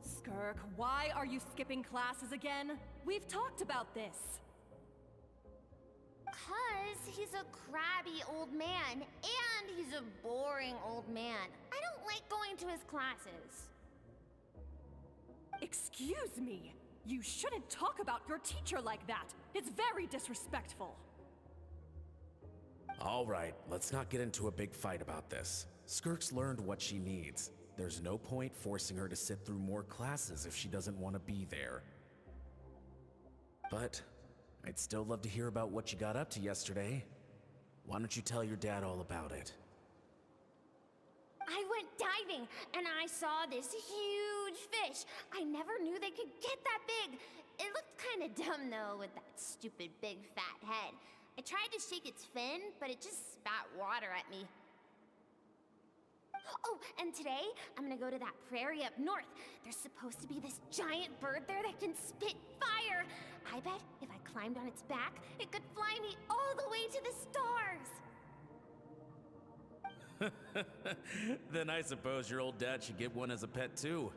Skirk, why are you skipping classes again? We've talked about this. 'Cause he's a crabby old man, and he's a boring old man. I don't like going to his classes. Excuse me. You shouldn't talk about your teacher like that. It's very disrespectful. All right, let's not get into a big fight about this. Skirk's learned what she needs. There's no point forcing her to sit through more classes if she doesn't want to be there. But I'd still love to hear about what you got up to yesterday. Why don't you tell your dad all about it? I went diving, and I saw this huge fish. I never knew they could get that big. It looked kind of dumb, though, with that stupid big fat head. I tried to shake its fin, but it just spat water at me. Oh, and today, I'm gonna go to that prairie up north. There's supposed to be this giant bird there that can spit fire. I bet if I climbed on its back, it could fly me all the way to the stars. Then I suppose your old dad should get one as a pet too.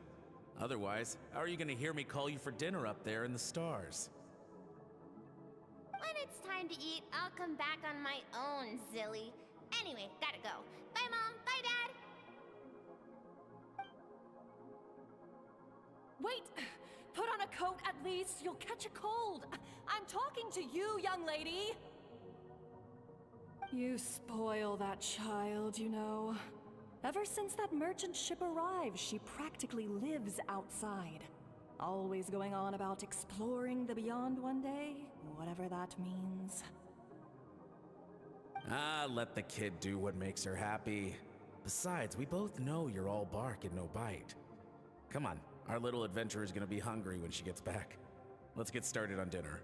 Otherwise, how are you gonna hear me call you for dinner up there in the stars? When it's time to eat, I'll come back on my own, silly. Anyway, gotta go. Bye, Mom. Bye, Dad. Wait! Put on a coat at least. You'll catch a cold. I'm talking to you, young lady. You spoil that child, you know. Ever since that merchant ship arrived, she practically lives outside. Always going on about exploring the beyond one day, whatever that means. Ah, let the kid do what makes her happy. Besides, we both know you're all bark and no bite. Come on, our little adventurer's gonna be hungry when she gets back. Let's get started on dinner.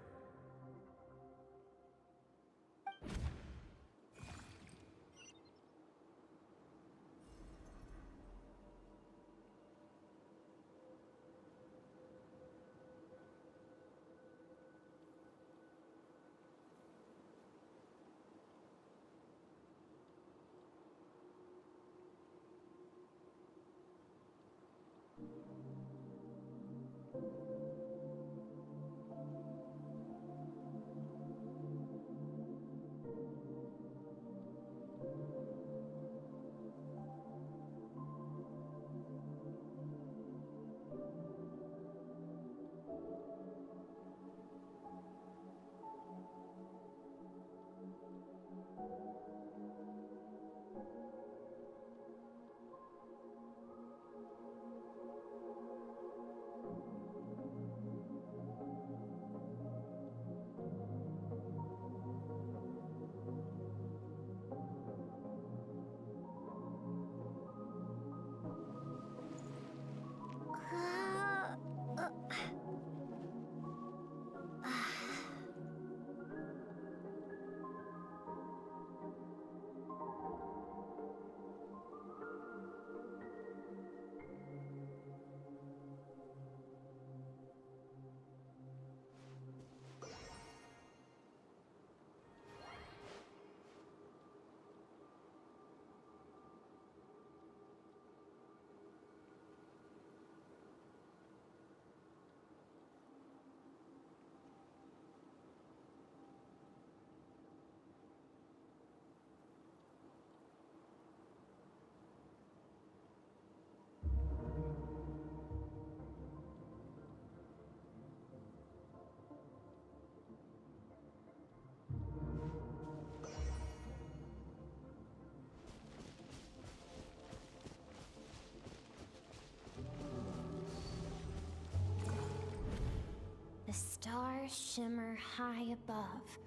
stars shimmer high above.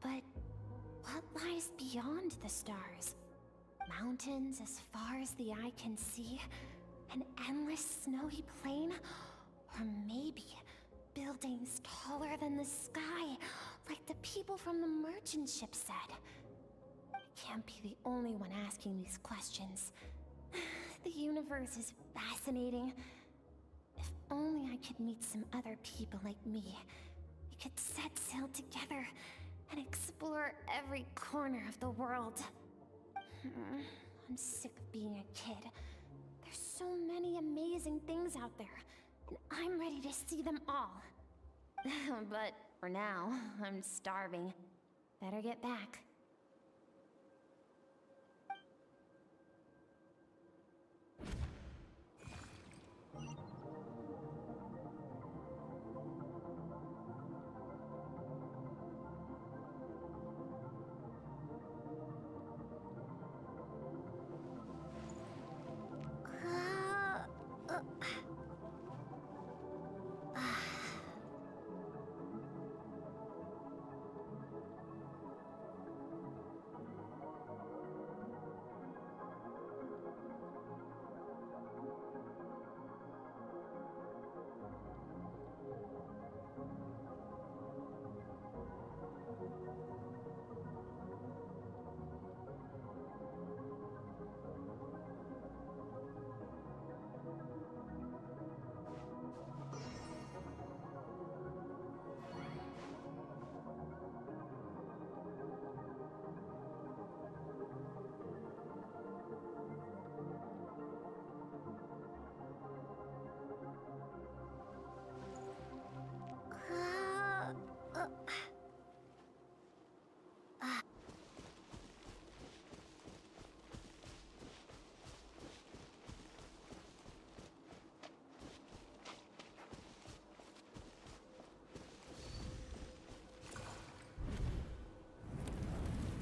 But what lies beyond the stars? Mountains as far as the eye can see? An endless snowy plain? Or maybe buildings taller than the sky, like the people from the merchant ship said? I can't be the only one asking these questions. The universe is fascinating. If only I could meet some other people like me. We could set sail together and explore every corner of the world. I'm sick of being a kid. There's so many amazing things out there, and I'm ready to see them all. But for now, I'm starving. Better get back.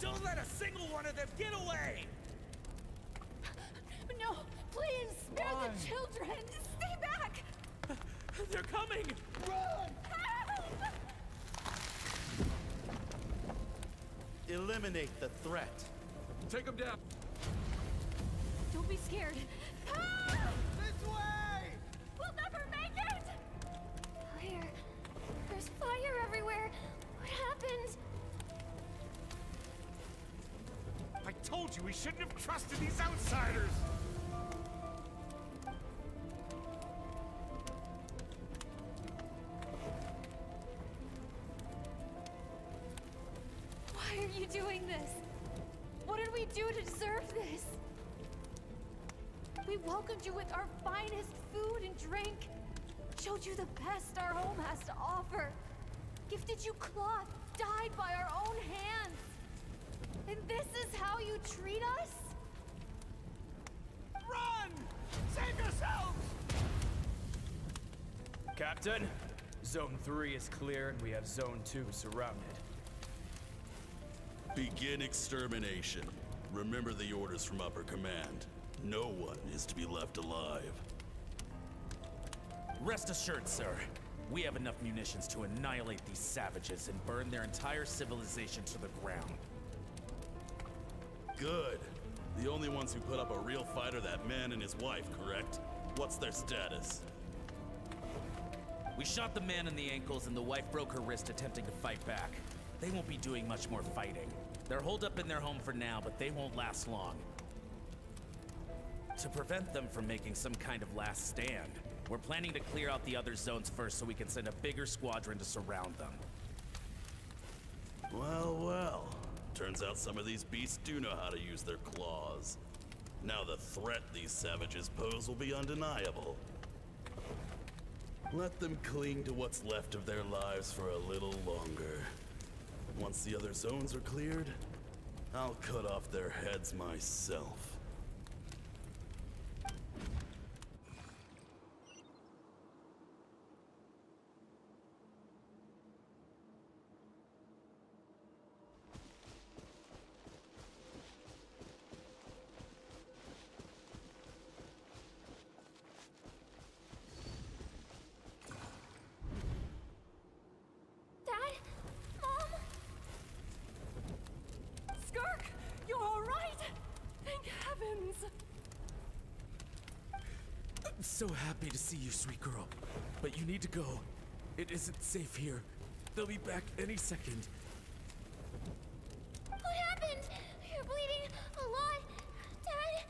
Don't let a single one of them get away! No, please, spare the children! Stay back! They're coming! Run! Help! Eliminate the threat. Take them down! Don't be scared. Help! This way! We'll never make it! Fire. There's fire everywhere. What happened? I told you we shouldn't have trusted these outsiders! Why are you doing this? What did we do to deserve this? We welcomed you with our finest food and drink, showed you the best our home has to offer, gifted you cloth dyed by our own hands. And this is how you treat us? Run! Save yourselves! Captain, Zone 3 is clear and we have Zone 2 surrounded. Begin extermination. Remember the orders from upper command. No one is to be left alive. Rest assured, sir. We have enough munitions to annihilate these savages and burn their entire civilization to the ground. Good. The only ones who put up a real fight are that man and his wife, correct? What's their status? We shot the man in the ankles and the wife broke her wrist attempting to fight back. They won't be doing much more fighting. They're holed up in their home for now, but they won't last long. To prevent them from making some kind of last stand, we're planning to clear out the other zones first so we can send a bigger squadron to surround them. Well, well. Turns out some of these beasts do know how to use their claws. Now the threat these savages pose will be undeniable. Let them cling to what's left of their lives for a little longer. Once the other zones are cleared, I'll cut off their heads myself. so happy to see you, sweet girl. But you need to go. It isn't safe here. They'll be back any second. What happened? You're bleeding a lot. Dad?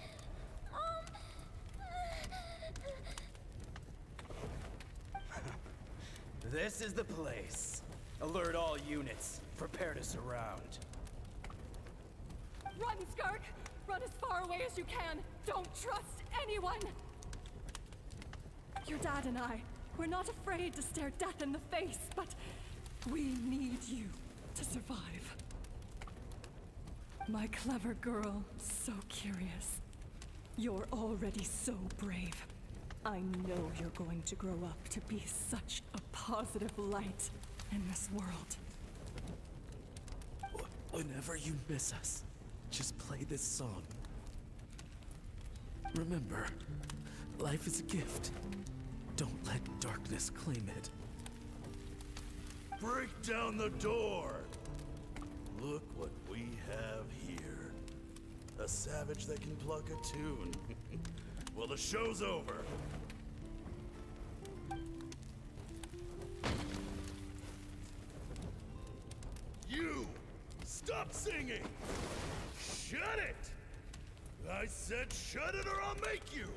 This is the place. Alert all units. Prepare to surround. Run, Skirk! Run as far away as you can! Don't trust anyone! Your dad and I, we're not afraid to stare death in the face, but we need you to survive. My clever girl, so curious. You're already so brave. I know you're going to grow up to be such a positive light in this world. Whenever you miss us, just play this song. Remember, life is a gift. Don't let darkness claim it. Break down the door! Look what we have here. A savage that can pluck a tune. Well, the show's over. You! Stop singing! Shut it! I said shut it or I'll make you!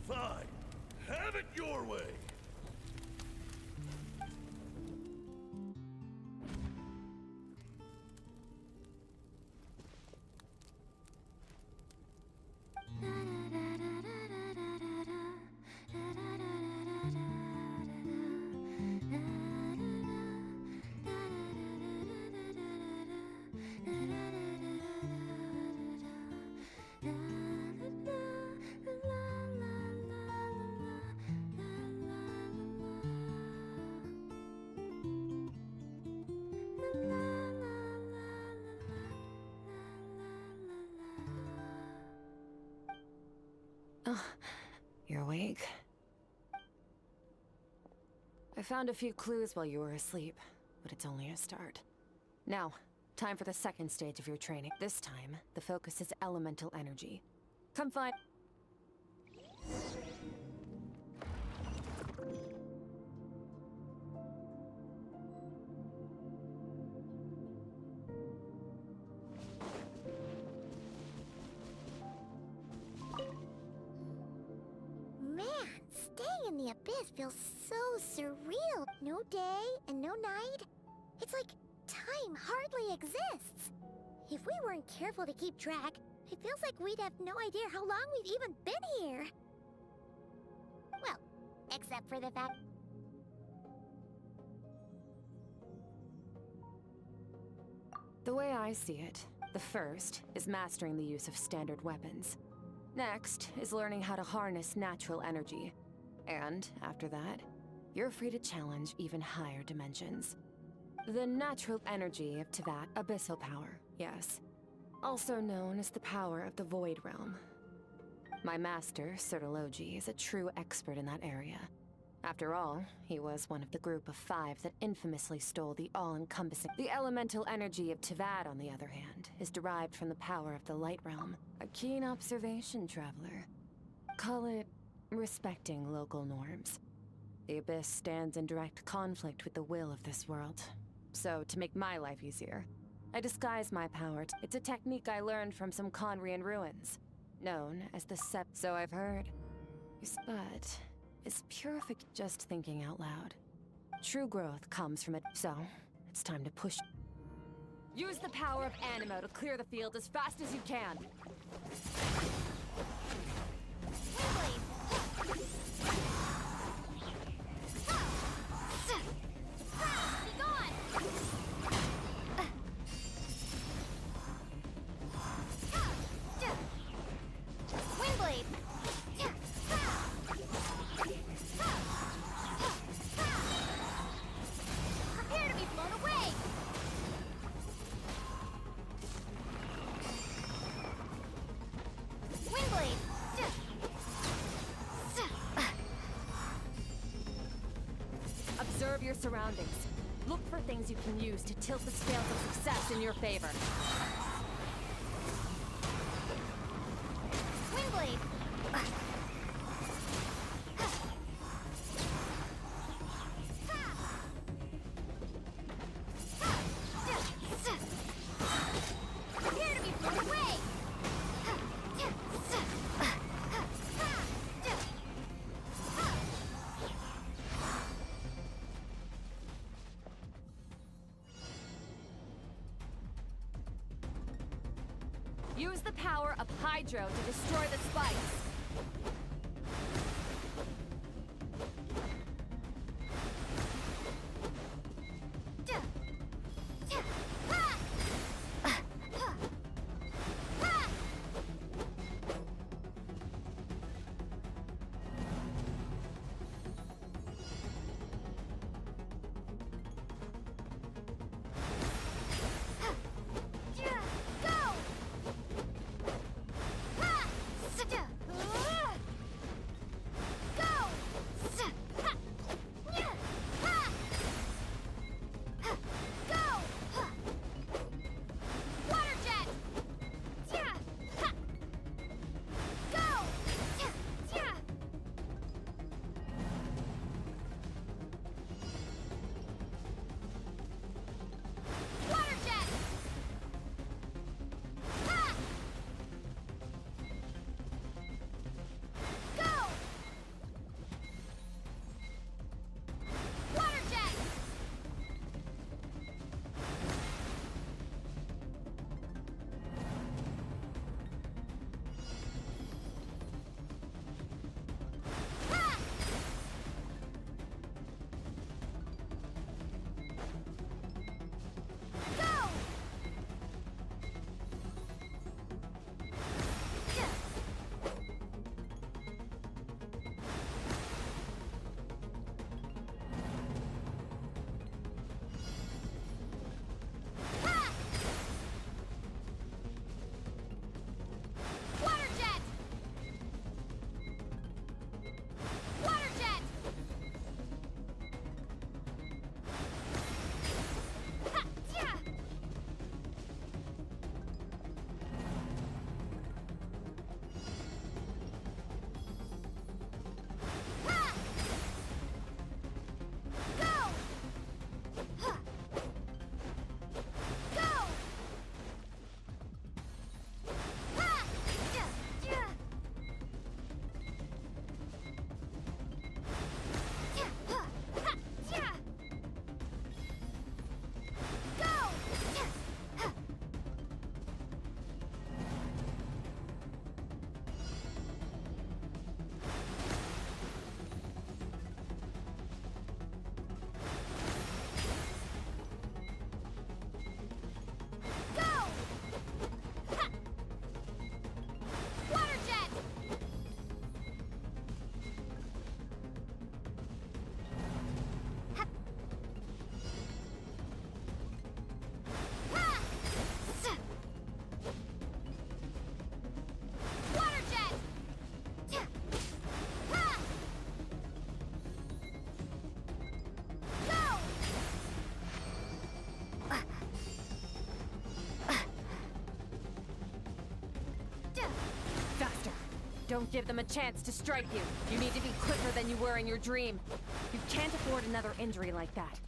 Fine. Have it your way! You're awake? I found a few clues while you were asleep, but it's only a start. Now, time for the second stage of your training. This time, the focus is elemental energy. Come find... Staying in the abyss feels so surreal. No day and no night. It's like time hardly exists. If we weren't careful to keep track, it feels like we'd have no idea how long we've even been here. Well, except for the fact... The way I see it, the first is mastering the use of standard weapons. Next is learning how to harness natural energy. And after that, you're free to challenge even higher dimensions. The natural energy of Teyvat, abyssal power, yes. Also known as the power of the Void Realm. My master, Sertology, is a true expert in that area. After all, he was one of the group of 5 that infamously stole the all-encompassing... The elemental energy of Teyvat, on the other hand, is derived from the power of the Light Realm. A keen observation, traveler. Call it respecting local norms. The Abyss stands in direct conflict with the will of this world. So, to make my life easier, I disguise my power. It's a technique I learned from some Conrian ruins, known as the So I've heard. But... is just thinking out loud. True growth comes from it, so it's time to push. Use the power of Animo to clear the field as fast as you can. Be gone! Windblade! Prepare to be blown away! Windblade! Observe your surroundings. Look for things you can use to tilt the scales of success in your favor. Windblade! Use the power of Hydro to destroy the spikes. Don't give them a chance to strike you. You need to be quicker than you were in your dream. You can't afford another injury like that.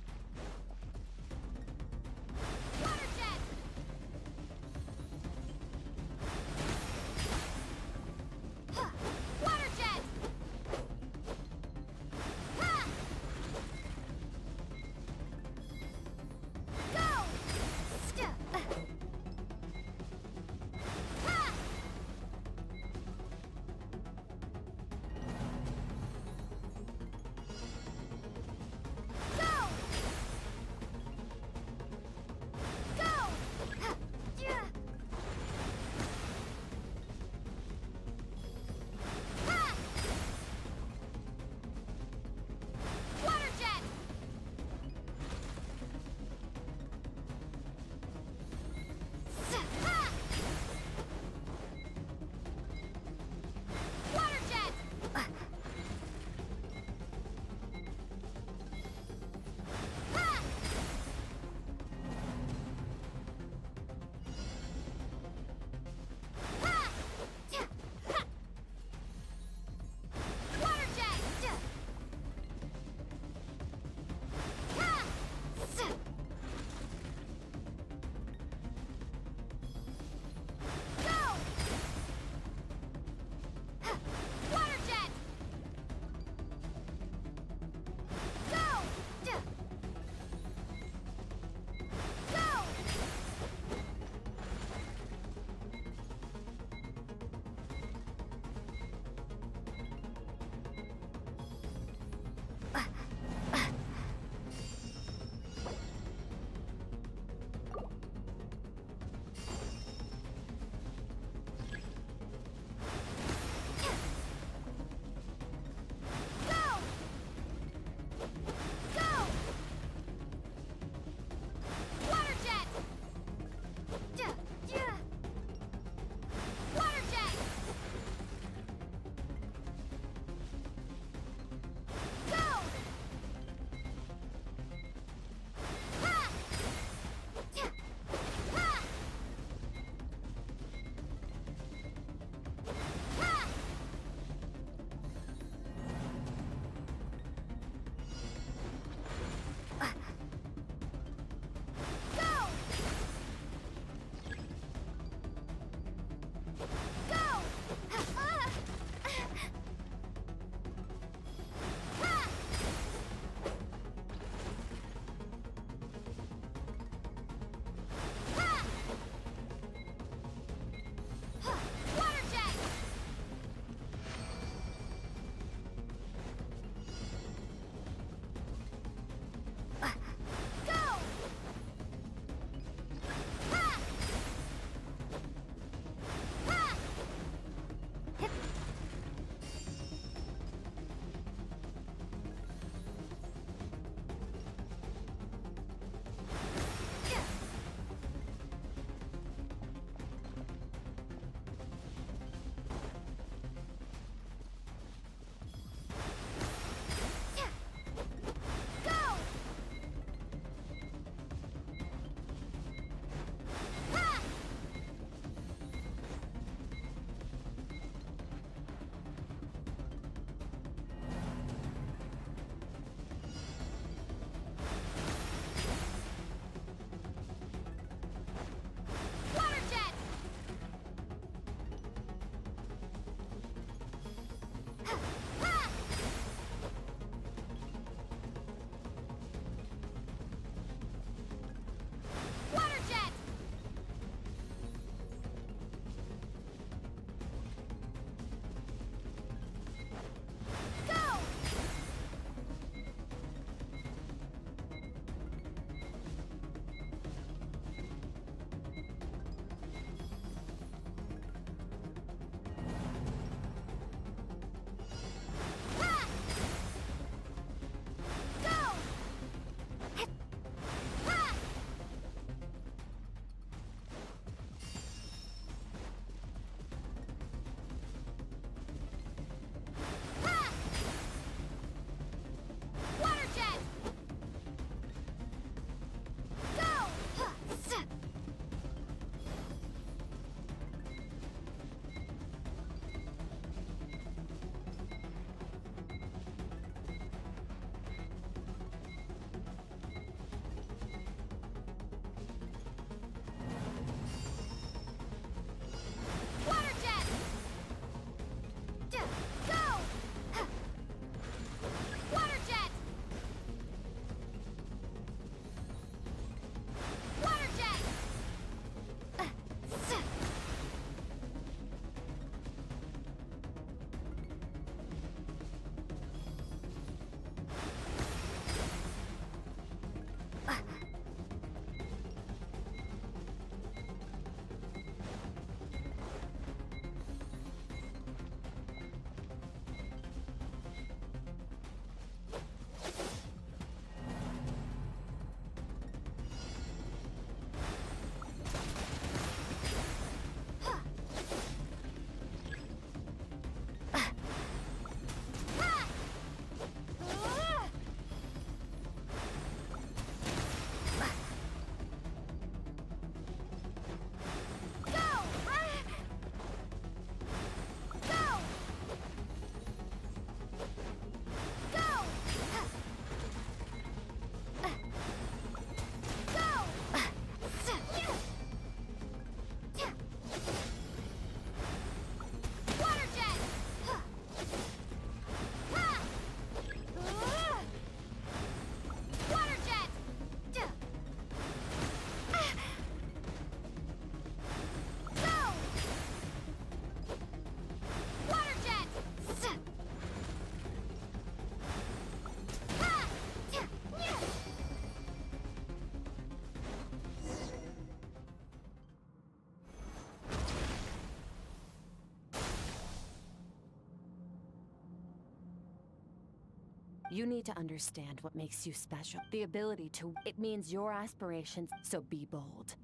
You need to understand what makes you special. The ability to... It means your aspirations, so be bold.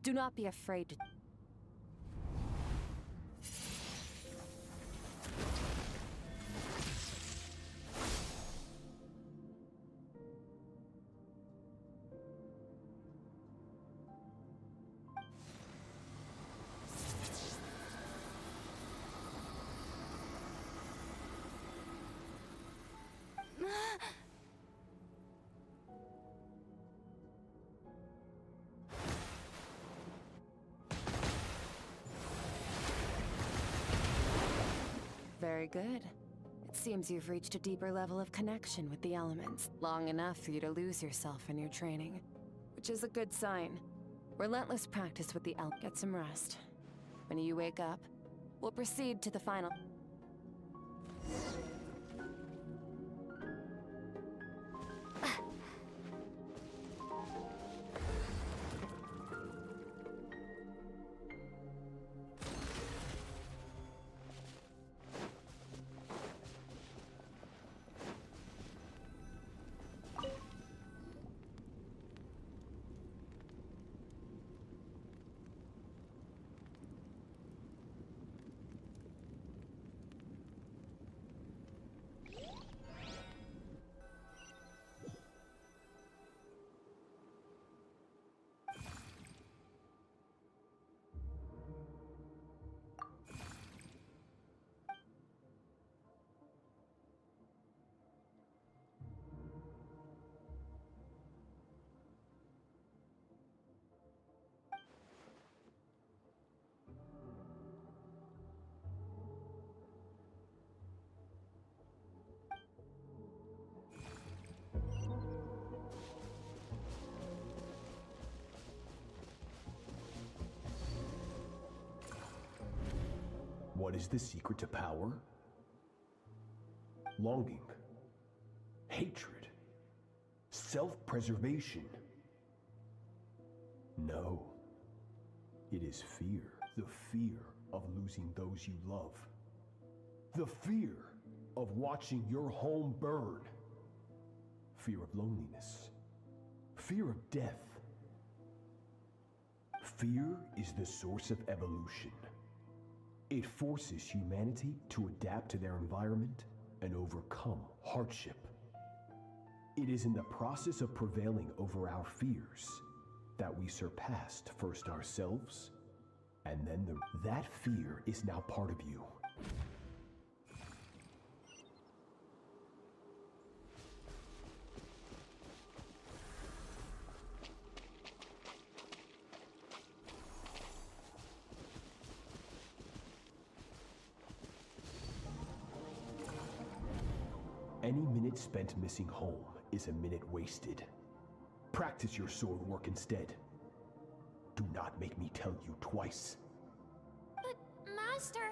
Do not be afraid to... Very good. It seems you've reached a deeper level of connection with the elements, long enough for you to lose yourself in your training. Which is a good sign. Relentless practice with the Get some rest. When you wake up, we'll proceed to the final... What is the secret to power? Longing, hatred, self-preservation. No, it is fear. The fear of losing those you love. The fear of watching your home burn. Fear of loneliness. Fear of death. Fear is the source of evolution. It forces humanity to adapt to their environment and overcome hardship. It is in the process of prevailing over our fears that we surpassed first ourselves, and then that fear is now part of you. Any minute spent missing home is a minute wasted. Practice your sword work instead. Do not make me tell you twice. But, Master,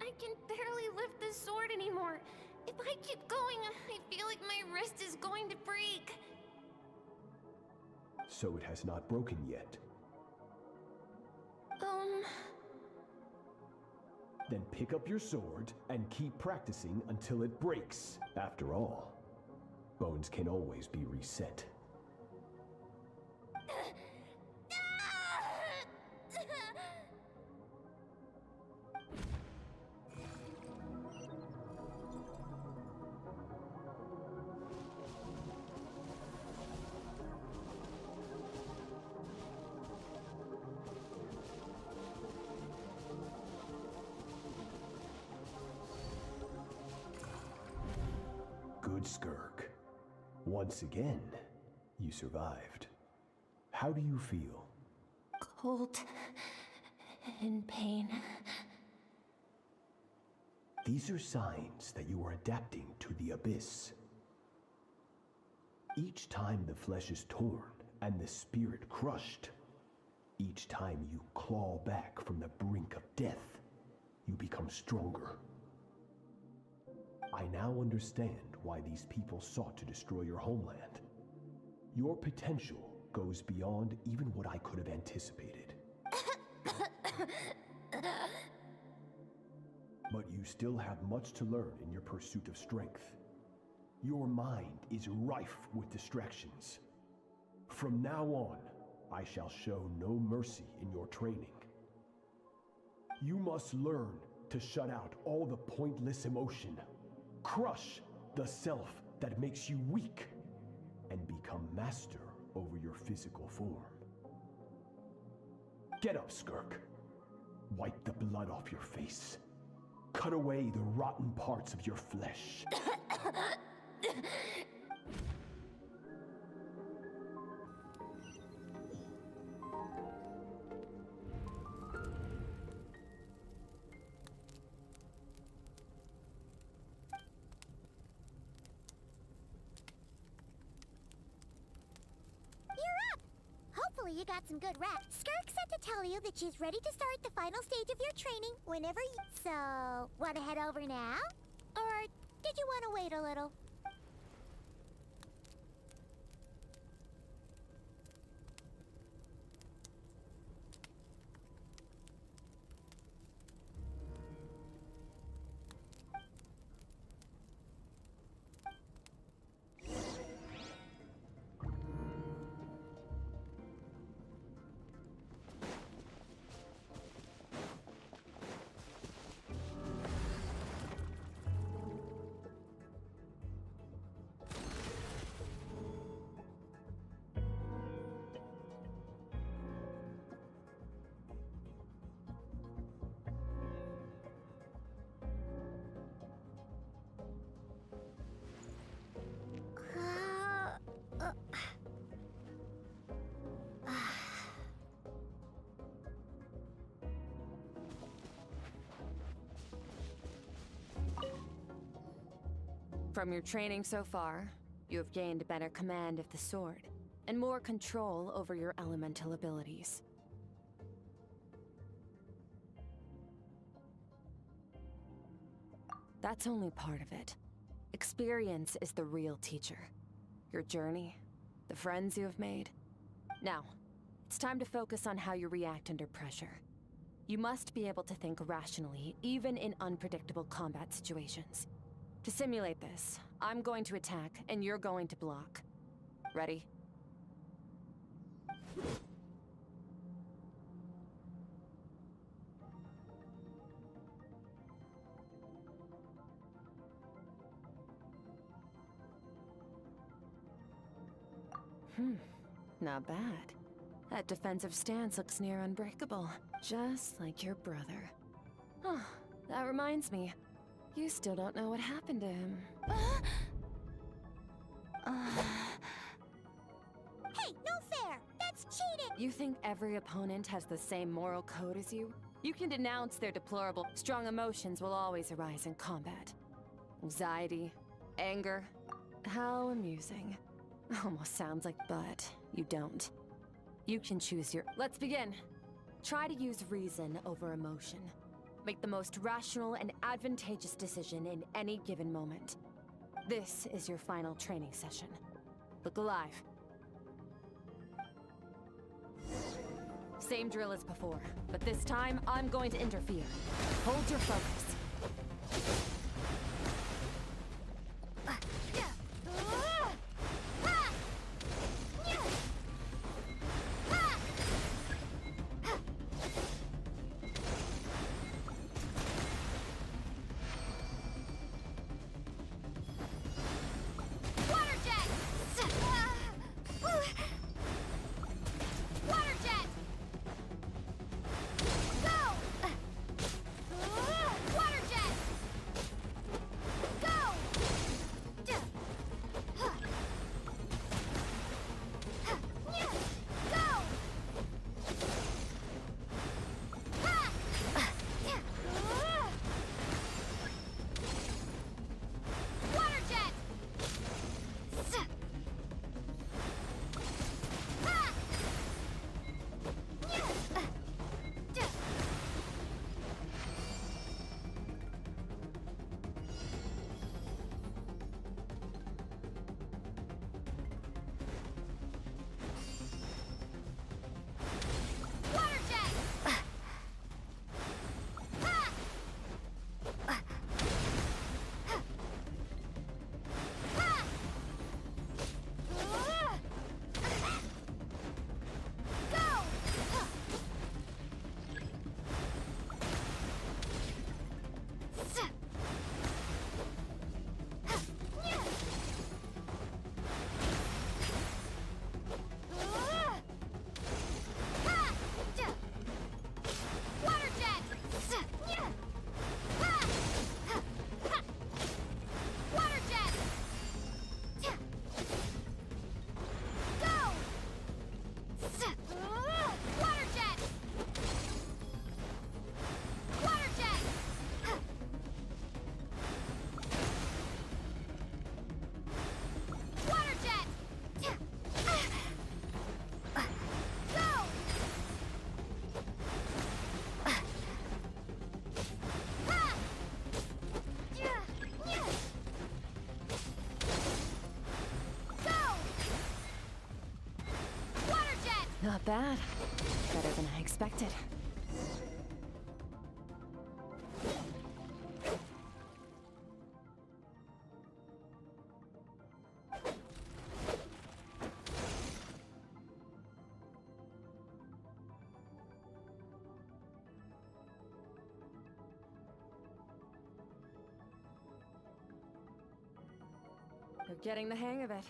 I can barely lift the sword anymore. If I keep going, I feel like my wrist is going to break. So it has not broken yet. Then pick up your sword and keep practicing until it breaks. After all, bones can always be reset. Good, Skirk. Once again, you survived. How do you feel? Cold. In pain. These are signs that you are adapting to the abyss. Each time the flesh is torn and the spirit crushed, each time you claw back from the brink of death, you become stronger. I now understand why these people sought to destroy your homeland. Your potential goes beyond even what I could have anticipated. But you still have much to learn in your pursuit of strength. Your mind is rife with distractions. From now on, I shall show no mercy in your training. You must learn to shut out all the pointless emotion, crush the self that makes you weak, and become master over your physical form. Get up, Skirk. Wipe the blood off your face. Cut away the rotten parts of your flesh. Hopefully you got some good rest. Skirk said to tell you that she's ready to start the final stage of your training whenever you... So, wanna head over now? Or did you wanna wait a little? From your training so far, you have gained better command of the sword, and more control over your elemental abilities. That's only part of it. Experience is the real teacher. Your journey, the friends you have made. Now, it's time to focus on how you react under pressure. You must be able to think rationally, even in unpredictable combat situations. To simulate this, I'm going to attack, and you're going to block. Ready? Not bad. That defensive stance looks near unbreakable, just like your brother. Oh, that reminds me. You still don't know what happened to him. Hey, no fair! That's cheating! You think every opponent has the same moral code as you? You can denounce their deplorable. Strong emotions will always arise in combat. Anxiety, anger. How amusing. Almost sounds like but you don't. You can choose your... Let's begin. Try to use reason over emotion. Make the most rational and advantageous decision in any given moment. This is your final training session. Look alive. Same drill as before, but this time I'm going to interfere. Hold your focus. Water Not bad. Better than I expected. You're getting the hang of it.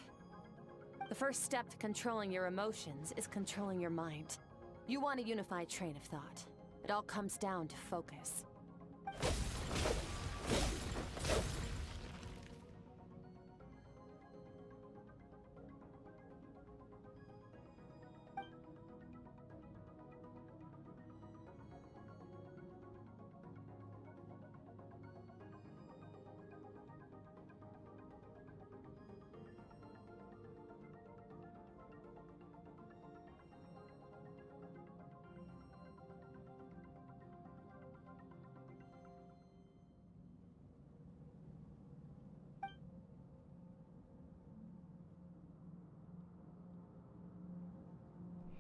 The first step to controlling your emotions is controlling your mind. You want a unified train of thought. It all comes down to focus.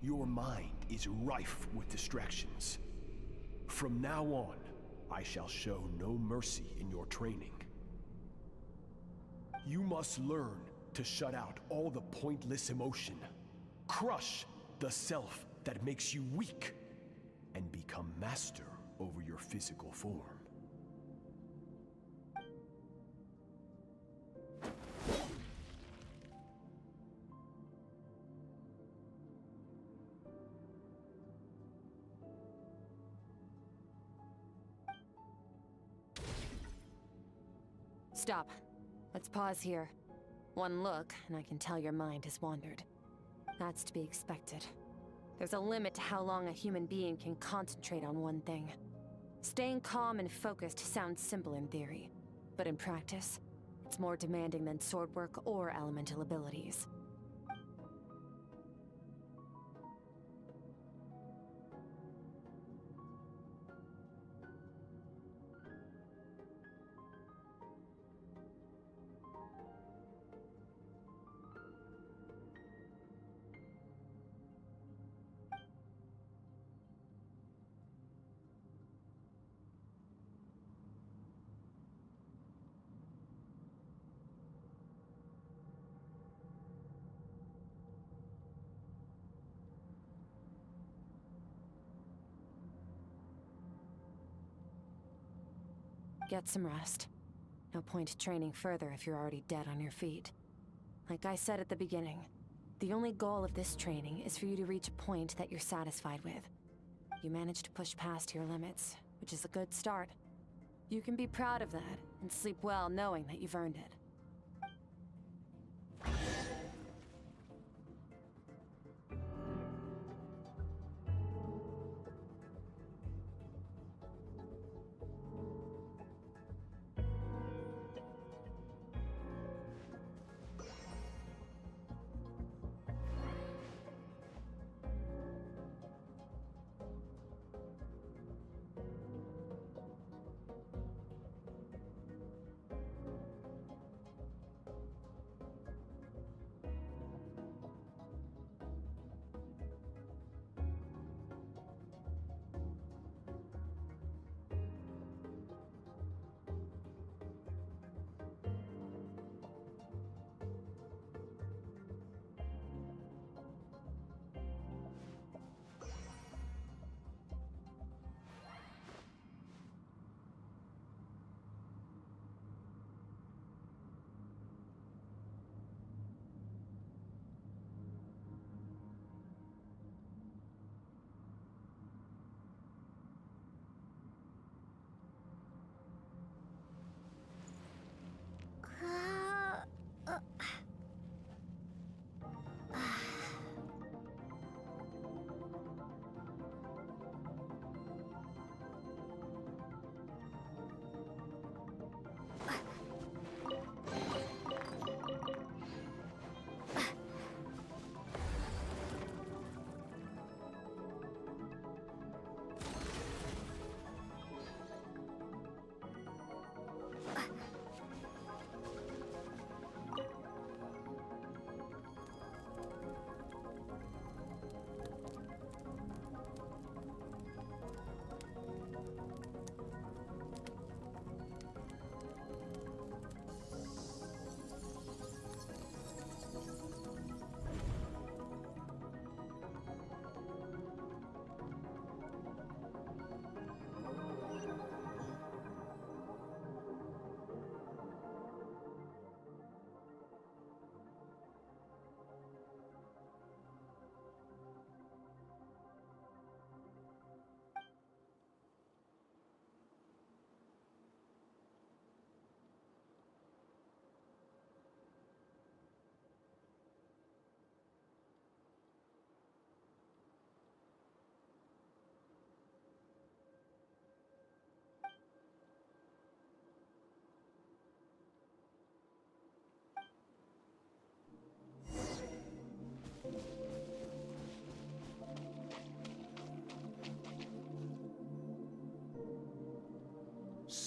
Your mind is rife with distractions. From now on, I shall show no mercy in your training. You must learn to shut out all the pointless emotion, crush the self that makes you weak, and become master over your physical form. Stop. Let's pause here. One look, and I can tell your mind has wandered. That's to be expected. There's a limit to how long a human being can concentrate on one thing. Staying calm and focused sounds simple in theory, but in practice, it's more demanding than sword work or elemental abilities. Get some rest. No point training further if you're already dead on your feet. Like I said at the beginning, the only goal of this training is for you to reach a point that you're satisfied with. You managed to push past your limits, which is a good start. You can be proud of that, and sleep well knowing that you've earned it.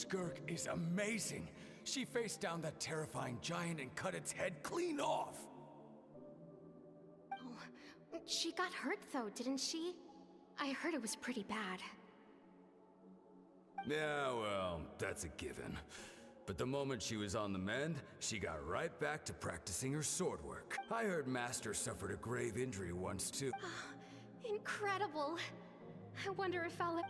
Skirk is amazing. She faced down that terrifying giant and cut its head clean off. Oh, she got hurt though, didn't she? I heard it was pretty bad. Yeah, well, that's a given. But the moment she was on the mend, she got right back to practicing her sword work. I heard Master suffered a grave injury once too. Incredible. I wonder if I'll...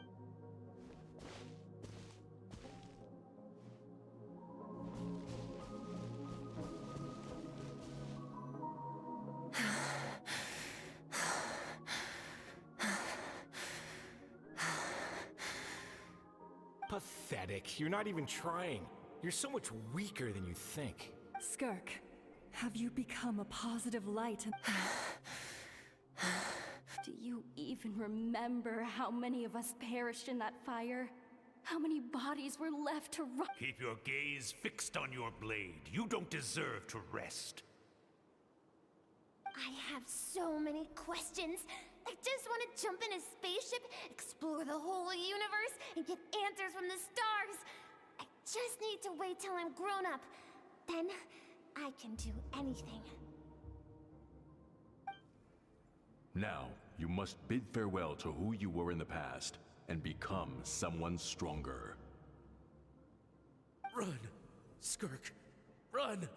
Pathetic. You're not even trying. You're so much weaker than you think. Skirk, have you become a positive light? Do you even remember how many of us perished in that fire? How many bodies were left to rot? Keep your gaze fixed on your blade. You don't deserve to rest. I have so many questions. I just want to jump in a spaceship, explore the whole universe, and get answers from the stars. I just need to wait till I'm grown up. Then, I can do anything. Now, you must bid farewell to who you were in the past, and become someone stronger. Run, Skirk, run!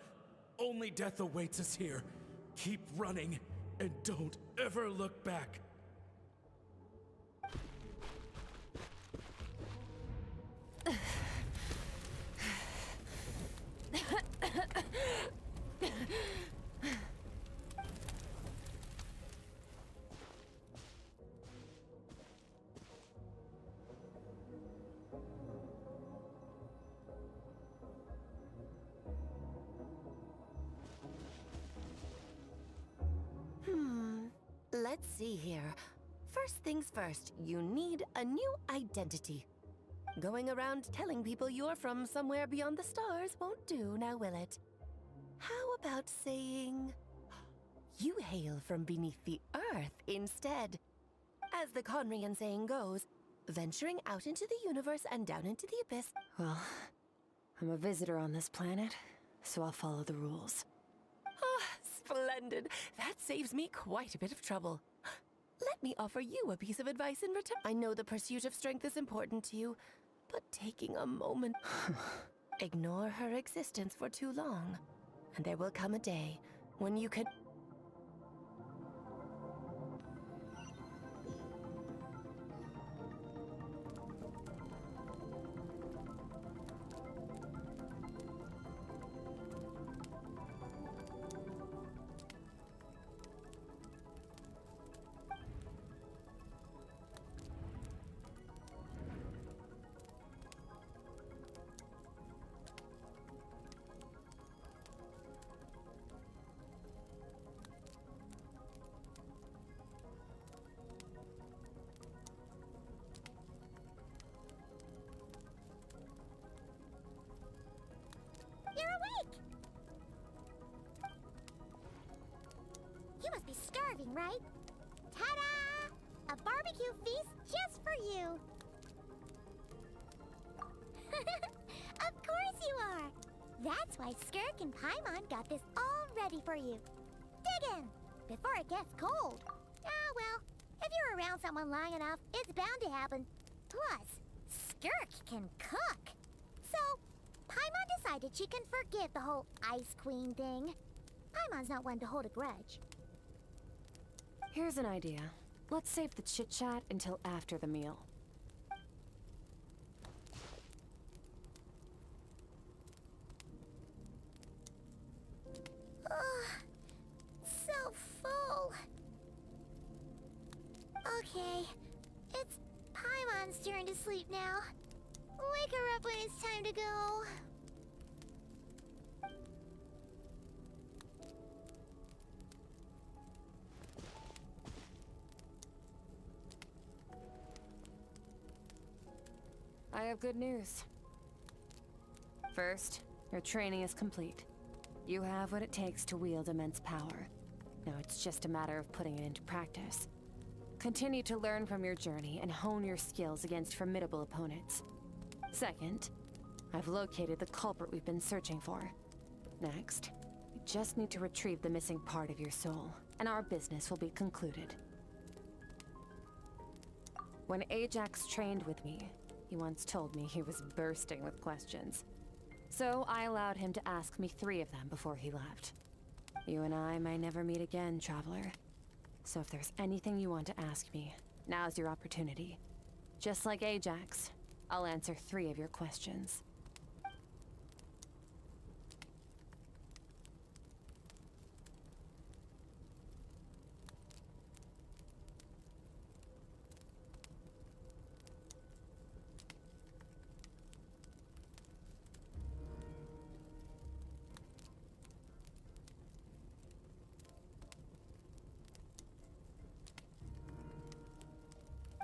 Only death awaits us here. Keep running, and don't ever look back. Let's see here. First things first, you need a new identity. Going around telling people you're from somewhere beyond the stars won't do, now will it? How about saying... you hail from beneath the earth instead? As the Conrian saying goes, venturing out into the universe and down into the abyss. Well, I'm a visitor on this planet, so I'll follow the rules. Ah, splendid. That saves me quite a bit of trouble. Let me offer you a piece of advice in return. I know the pursuit of strength is important to you, but taking a moment... ignore her existence for too long, and there will come a day when you can... You're awake! You must be starving, right? Ta-da! A barbecue feast just for you! Of course you are! That's why Skirk and Paimon got this all ready for you. Dig in! Before it gets cold. Ah, well, if you're around someone long enough, it's bound to happen. Plus, Skirk can cook. So, Paimon decided she can forget the whole Ice Queen thing. Paimon's not one to hold a grudge. Here's an idea. Let's save the chit-chat until after the meal. So full. Okay, it's Paimon's turn to sleep now. Wake her up when it's time to go. I have good news. First, your training is complete. You have what it takes to wield immense power. Now it's just a matter of putting it into practice. Continue to learn from your journey and hone your skills against formidable opponents. Second, I've located the culprit we've been searching for. Next, we just need to retrieve the missing part of your soul, and our business will be concluded. When Ajax trained with me, he once told me he was bursting with questions. So I allowed him to ask me 3 of them before he left. You and I may never meet again, Traveler. So if there's anything you want to ask me, now's your opportunity. Just like Ajax, I'll answer 3 of your questions.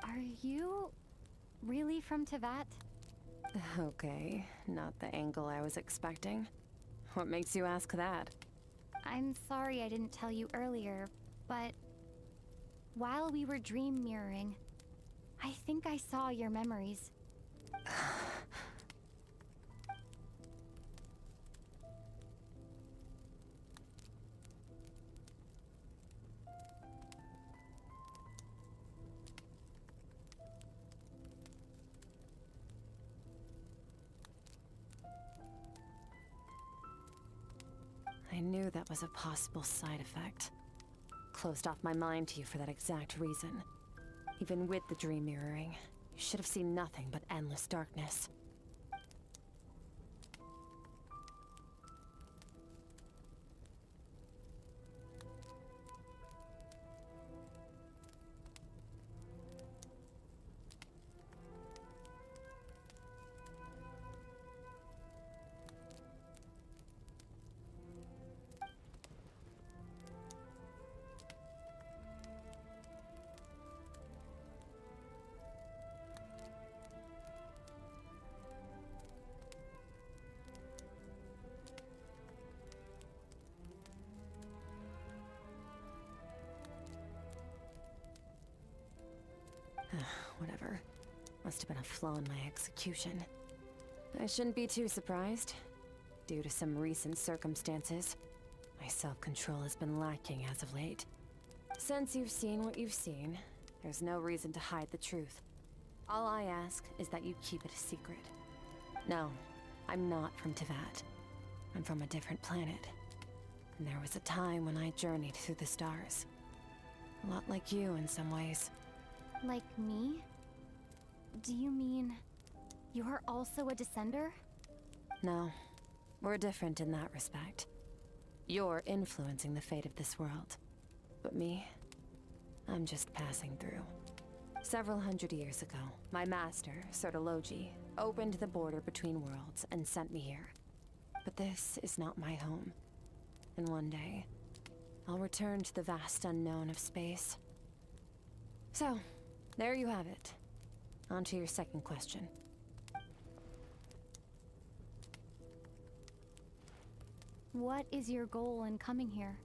Are you really from Teyvat? Okay, not the angle I was expecting. What makes you ask that? I'm sorry I didn't tell you earlier, but while we were dream mirroring, I think I saw your memories. I knew that was a possible side effect. Closed off my mind to you for that exact reason. Even with the dream mirroring, you should have seen nothing but endless darkness. Whatever. Must have been a flaw in my execution. I shouldn't be too surprised. Due to some recent circumstances, my self-control has been lacking as of late. Since you've seen what you've seen, there's no reason to hide the truth. All I ask is that you keep it a secret. No, I'm not from Teyvat. I'm from a different planet. And there was a time when I journeyed through the stars. A lot like you in some ways. Like me? Do you mean you're also a descender? No, we're different in that respect. You're influencing the fate of this world. But me, I'm just passing through. Several hundred years ago, my master, Sertologi, opened the border between worlds and sent me here. But this is not my home. And one day, I'll return to the vast unknown of space. So, there you have it. On to your second question. What is your goal in coming here?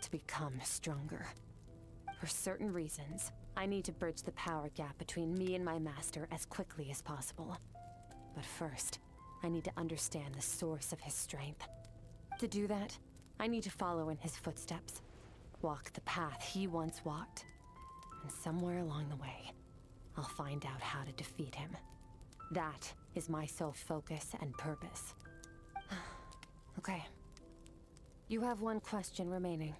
To become stronger. For certain reasons, I need to bridge the power gap between me and my master as quickly as possible. But first, I need to understand the source of his strength. To do that, I need to follow in his footsteps. Walk the path he once walked. And somewhere along the way, I'll find out how to defeat him. That is my sole focus and purpose. Okay. You have one question remaining.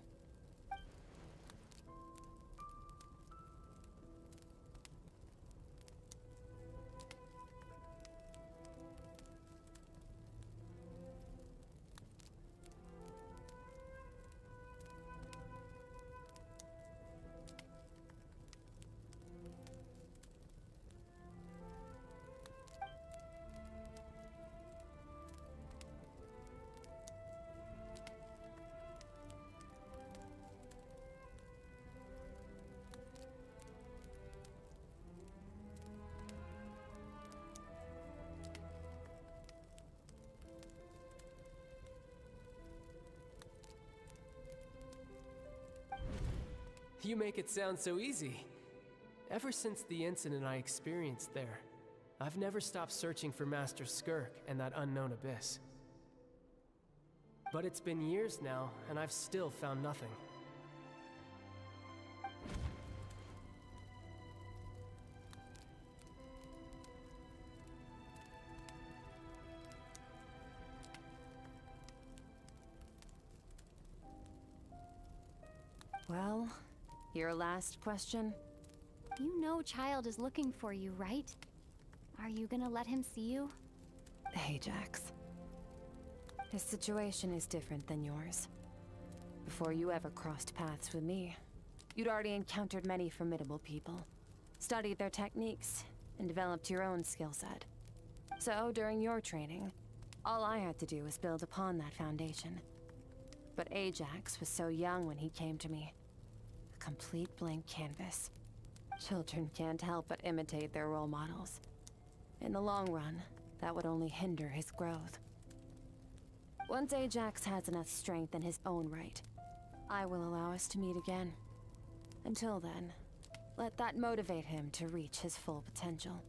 You make it sound so easy. Ever since the incident I experienced there, I've never stopped searching for Master Skirk and that unknown abyss. But it's been years now, and I've still found nothing. Well, your last question? You know Child is looking for you, right? Are you gonna let him see you? Ajax. His situation is different than yours. Before you ever crossed paths with me, you'd already encountered many formidable people, studied their techniques, and developed your own skill set. So, during your training, all I had to do was build upon that foundation. But Ajax was so young when he came to me. A complete blank canvas. Children can't help but imitate their role models. In the long run, that would only hinder his growth. Once Ajax has enough strength in his own right, I will allow us to meet again. Until then, let that motivate him to reach his full potential.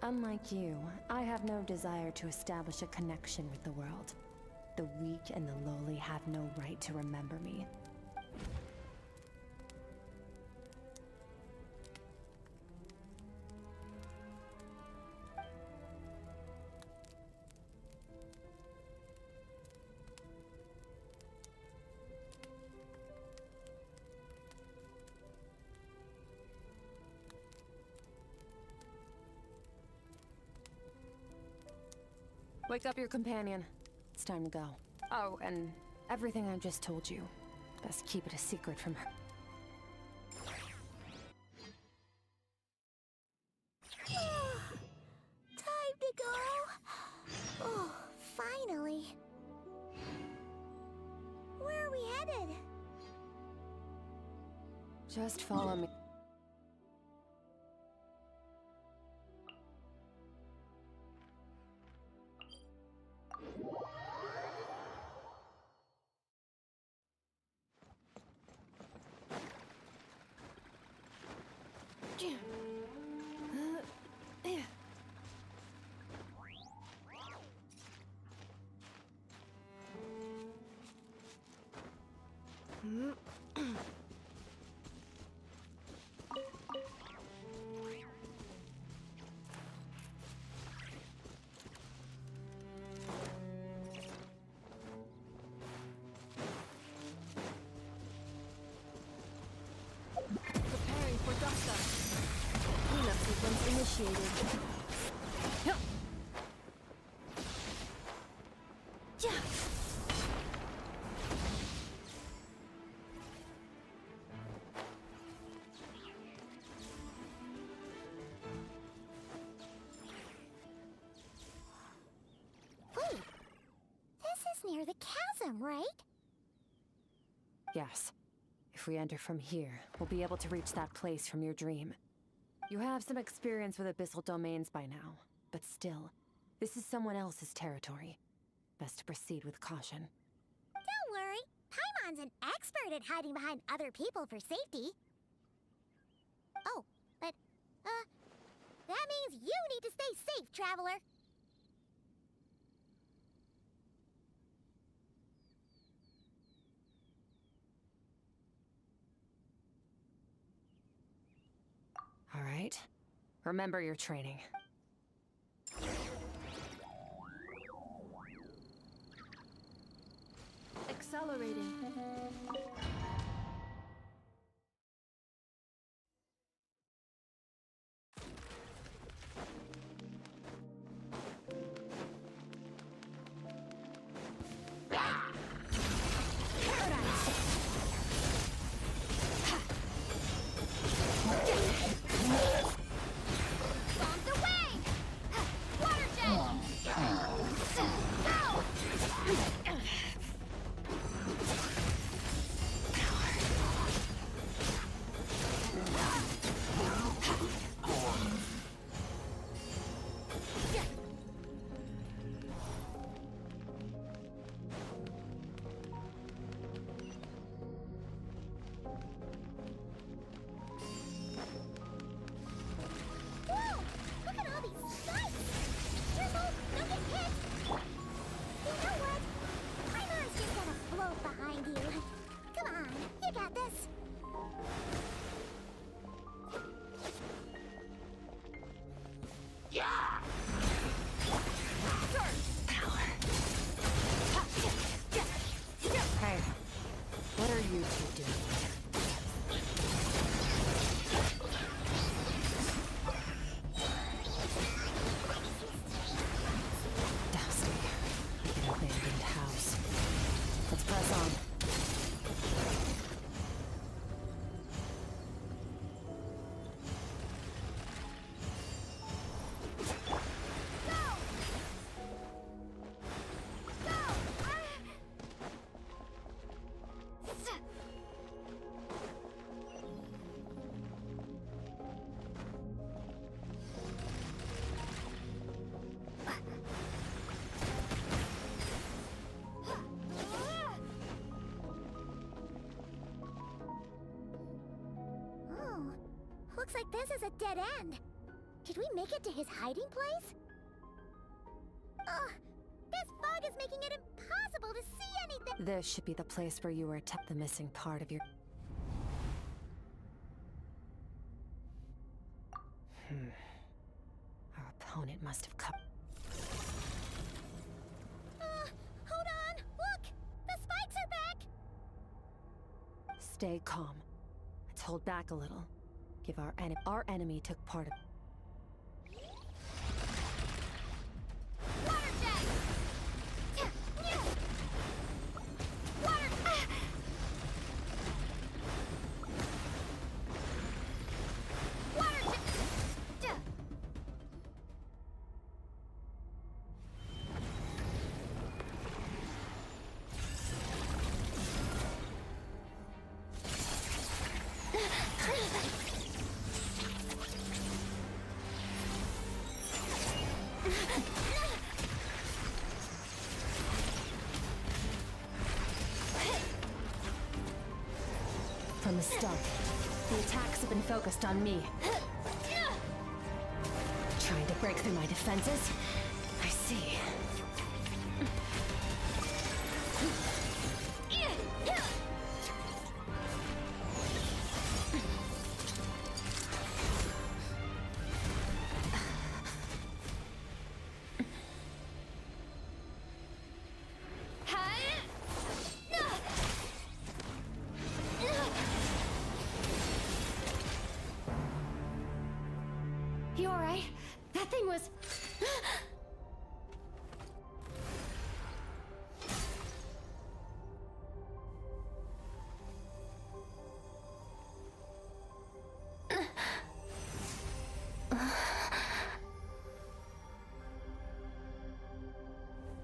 Unlike you, I have no desire to establish a connection with the world. The weak and the lowly have no right to remember me. Wake up your companion. It's time to go. Oh, and everything I just told you. Best keep it a secret from her. Time to go. Oh, finally. Where are we headed? Just follow me. Preparing for dust up. Cleanup sequence initiated. Wait, this is near the chasm, right? Yes. If we enter from here, we'll be able to reach that place from your dream. You have some experience with abyssal domains by now, but still, this is someone else's territory. Best to proceed with caution. Don't worry, Paimon's an expert at hiding behind other people for safety. Oh, but, that means you need to stay safe, traveler. All right. Remember your training. Accelerating. got this. Yeah! Power. Hey, what are you two doing here? Dusty, like an abandoned house. Let's press on. Looks like this is a dead end. Did we make it to his hiding place? Ugh, this fog is making it impossible to see anything. This should be the place where you were the missing part of your... Our opponent must have come... Hold on! Look! The spikes are back! Stay calm. Let's hold back a little. Give our enemy took part of... Water jet! Water! Water jet! From the start, the attacks have been focused on me. Trying to break through my defenses? I see. You alright? That thing was...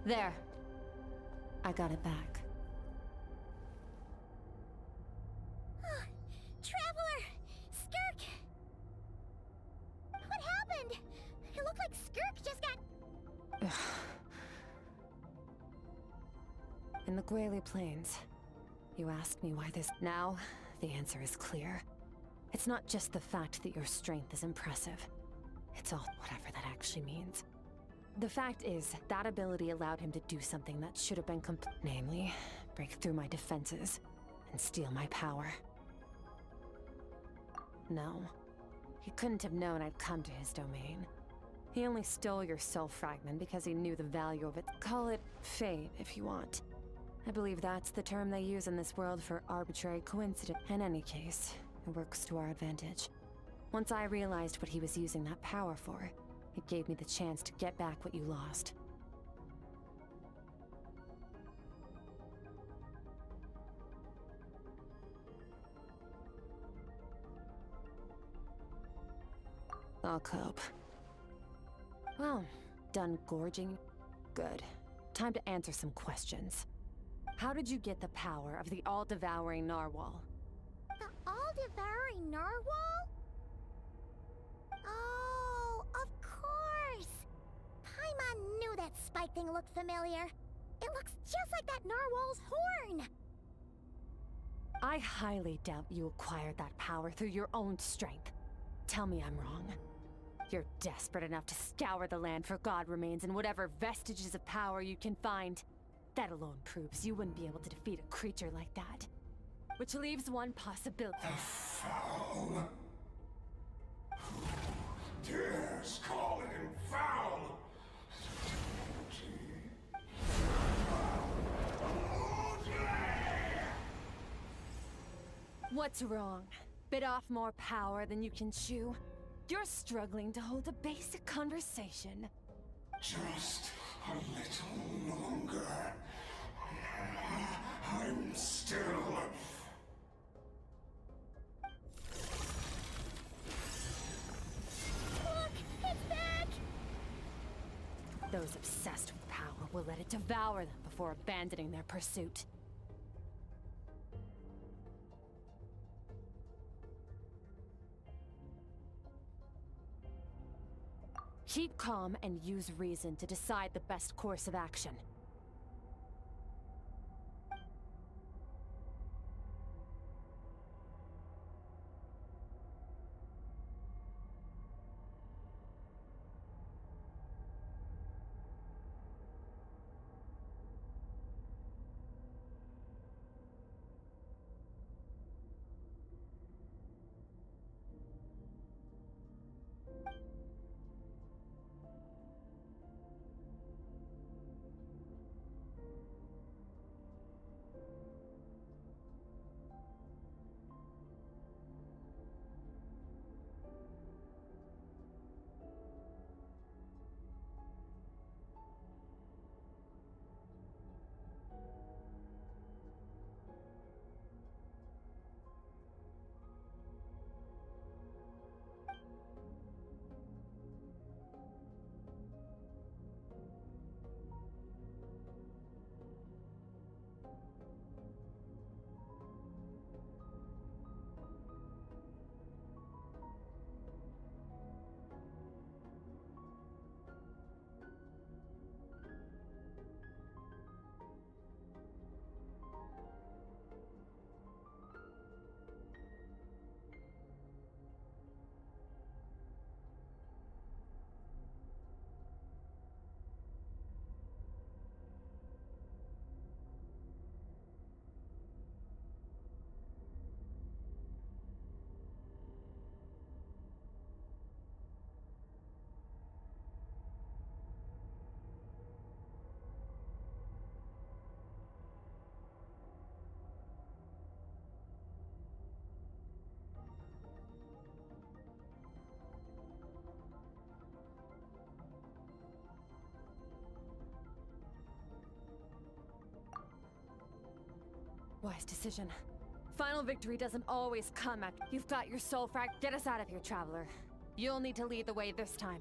There. I got it back. Traveler! Skirk! What happened? It looked like Skirk just got... In the Gwali Plains, you asked me why this... Now, the answer is clear. It's not just the fact that your strength is impressive. It's all whatever that actually means. The fact is, that ability allowed him to do something that should have been namely, break through my defenses and steal my power. No, he couldn't have known I'd come to his domain. He only stole your soul fragment because he knew the value of it. Call it fate, if you want. I believe that's the term they use in this world for arbitrary coincidence. In any case, it works to our advantage. Once I realized what he was using that power for, it gave me the chance to get back what you lost. I'll cope. Well, done gorging? Good. Time to answer some questions. How did you get the power of the all-devouring narwhal? The all-devouring narwhal? Oh, of course! Paimon knew that spike thing looked familiar. It looks just like that narwhal's horn! I highly doubt you acquired that power through your own strength. Tell me I'm wrong. You're desperate enough to scour the land for god remains and whatever vestiges of power you can find. That alone proves you wouldn't be able to defeat a creature like that. which leaves one possibility. Foul. Who dares call him foul? What's wrong? Bit off more power than you can chew? You're struggling to hold a basic conversation. Just a little longer. I'm still... Look! It's back! Those obsessed with power will let it devour them before abandoning their pursuit. Keep calm and use reason to decide the best course of action. Wise decision. Final victory doesn't always come at... You've got your soul frag. Get us out of here, Traveler. You'll need to lead the way this time.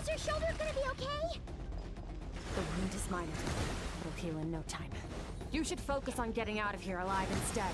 Is your shoulder gonna be okay? The wound is minor. It'll heal in no time. You should focus on getting out of here alive instead.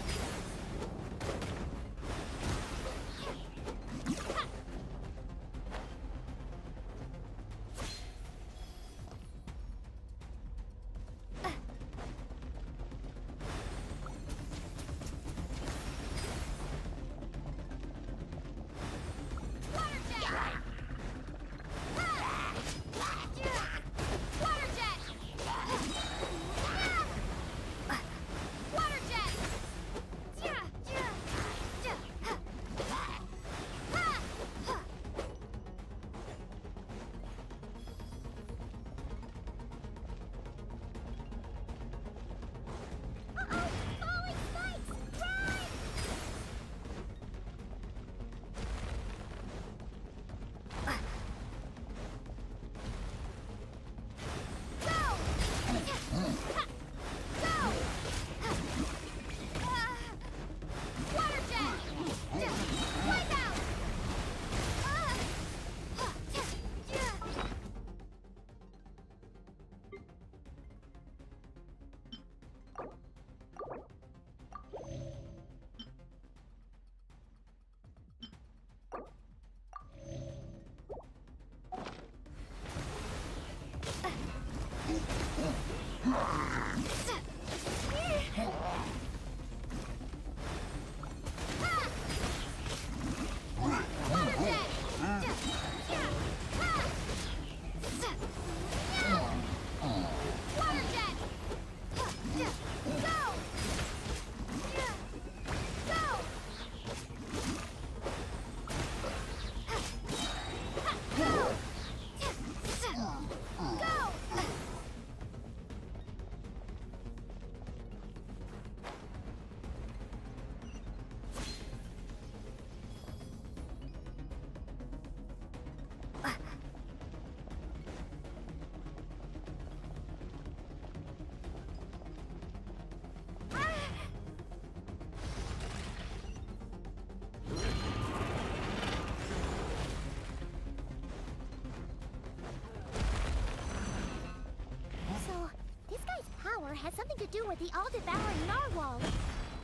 Has something to do with the all-devouring narwhal.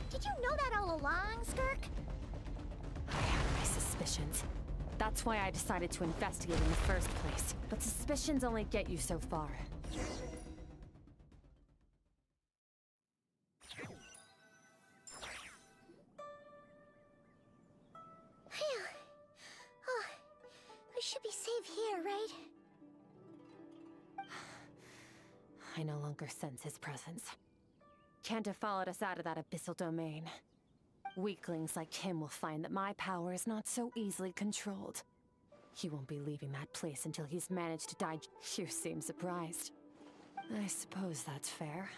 Did you know that all along, Skirk? I had my suspicions. That's why I decided to investigate in the first place. But suspicions only get you so far. Phew. Oh, we should be safe here, right? I no longer sense his presence. Can't have followed us out of that abyssal domain. Weaklings like him will find that my power is not so easily controlled. He won't be leaving that place until he's managed to die. You seem surprised. I suppose that's fair.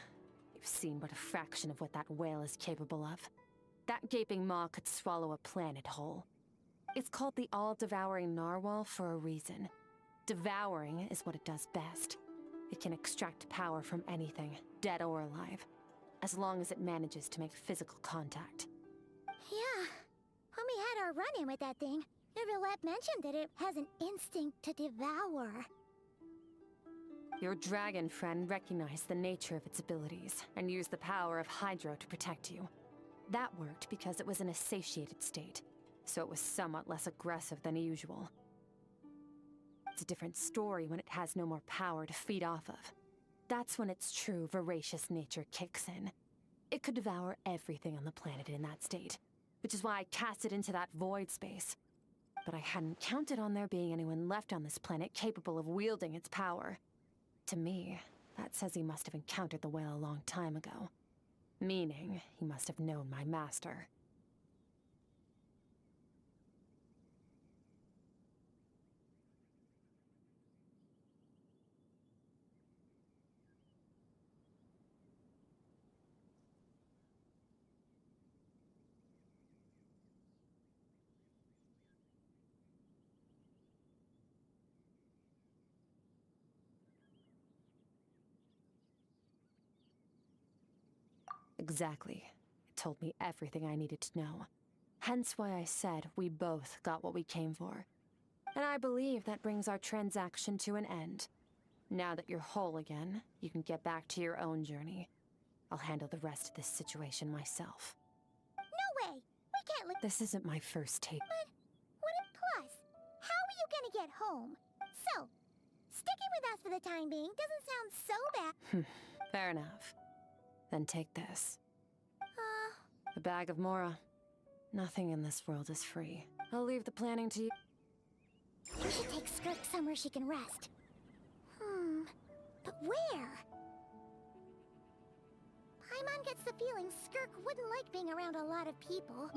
You've seen but a fraction of what that whale is capable of. That gaping maw could swallow a planet whole. It's called the all-devouring narwhal for a reason. Devouring is what it does best. It can extract power from anything, dead or alive, as long as it manages to make physical contact. Yeah. When we had our run-in with that thing, Neverlet mentioned that it has an instinct to devour. Your dragon friend recognized the nature of its abilities and used the power of Hydro to protect you. That worked because it was in a satiated state, so it was somewhat less aggressive than usual. It's a different story when it has no more power to feed off of. That's when its true voracious nature kicks in. It could devour everything on the planet in that state, which is why I cast it into that void space. But I hadn't counted on there being anyone left on this planet capable of wielding its power. To me, that says he must have encountered the whale a long time ago. Meaning, he must have known my master. Exactly. It told me everything I needed to know. Hence why I said we both got what we came for. And I believe that brings our transaction to an end. Now that you're whole again, you can get back to your own journey. I'll handle the rest of this situation myself. No way! We can't let— This isn't my first take. But what a plus! How are you gonna get home? So, sticking with us for the time being doesn't sound so bad. Fair enough. Then take this. A bag of Mora. Nothing in this world is free. I'll leave the planning to you. We should take Skirk somewhere she can rest. But where? Paimon gets the feeling Skirk wouldn't like being around a lot of people.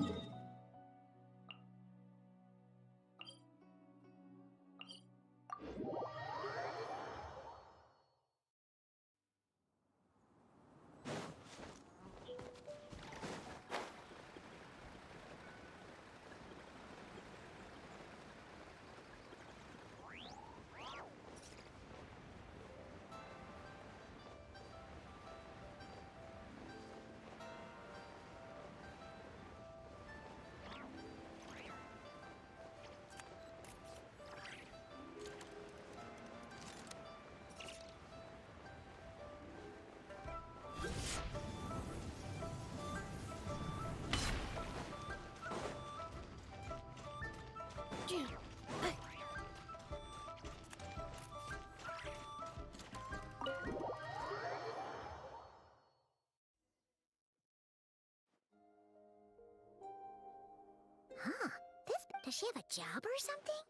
Does she have a job or something?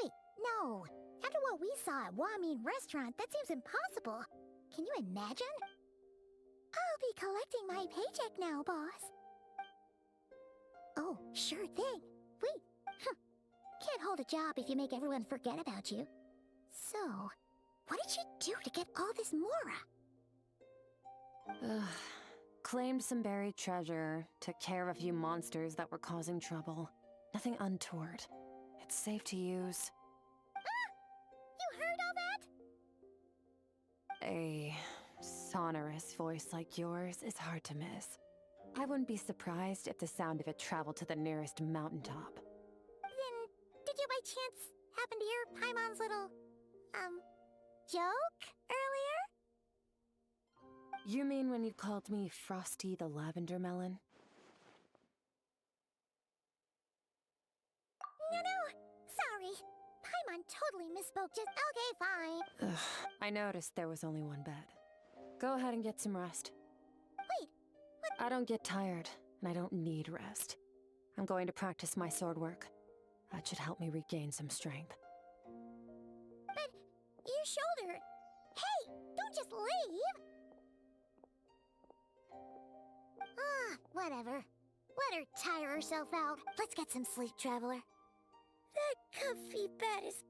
Wait, no. After what we saw at Wamin Restaurant, that seems impossible. Can you imagine? I'll be collecting my paycheck now, boss. Oh, sure thing. Wait. Can't hold a job if you make everyone forget about you. So, what did you do to get all this Mora? Claimed some buried treasure, took care of a few monsters that were causing trouble. Nothing untoward. It's safe to use. Ah! You heard all that? A sonorous voice like yours is hard to miss. I wouldn't be surprised if the sound of it traveled to the nearest mountaintop. Then, did you by chance happen to hear Paimon's little, joke earlier? You mean when you called me Frosty the Lavender Melon? No. Sorry. Paimon totally misspoke just— Okay, fine. I noticed there was only one bed. Go ahead and get some rest. Wait, what? I don't get tired, and I don't need rest. I'm going to practice my sword work. That should help me regain some strength. But your shoulder— Hey, don't just leave! Whatever. Let her tire herself out. Let's get some sleep, traveler. That comfy bed is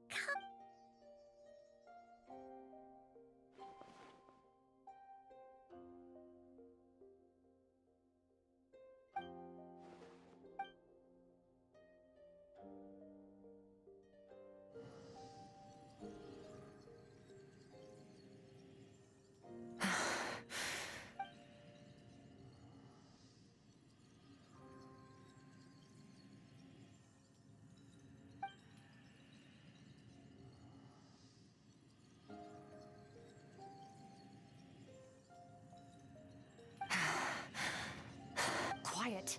Quiet.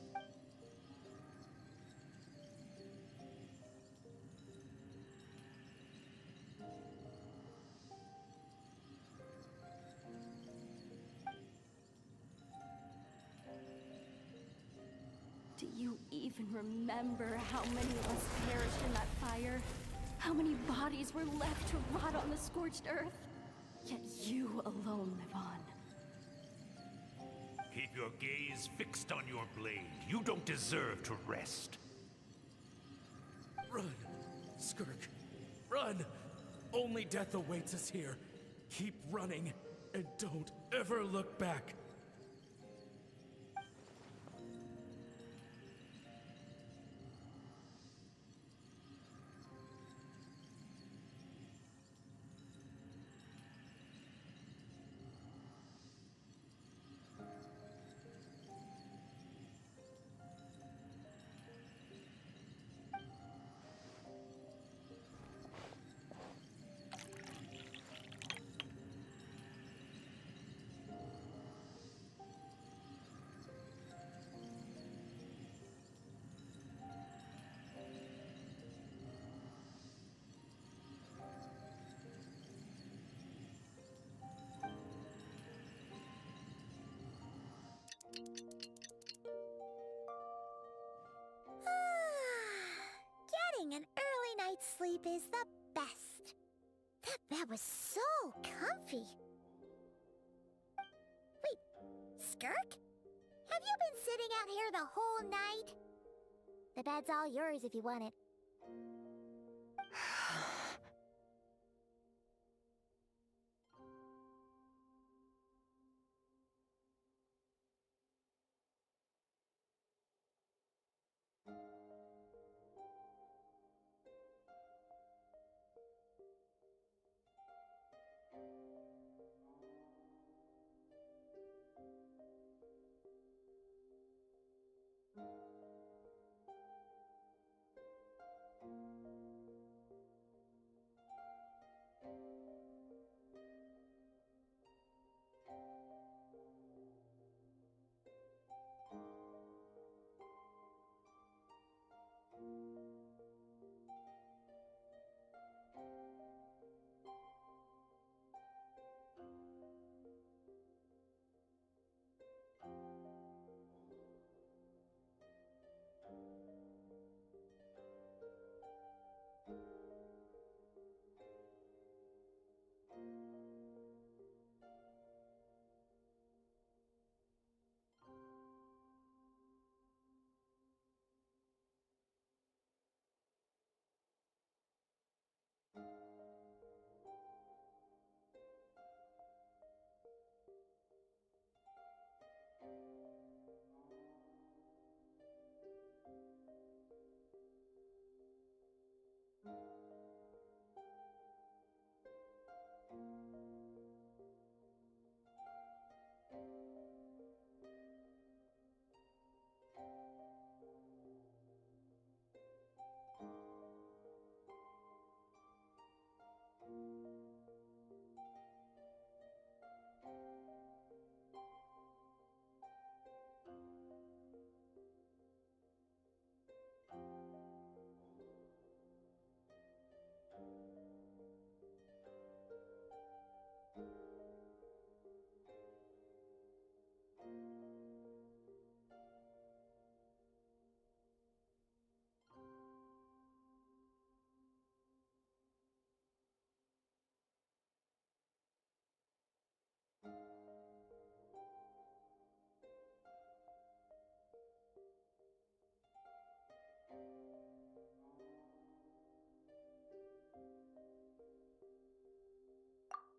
Do you even remember how many of us perished in that fire? How many bodies were left to rot on the scorched earth? Yet you alone live on. Keep your gaze fixed on your blade. You don't deserve to rest. Run, Skirk. Run! Only death awaits us here. Keep running, and don't ever look back. Getting an early night's sleep is the best. That bed was so comfy. Wait, Skirk? Have you been sitting out here the whole night? The bed's all yours if you want it.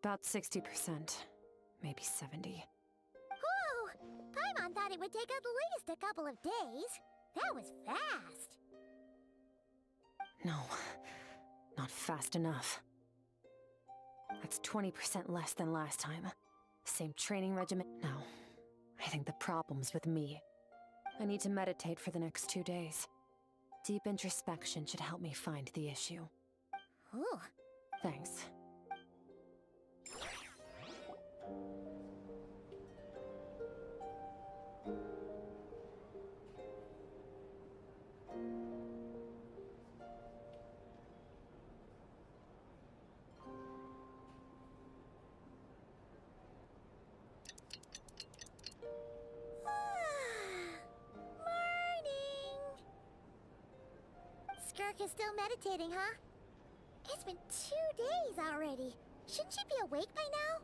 About 60%, maybe 70. Whew! Paimon thought it would take at least a couple of days. That was fast. No, not fast enough. That's 20% less than last time. Same training regimen. No, I think the problem's with me. I need to meditate for the next 2 days. Deep introspection should help me find the issue. Ooh. Thanks. Skirk is still meditating, huh? It's been 2 days already. Shouldn't she be awake by now?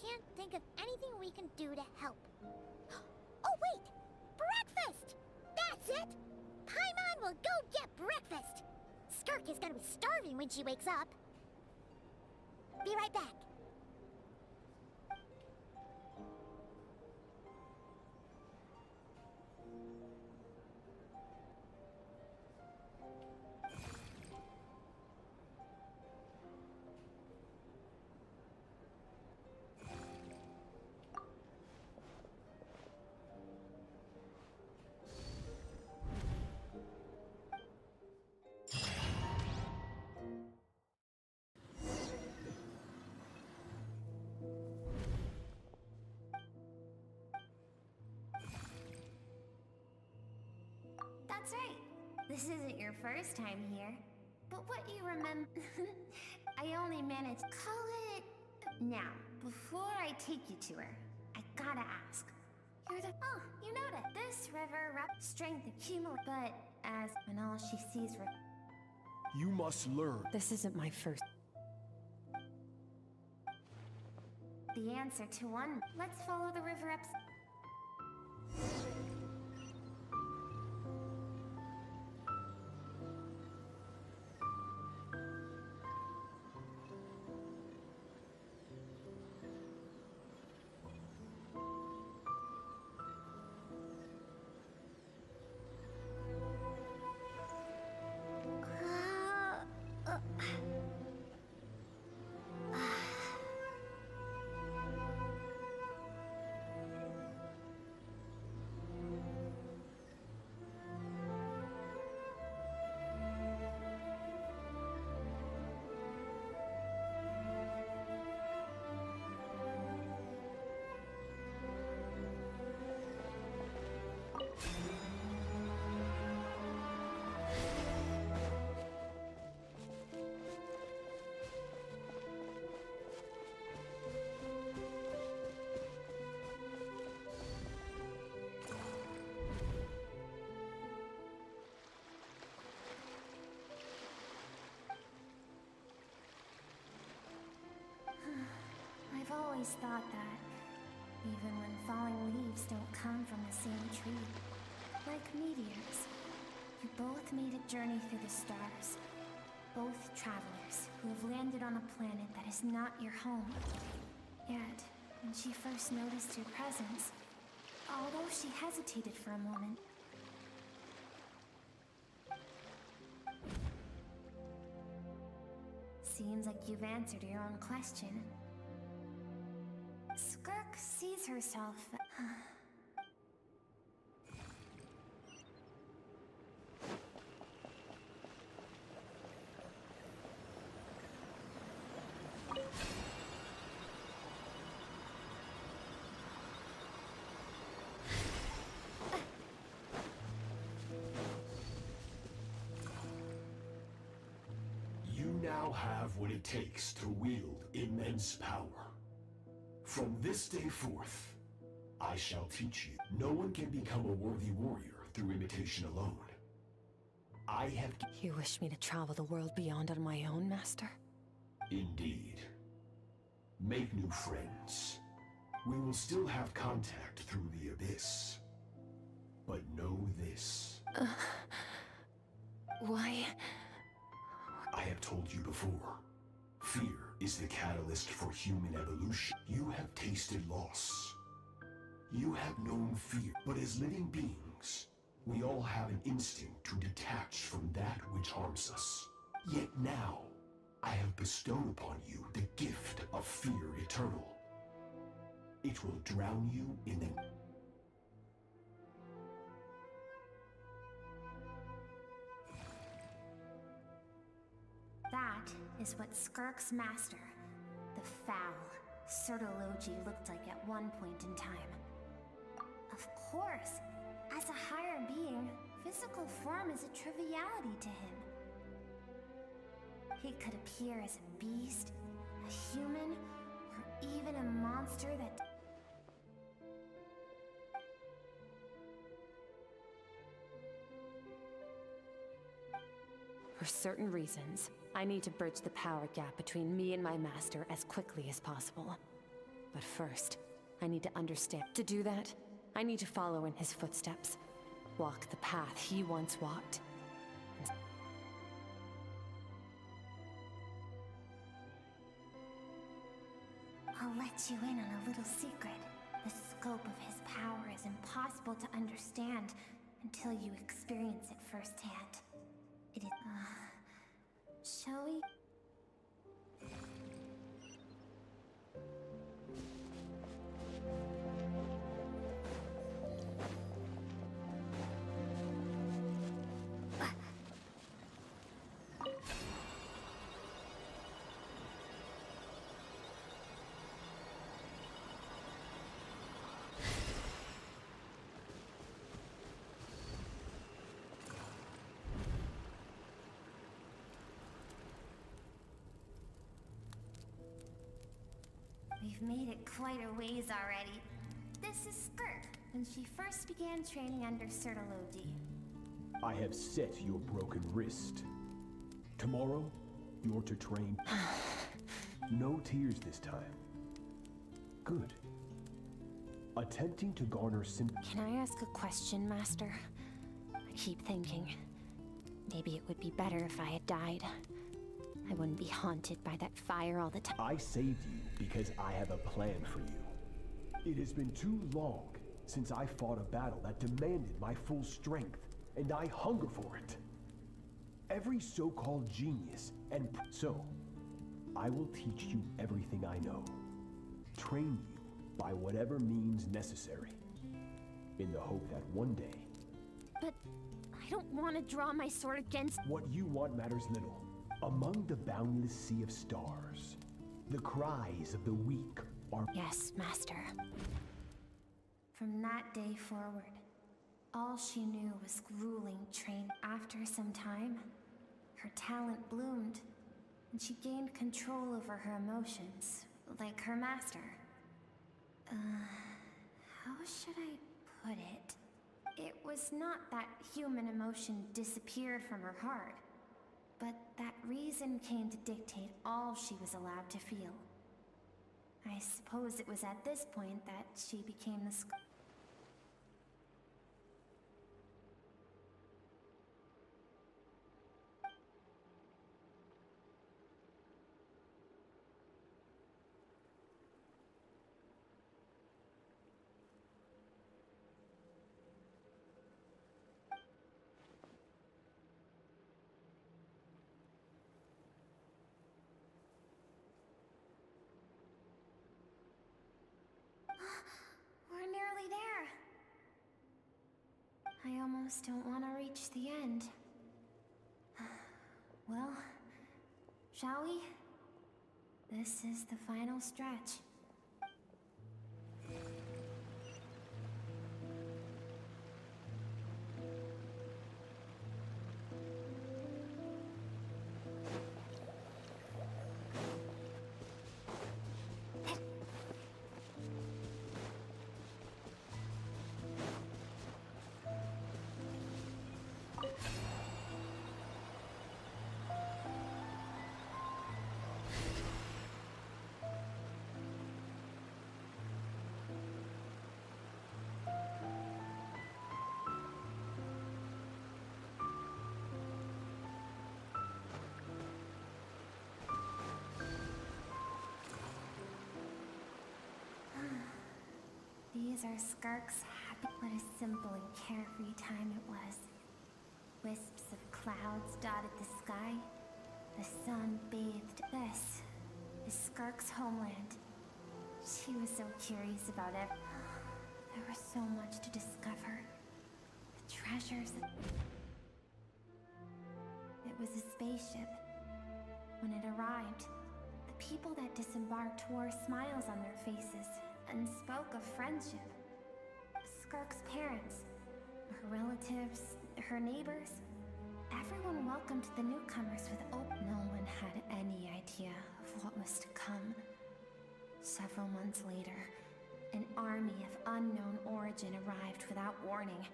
Can't think of anything we can do to help. Oh wait! Breakfast! That's it! Paimon will go get breakfast! Skirk is gonna be starving when she wakes up. Be right back. That's right. This isn't your first time here. But what you remember... I only managed... Call it... Now, before I take you to her, I gotta ask. You're the... Oh, you know that. This river strength accumulates, but as when all she sees... You must learn. This isn't my first... The answer to one. Let's follow the river up... I've always thought that, even when falling leaves don't come from the same tree. Like meteors, you both made a journey through the stars. Both travelers who have landed on a planet that is not your home. Yet, when she first noticed your presence, although she hesitated for a moment, seems like you've answered your own question. Skirk sees herself. You now have what it takes to wield immense power. From this day forth, I shall teach you. No one can become a worthy warrior through imitation alone. I have... You wish me to travel the world beyond on my own, Master? Indeed. Make new friends. We will still have contact through the abyss. But know this. Why? I have told you before. Fear is the catalyst for human evolution. You have tasted loss. You have known fear. But as living beings, we all have an instinct to detach from that which harms us. Yet now, I have bestowed upon you the gift of fear eternal. It will drown you in the... That is what Skirk's master, the foul Sertology, looked like at one point in time. Of course, as a higher being, physical form is a triviality to him. He could appear as a beast, a human, or even a monster that... For certain reasons, I need to bridge the power gap between me and my master as quickly as possible. But first, I need to understand. To do that, I need to follow in his footsteps. Walk the path he once walked. I'll let you in on a little secret. The scope of his power is impossible to understand until you experience it firsthand. It is... shall we? We've made it quite a ways already. This is Skirk, when she first began training under Sertology. I have set your broken wrist. Tomorrow, you're to train. No tears this time. Good. Attempting to garner Can I ask a question, Master? I keep thinking, maybe it would be better if I had died. I wouldn't be haunted by that fire all the time. I saved you because I have a plan for you. It has been too long since I fought a battle that demanded my full strength, and I hunger for it. Every so-called genius and... So, I will teach you everything I know. Train you by whatever means necessary, in the hope that one day... But I don't want to draw my sword against... What you want matters little. Among the boundless sea of stars, the cries of the weak are... Yes, Master. From that day forward, all she knew was grueling training. After some time, her talent bloomed, and she gained control over her emotions, like her master. How should I put it? It was not that human emotion disappeared from her heart, but that reason came to dictate all she was allowed to feel. I suppose it was at this point that she became the We're nearly there. I almost don't want to reach the end. Well, shall we? This is the final stretch. These are Skirk's happy. What a simple and carefree time it was. Wisps of clouds dotted the sky. The sun bathed. This is Skirk's homeland. She was so curious about it. There was so much to discover. The treasures. It was a spaceship. When it arrived, the people that disembarked wore smiles on their faces and spoke of friendship. Skirk's parents, her relatives, her neighbors, everyone welcomed the newcomers with open. No one had any idea of what was to come. Several months later, an army of unknown origin arrived without warning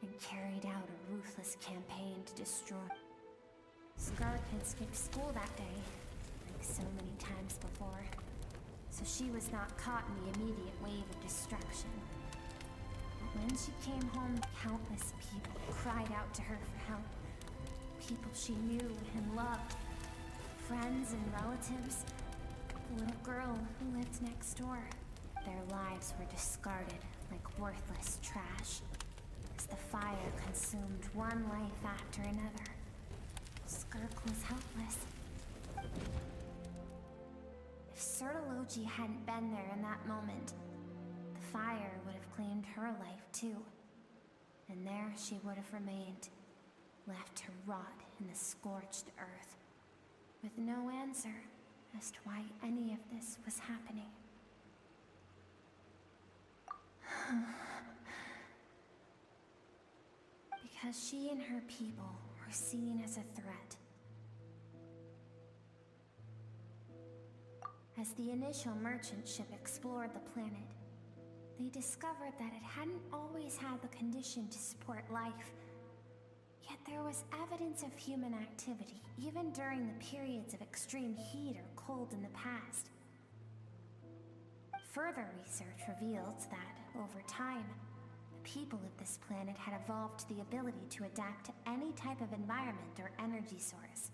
and carried out a ruthless campaign to destroy. Skirk had skipped school that day, like so many times before, so she was not caught in the immediate wave of destruction. But when she came home, countless people cried out to her for help. People she knew and loved, friends and relatives, the little girl who lived next door. Their lives were discarded like worthless trash, as the fire consumed one life after another. Skirk was helpless. If Sertology hadn't been there in that moment, the fire would have claimed her life too. And there she would have remained, left to rot in the scorched earth, with no answer as to why any of this was happening. Because she and her people were seen as a threat. As the initial merchant ship explored the planet, they discovered that it hadn't always had the condition to support life. Yet there was evidence of human activity, even during the periods of extreme heat or cold in the past. Further research revealed that, over time, the people of this planet had evolved the ability to adapt to any type of environment or energy source.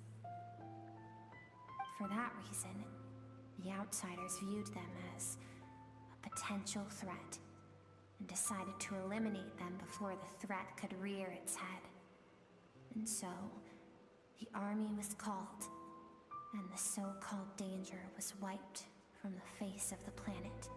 For that reason, the outsiders viewed them as a potential threat and decided to eliminate them before the threat could rear its head. And so, the army was called, and the so-called danger was wiped from the face of the planet.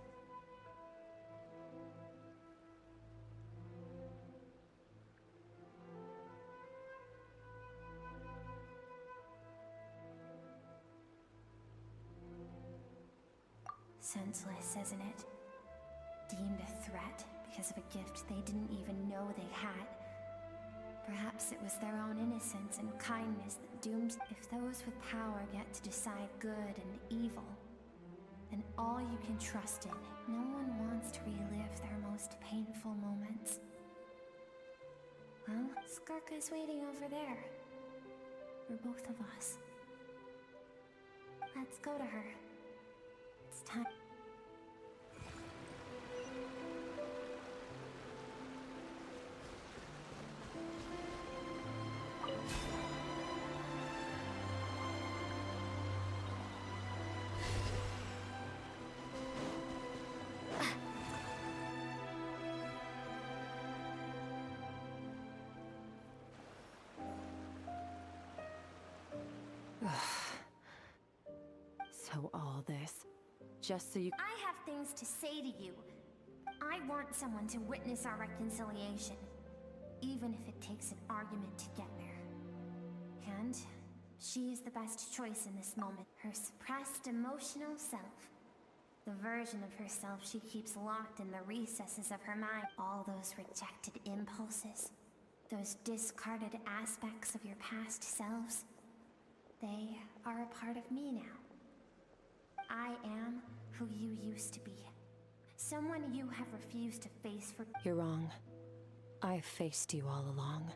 Senseless, isn't it? Deemed a threat because of a gift they didn't even know they had. Perhaps it was their own innocence and kindness that doomed. If those with power get to decide good and evil, then all you can trust in. No one wants to relive their most painful moments. Well, Skirk is waiting over there. For both of us. Let's go to her. It's time. this, just so you— I have things to say to you. I want someone to witness our reconciliation, even if it takes an argument to get there. And she is the best choice in this moment. Her suppressed emotional self. The version of herself she keeps locked in the recesses of her mind. All those rejected impulses. Those discarded aspects of your past selves. They are a part of me now. I am who you used to be. Someone you have refused to face for— You're wrong. I've faced you all along.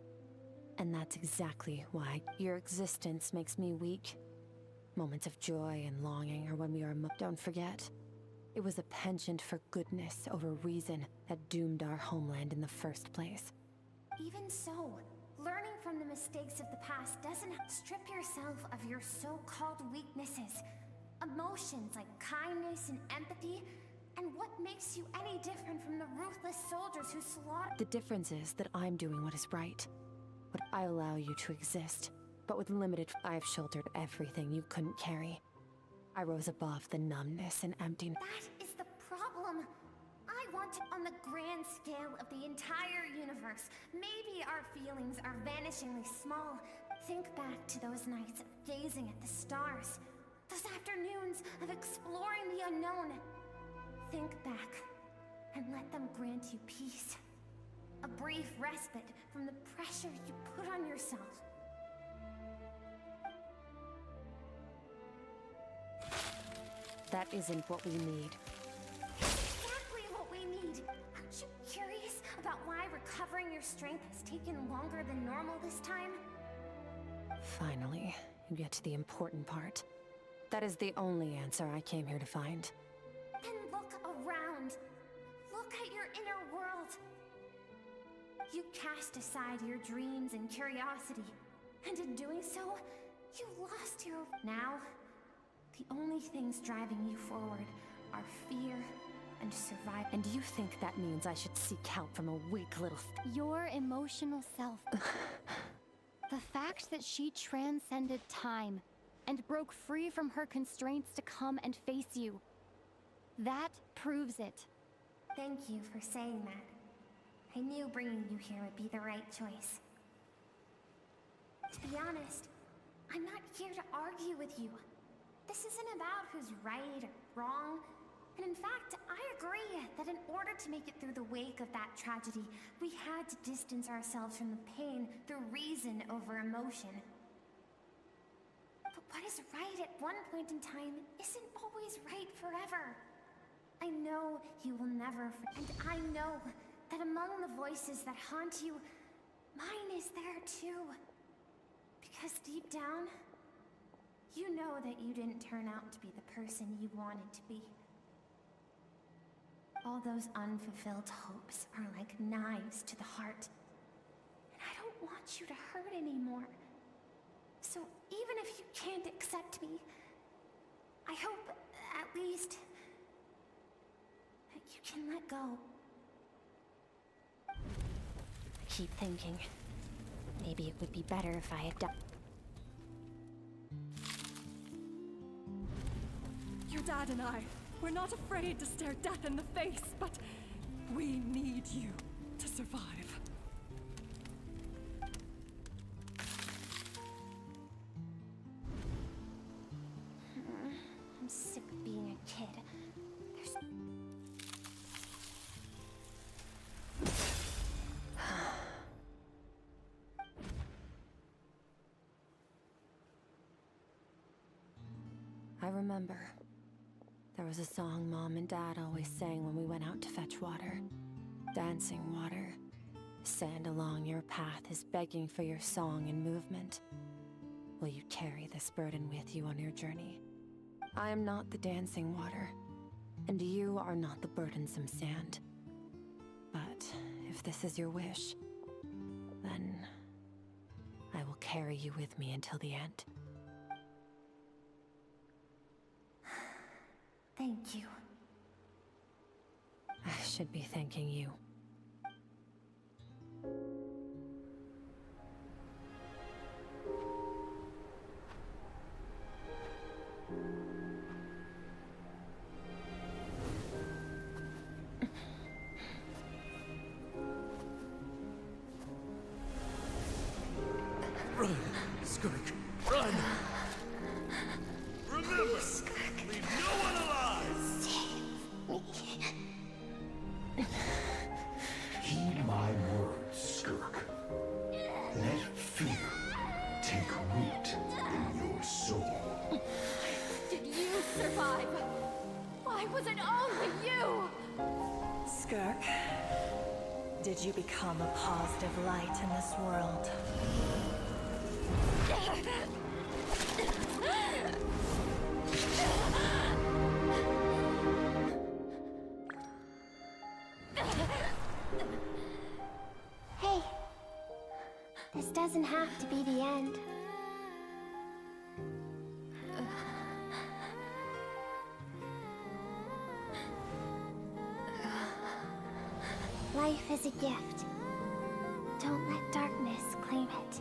And that's exactly why your existence makes me weak. Moments of joy and longing are when we are— Don't forget, it was a penchant for goodness over reason that doomed our homeland in the first place. Even so, learning from the mistakes of the past doesn't strip yourself of your so-called weaknesses. Emotions like kindness and empathy. And what makes you any different from the ruthless soldiers who slaughtered— The difference is that I'm doing what is right. But I allow you to exist. But with limited— I've shouldered everything you couldn't carry. I rose above the numbness and emptiness. That is the problem. I want to— On the grand scale of the entire universe, maybe our feelings are vanishingly small. Think back to those nights of gazing at the stars. Those afternoons of exploring the unknown. Think back, and let them grant you peace. A brief respite from the pressure you put on yourself. That isn't what we need. Exactly what we need! Aren't you curious about why recovering your strength has taken longer than normal this time? Finally, you get to the important part. That is the only answer I came here to find. Then look around. Look at your inner world. You cast aside your dreams and curiosity, and in doing so, you lost your— Now, the only things driving you forward are fear and survival. And you think that means I should seek help from a weak little— Your emotional self. The fact that she transcended time and broke free from her constraints to come and face you. That proves it. Thank you for saying that. I knew bringing you here would be the right choice. To be honest, I'm not here to argue with you. This isn't about who's right or wrong. And in fact, I agree that in order to make it through the wake of that tragedy, we had to distance ourselves from the pain through reason over emotion. But what is right at one point in time isn't always right forever. I know you will never, and I know that among the voices that haunt you, mine is there too. Because deep down, you know that you didn't turn out to be the person you wanted to be. All those unfulfilled hopes are like knives to the heart. And I don't want you to hurt anymore. So even if you can't accept me, I hope, at least, that you can let go. I keep thinking, maybe it would be better if I had done— Your dad and I, we're not afraid to stare death in the face, but we need you to survive. I'm sick of being a kid. I remember. There was a song Mom and Dad always sang when we went out to fetch water. Dancing water. Sand along your path is begging for your song and movement. Will you carry this burden with you on your journey? I am not the dancing water, and you are not the burdensome sand. But if this is your wish, then I will carry you with me until the end. Thank you. I should be thanking you. Run, Skirk, run! Remember, leave no one alive! Heed my words, Skirk. Let fear take root in your soul. Did you survive? Why was it only you? Skirk, did you become a positive light in this world? Hey, this doesn't have to be the end. Life is a gift. Don't let darkness claim it.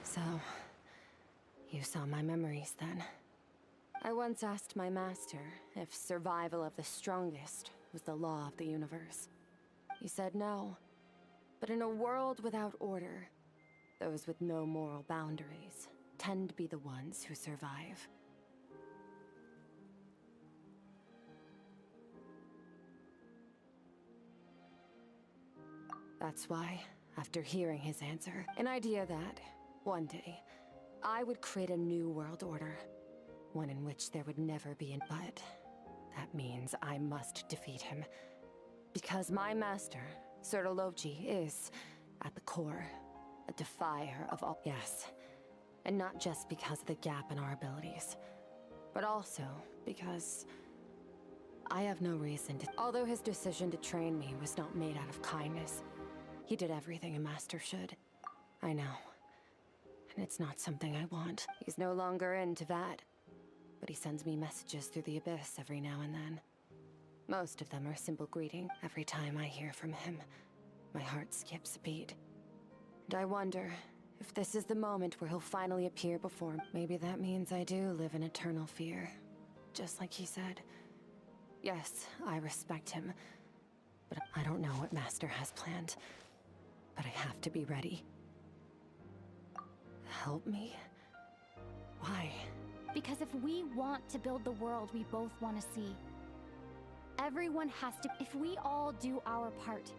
So, you saw my memories then. I once asked my master if survival of the strongest was the law of the universe. He said no. But in a world without order, those with no moral boundaries tend to be the ones who survive. That's why, after hearing his answer, an idea that, one day, I would create a new world order. One in which there would never be an but. That means I must defeat him. Because my master, Sertologi, is, at the core, a defier of all— Yes. And not just because of the gap in our abilities, but also because I have no reason to— Although his decision to train me was not made out of kindness, he did everything a master should. I know. And it's not something I want. He's no longer into that. But he sends me messages through the abyss every now and then. Most of them are simple greeting. Every time I hear from him, my heart skips a beat. And I wonder if this is the moment where he'll finally appear before me. Maybe that means I do live in eternal fear. Just like he said. Yes, I respect him. But I don't know what Master has planned. But I have to be ready. Help me? Why? Because if we want to build the world we both want to see, everyone has to— If we all do our part,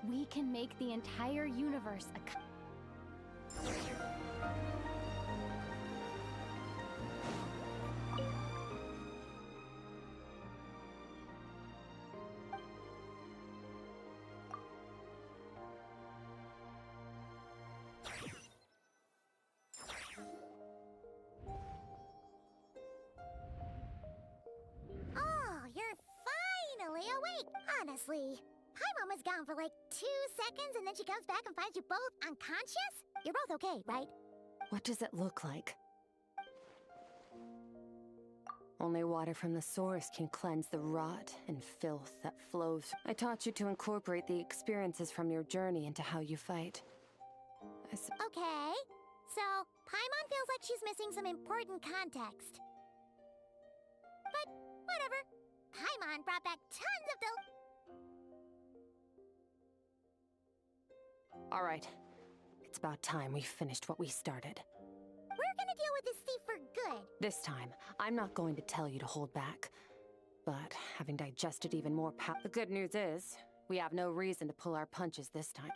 we can make the entire universe a— Honestly, Paimon was gone for like 2 seconds and then she comes back and finds you both unconscious? You're both okay, right? What does it look like? Only water from the source can cleanse the rot and filth that flows. I taught you to incorporate the experiences from your journey into how you fight. Okay, so Paimon feels like she's missing some important context. But whatever. Paimon brought back tons of All right. It's about time we finished what we started. We're gonna deal with this thief for good. This time, I'm not going to tell you to hold back. But having digested even more the good news is, we have no reason to pull our punches this time.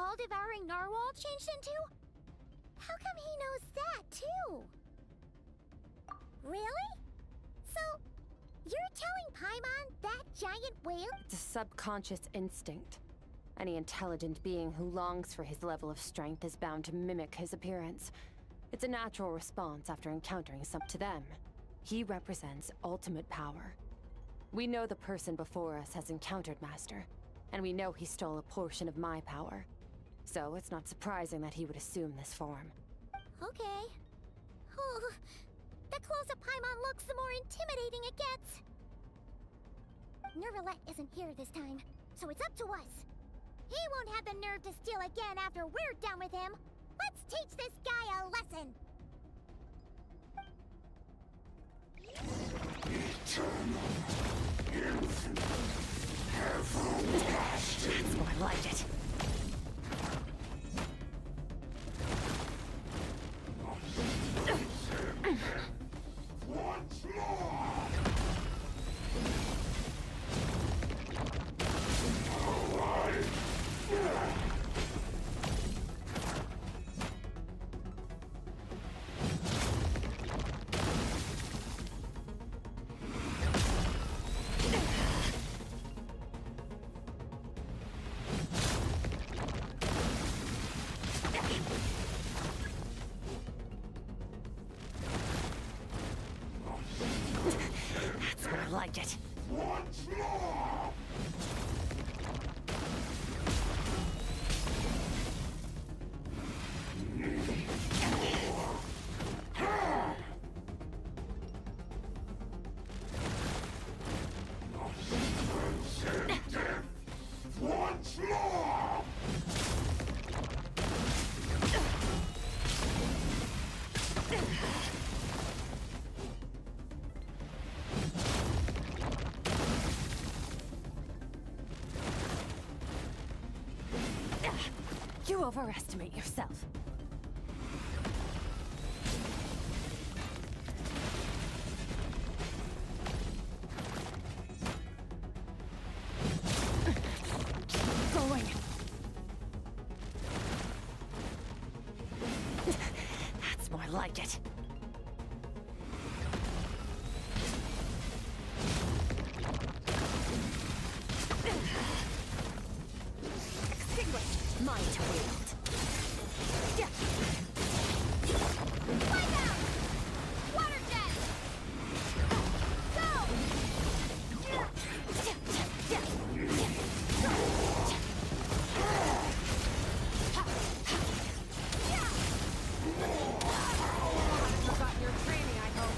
all-devouring narwhal changed into? How come he knows that, too? Really? So, you're telling Paimon that giant whale? It's a subconscious instinct. Any intelligent being who longs for his level of strength is bound to mimic his appearance. It's a natural response after encountering some. To them, he represents ultimate power. We know the person before us has encountered Master, and we know he stole a portion of my power. So it's not surprising that he would assume this form. Okay. Oh, the closer Paimon looks, the more intimidating it gets. Nervalette isn't here this time, so it's up to us. He won't have the nerve to steal again after we're done with him. Let's teach this guy a lesson. Eternal, infinite, everlasting. That's more like it. Once more! Like it. Once more! Once more! You overestimate yourself. Keep going. That's more like it. Extinguish! Mine to wield. Fly down! Water jet! Go! Forgotten your training, I hope.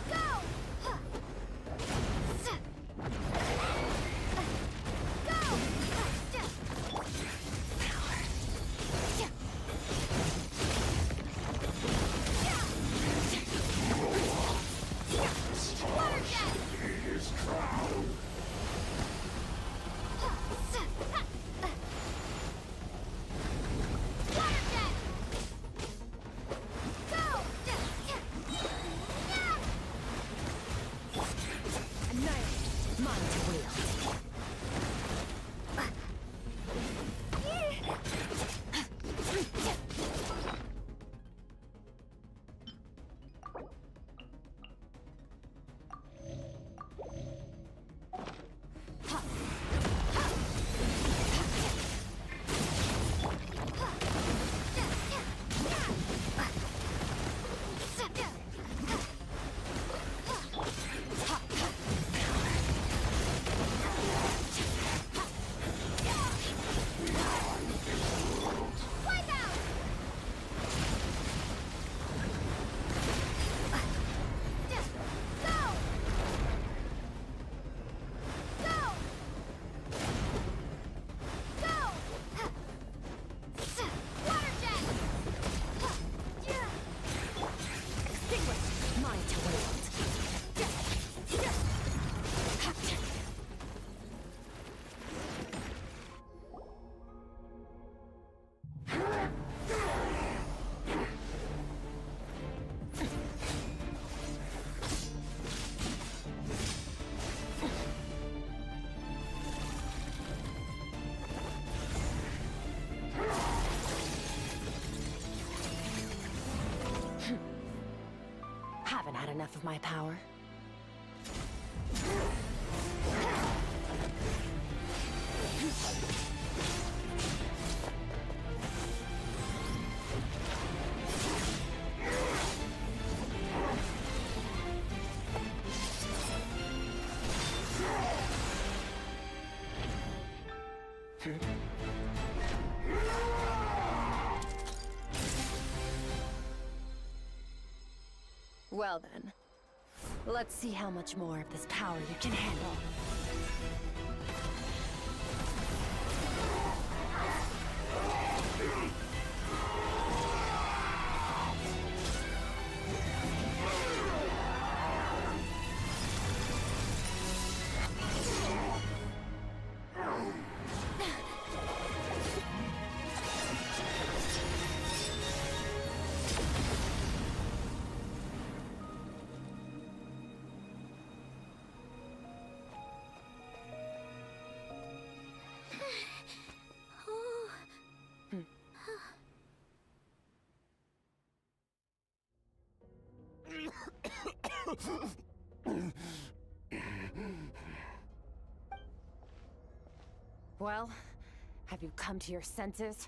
Go! enough of my power? Well then, let's see how much more of this power you can handle. Well, have you come to your senses?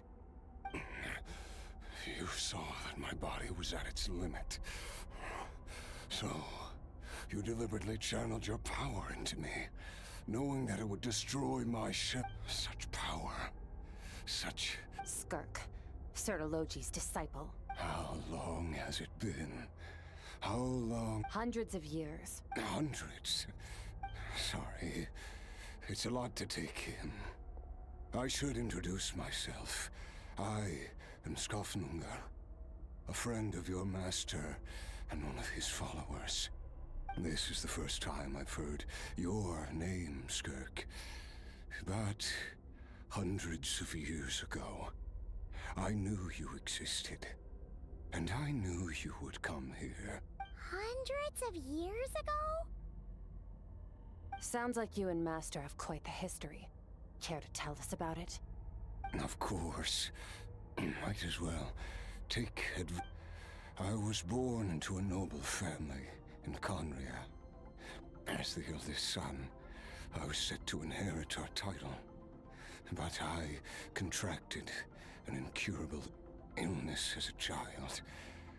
You saw that my body was at its limit. So, you deliberately channeled your power into me, knowing that it would destroy my ship. Such power. Such... Skirk, Sertologi's disciple. How long has it been? How long? Hundreds of years. Hundreds? Sorry. It's a lot to take in. I should introduce myself. I am Skofnungar, a friend of your master and one of his followers. This is the first time I've heard your name, Skirk. But hundreds of years ago, I knew you existed. And I knew you would come here. Hundreds of years ago? Sounds like you and Master have quite the history. Care to tell us about it? Of course. Might as well. I was born into a noble family in Conria. As the eldest son, I was set to inherit our title. But I contracted an incurable illness as a child,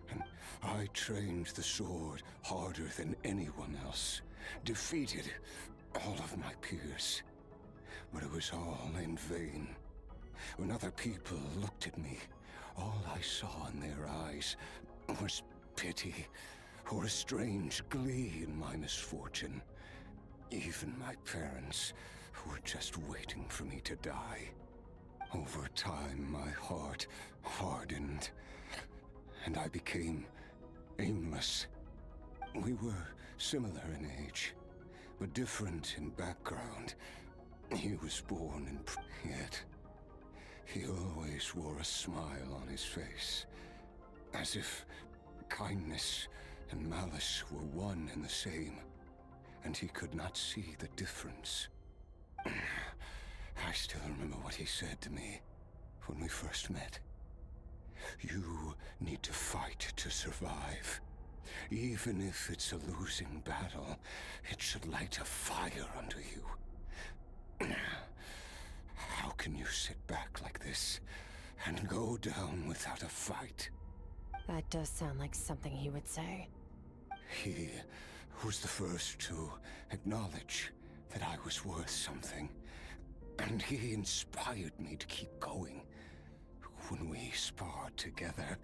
and I trained the sword harder than anyone else, defeated all of my peers. But it was all in vain. When other people looked at me, all I saw in their eyes was pity, or a strange glee in my misfortune. Even my parents were just waiting for me to die. Over time, my heart hardened, and I became aimless. We were similar in age, but different in background. He was born in... Yet, he always wore a smile on his face, as if kindness and malice were one and the same, and he could not see the difference. I still remember what he said to me when we first met. You need to fight to survive. Even if it's a losing battle, it should light a fire under you. How can you sit back like this and go down without a fight? That does sound like something he would say. He was the first to acknowledge that I was worth something. And he inspired me to keep going. When we sparred together,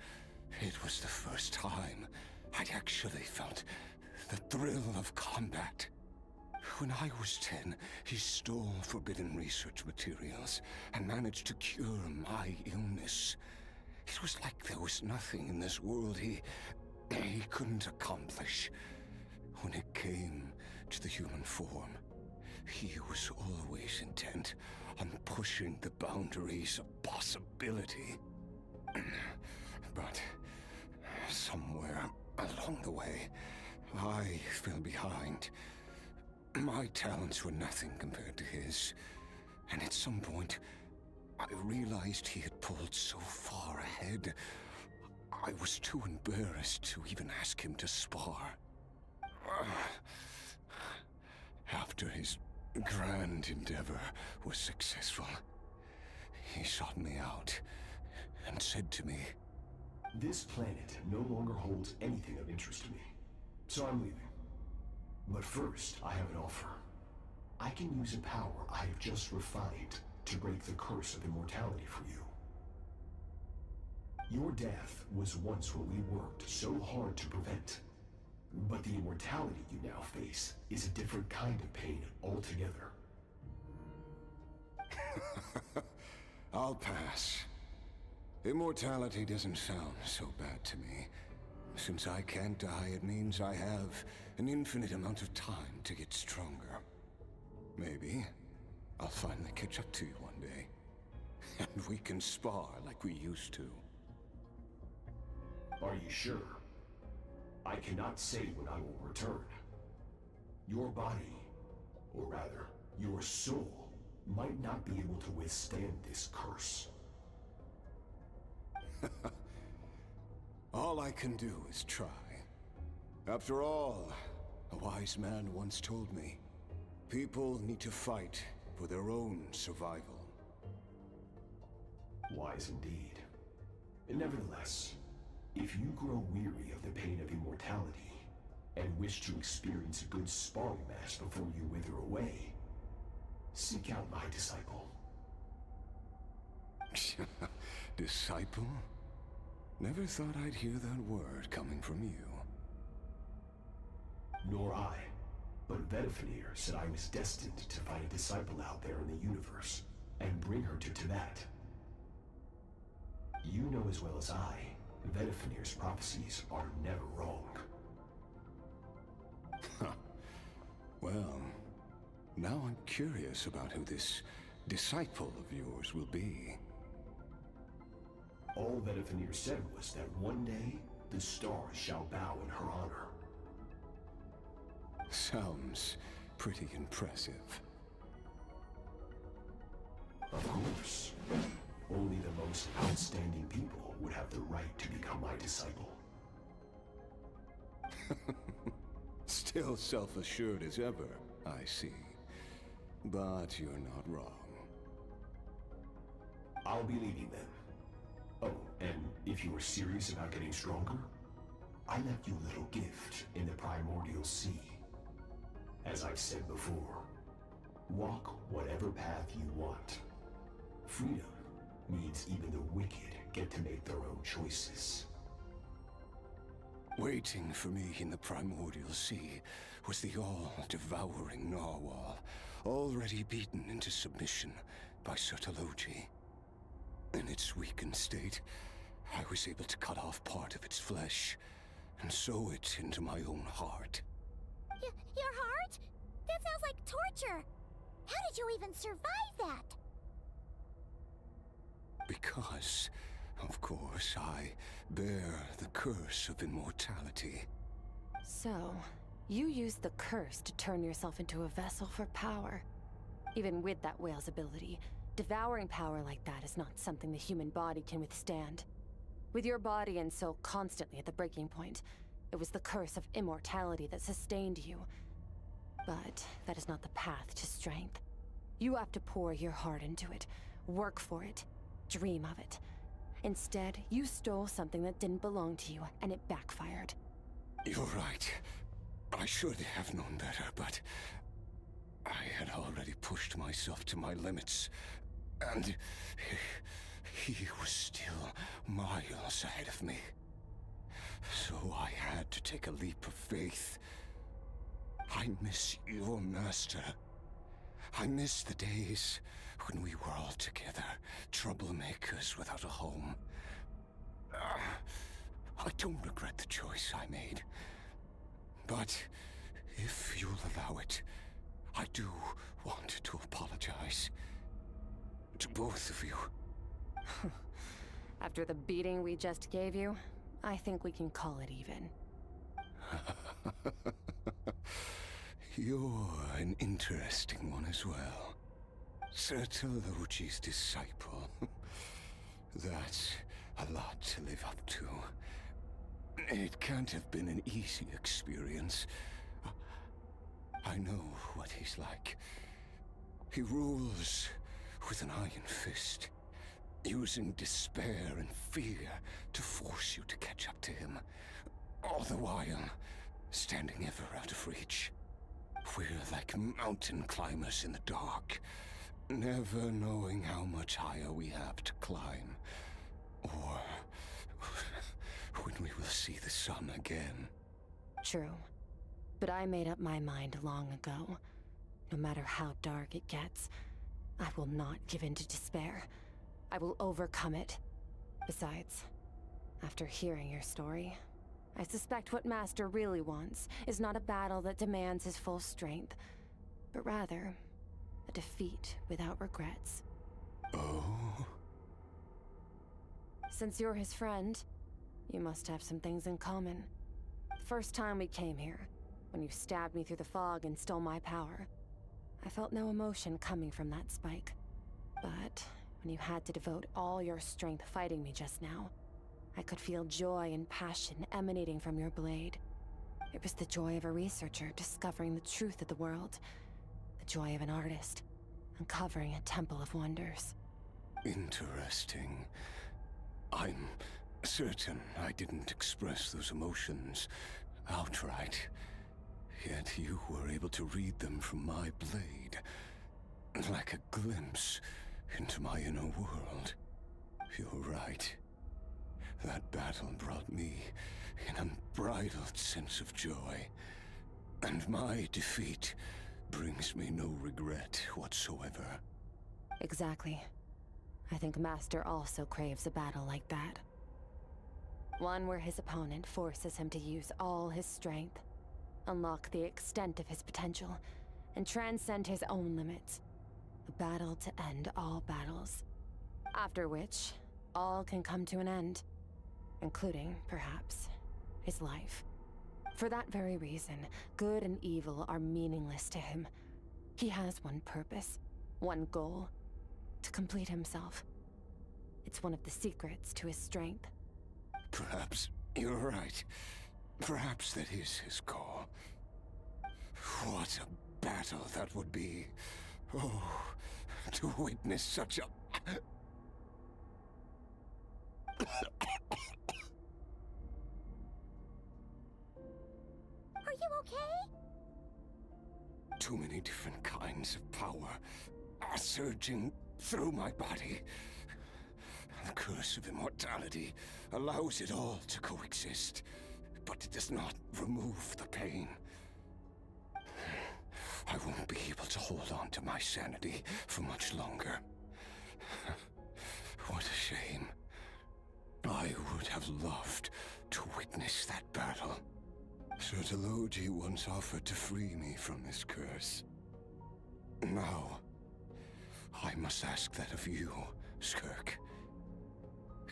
it was the first time I'd actually felt the thrill of combat. When I was 10, he stole forbidden research materials and managed to cure my illness. It was like there was nothing in this world he couldn't accomplish. When it came to the human form, he was always intent on pushing the boundaries of possibility. But somewhere along the way, I fell behind. My talents were nothing compared to his. And at some point, I realized he had pulled so far ahead, I was too embarrassed to even ask him to spar. After his grand endeavor was successful, he sought me out and said to me, "This planet no longer holds anything of interest to me, so I'm leaving. But first, I have an offer. I can use a power I have just refined to break the curse of immortality for you. Your death was once what we worked so hard to prevent. But the immortality you now face is a different kind of pain altogether." I'll pass. Immortality doesn't sound so bad to me. Since I can't die, it means I have an infinite amount of time to get stronger. Maybe I'll finally catch up to you one day, and we can spar like we used to. Are you sure? I cannot say when I will return. Your body, or rather, your soul, might not be able to withstand this curse. All I can do is try. After all, a wise man once told me, people need to fight for their own survival. Wise indeed. Nevertheless, if you grow weary of the pain of immortality, and wish to experience a good sparring match before you wither away, seek out my disciple. Disciple? Never thought I'd hear that word coming from you. Nor I, but Vedifenir said I was destined to find a disciple out there in the universe, and bring her to Tibet. You know as well as I, Vedifenir's prophecies are never wrong. Well, now I'm curious about who this disciple of yours will be. All Vedifenir said was that one day, the stars shall bow in her honor. Sounds pretty impressive. Of course. Only the most outstanding people would have the right to become my disciple. Still self-assured as ever, I see. But you're not wrong. I'll be leaving then. Oh, and if you were serious about getting stronger, I left you a little gift in the primordial sea. As I've said before, walk whatever path you want. Freedom means even the wicked get to make their own choices. Waiting for me in the primordial sea was the all-devouring narwhal, already beaten into submission by Sertologi. In its weakened state, I was able to cut off part of its flesh and sew it into my own heart. Your heart? That sounds like torture. How did you even survive that? Because, of course, I bear the curse of immortality. So, you used the curse to turn yourself into a vessel for power. Even with that whale's ability, devouring power like that is not something the human body can withstand. With your body and soul constantly at the breaking point, it was the curse of immortality that sustained you. But that is not the path to strength. You have to pour your heart into it, work for it, dream of it. Instead, you stole something that didn't belong to you, and it backfired. You're right. I should have known better, but I had already pushed myself to my limits, and he was still miles ahead of me. So I had to take a leap of faith. I miss your master. I miss the days when we were all together, troublemakers without a home. I don't regret the choice I made. But if you'll allow it, I do want to apologize. To both of you. After the beating we just gave you, I think we can call it even. You're an interesting one as well. Sertologi's disciple. That's a lot to live up to. It can't have been an easy experience. I know what he's like. He rules with an iron fist, using despair and fear to force you to catch up to him, all the while standing ever out of reach. We're like mountain climbers in the dark, never knowing how much higher we have to climb, or when we will see the sun again. True. But I made up my mind long ago. No matter how dark it gets, I will not give in to despair. I will overcome it. Besides, after hearing your story, I suspect what Master really wants is not a battle that demands his full strength, but rather a defeat without regrets. Oh? Since you're his friend, you must have some things in common. The first time we came here, when you stabbed me through the fog and stole my power, I felt no emotion coming from that spike. But when you had to devote all your strength fighting me just now, I could feel joy and passion emanating from your blade. It was the joy of a researcher discovering the truth of the world, the joy of an artist uncovering a temple of wonders. Interesting. I'm certain I didn't express those emotions outright. Yet you were able to read them from my blade, like a glimpse into my inner world. You're right. That battle brought me an unbridled sense of joy, and my defeat brings me no regret whatsoever. Exactly. I think Master also craves a battle like that. One where his opponent forces him to use all his strength, unlock the extent of his potential, and transcend his own limits. A battle to end all battles. After which, all can come to an end, including, perhaps, his life. For that very reason, good and evil are meaningless to him. He has one purpose, one goal: to complete himself. It's one of the secrets to his strength. Perhaps you're right. Perhaps that is his call. What a battle that would be. Oh, to witness such a... Are you okay? Too many different kinds of power are surging through my body. The curse of immortality allows it all to coexist, but it does not remove the pain. I won't be able to hold on to my sanity for much longer. What a shame. I would have loved to witness that battle. Sertologi once offered to free me from this curse. Now, I must ask that of you, Skirk.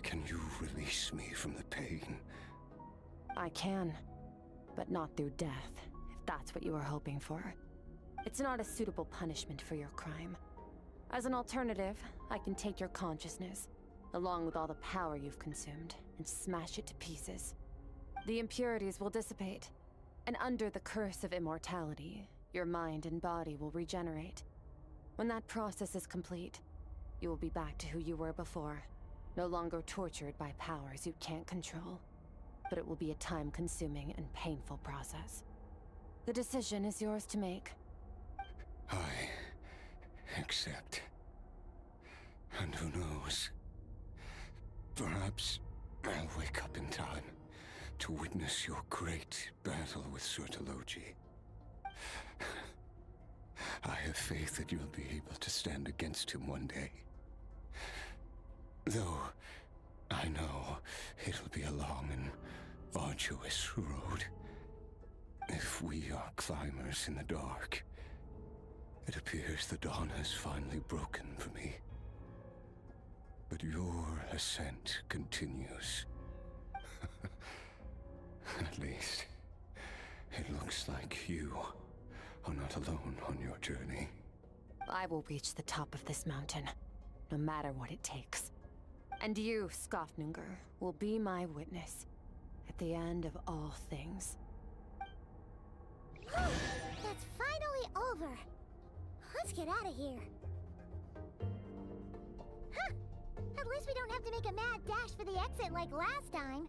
Can you release me from the pain? I can, but not through death, if that's what you were hoping for. It's not a suitable punishment for your crime. As an alternative, I can take your consciousness, along with all the power you've consumed, and smash it to pieces. The impurities will dissipate, and under the curse of immortality, your mind and body will regenerate. When that process is complete, you will be back to who you were before, no longer tortured by powers you can't control. But it will be a time-consuming and painful process. The decision is yours to make. I accept. And who knows? Perhaps I'll wake up in time to witness your great battle with Sertologi. I have faith that you'll be able to stand against him one day. Though I know it'll be a long and arduous road. If we are climbers in the dark, it appears the dawn has finally broken for me. But your ascent continues. At least, it looks like you are not alone on your journey. I will reach the top of this mountain, no matter what it takes. And you, Skofnunger, will be my witness at the end of all things. That's final over. Let's get out of here. Huh! At least we don't have to make a mad dash for the exit like last time.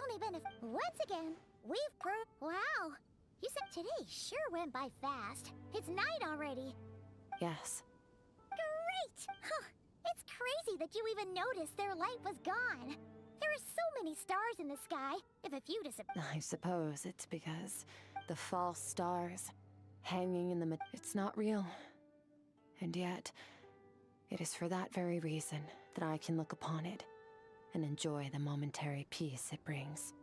only been once again, we've wow. You said today sure went by fast. It's night already. Yes. Great! Huh. It's crazy that you even noticed their light was gone. There are so many stars in the sky. If a few disappear... I suppose it's because the false stars hanging in the it's not real. And yet, it is for that very reason that I can look upon it and enjoy the momentary peace it brings.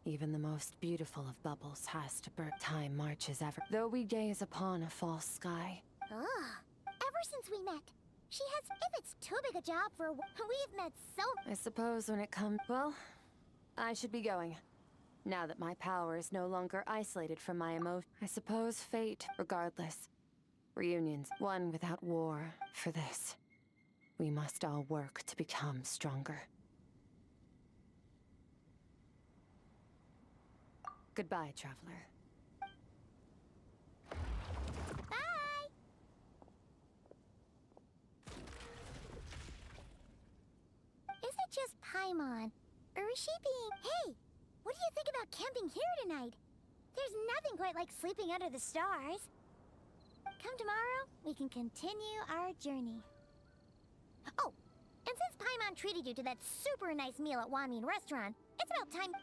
Even the most beautiful of bubbles has to burn. Time marches ever. Though we gaze upon a false sky. Ugh. Ever since we met, she has... If it's too big a job for... We've met so... I suppose when it comes... Well, I should be going. Now that my power is no longer isolated from my emotion. I suppose fate, regardless. Reunions, one without war. For this, we must all work to become stronger. Goodbye, traveler. Bye! Is it just Paimon? Or is she being... Hey! What do you think about camping here tonight? There's nothing quite like sleeping under the stars. Come tomorrow, we can continue our journey. Oh! And since Paimon treated you to that super nice meal at Wanmin restaurant, it's about time...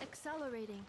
Accelerating.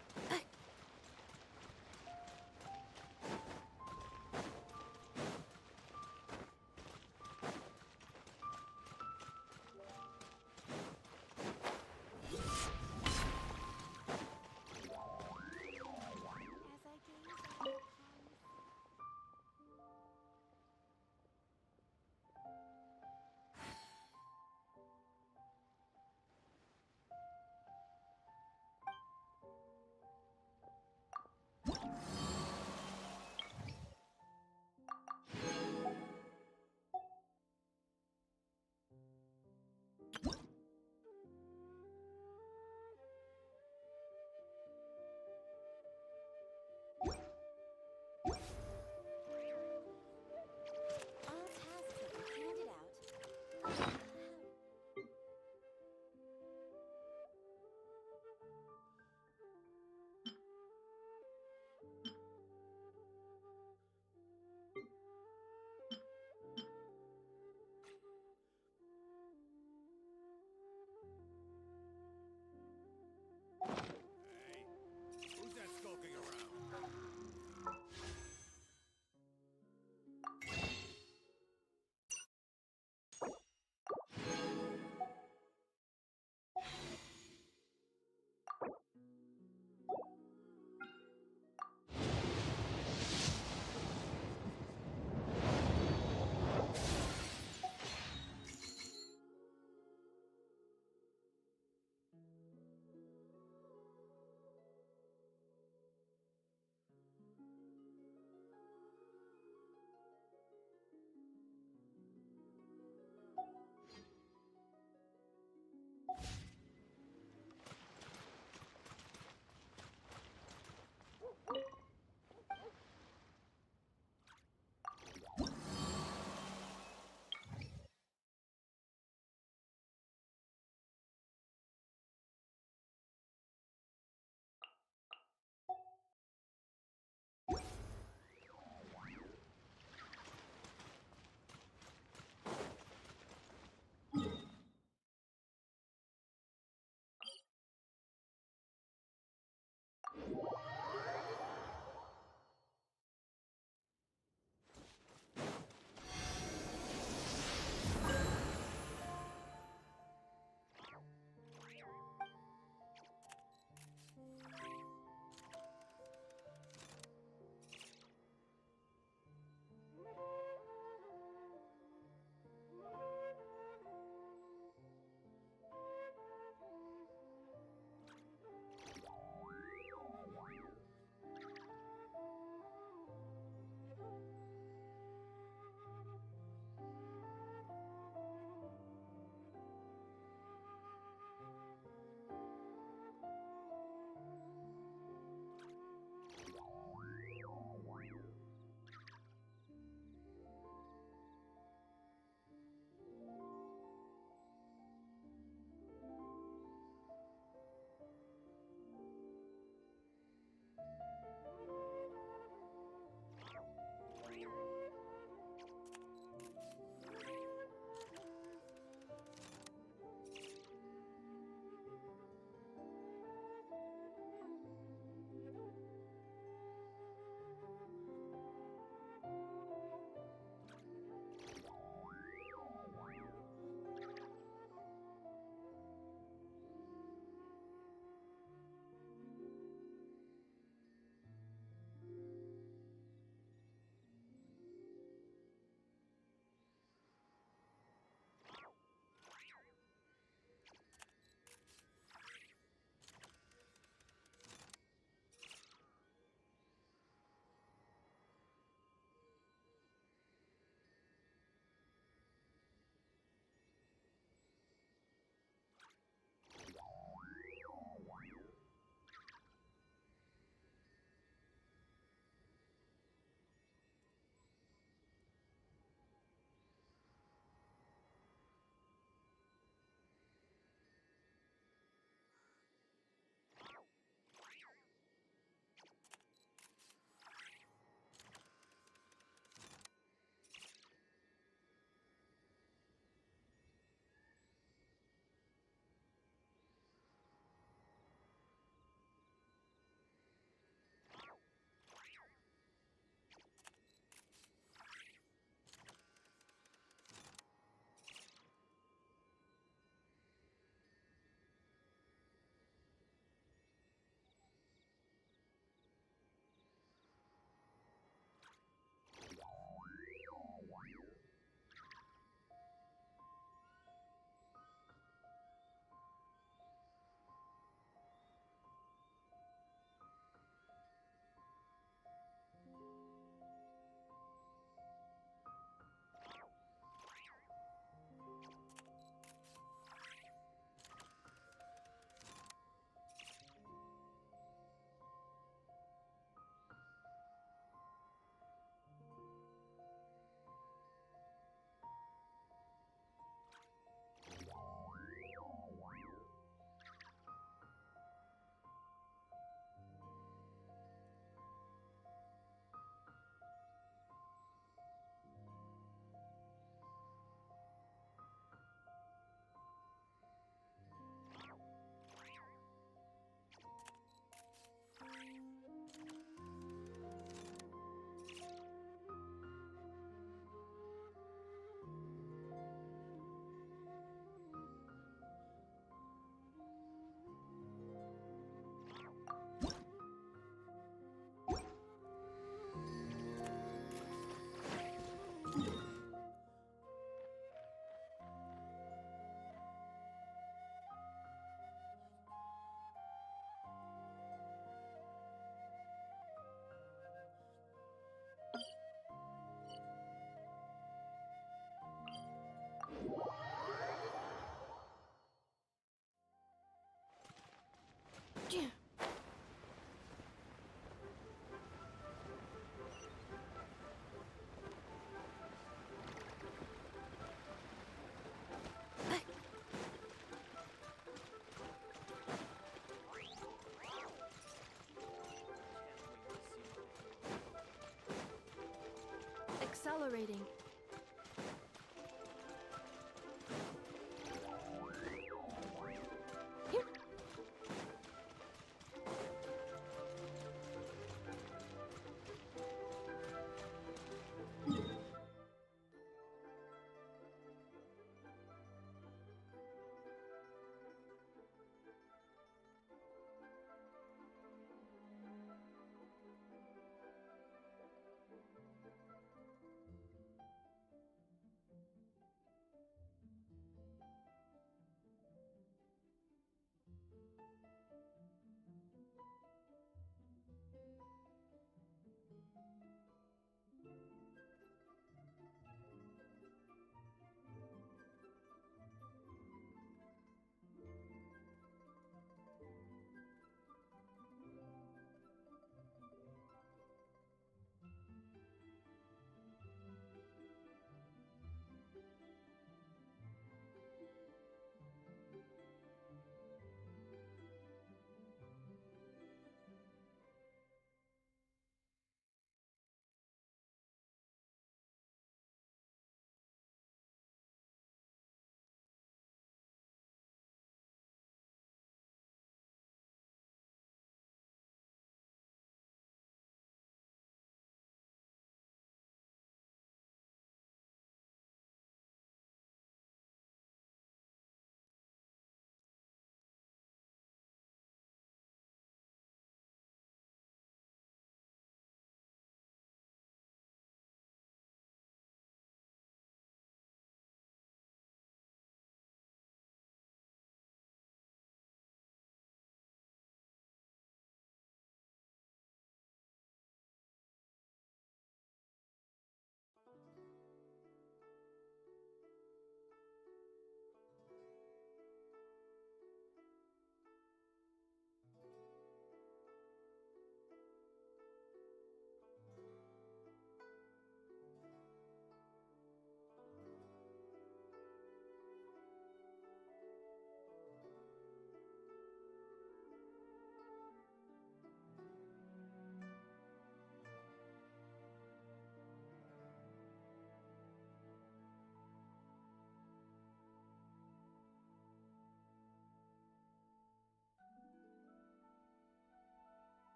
accelerating.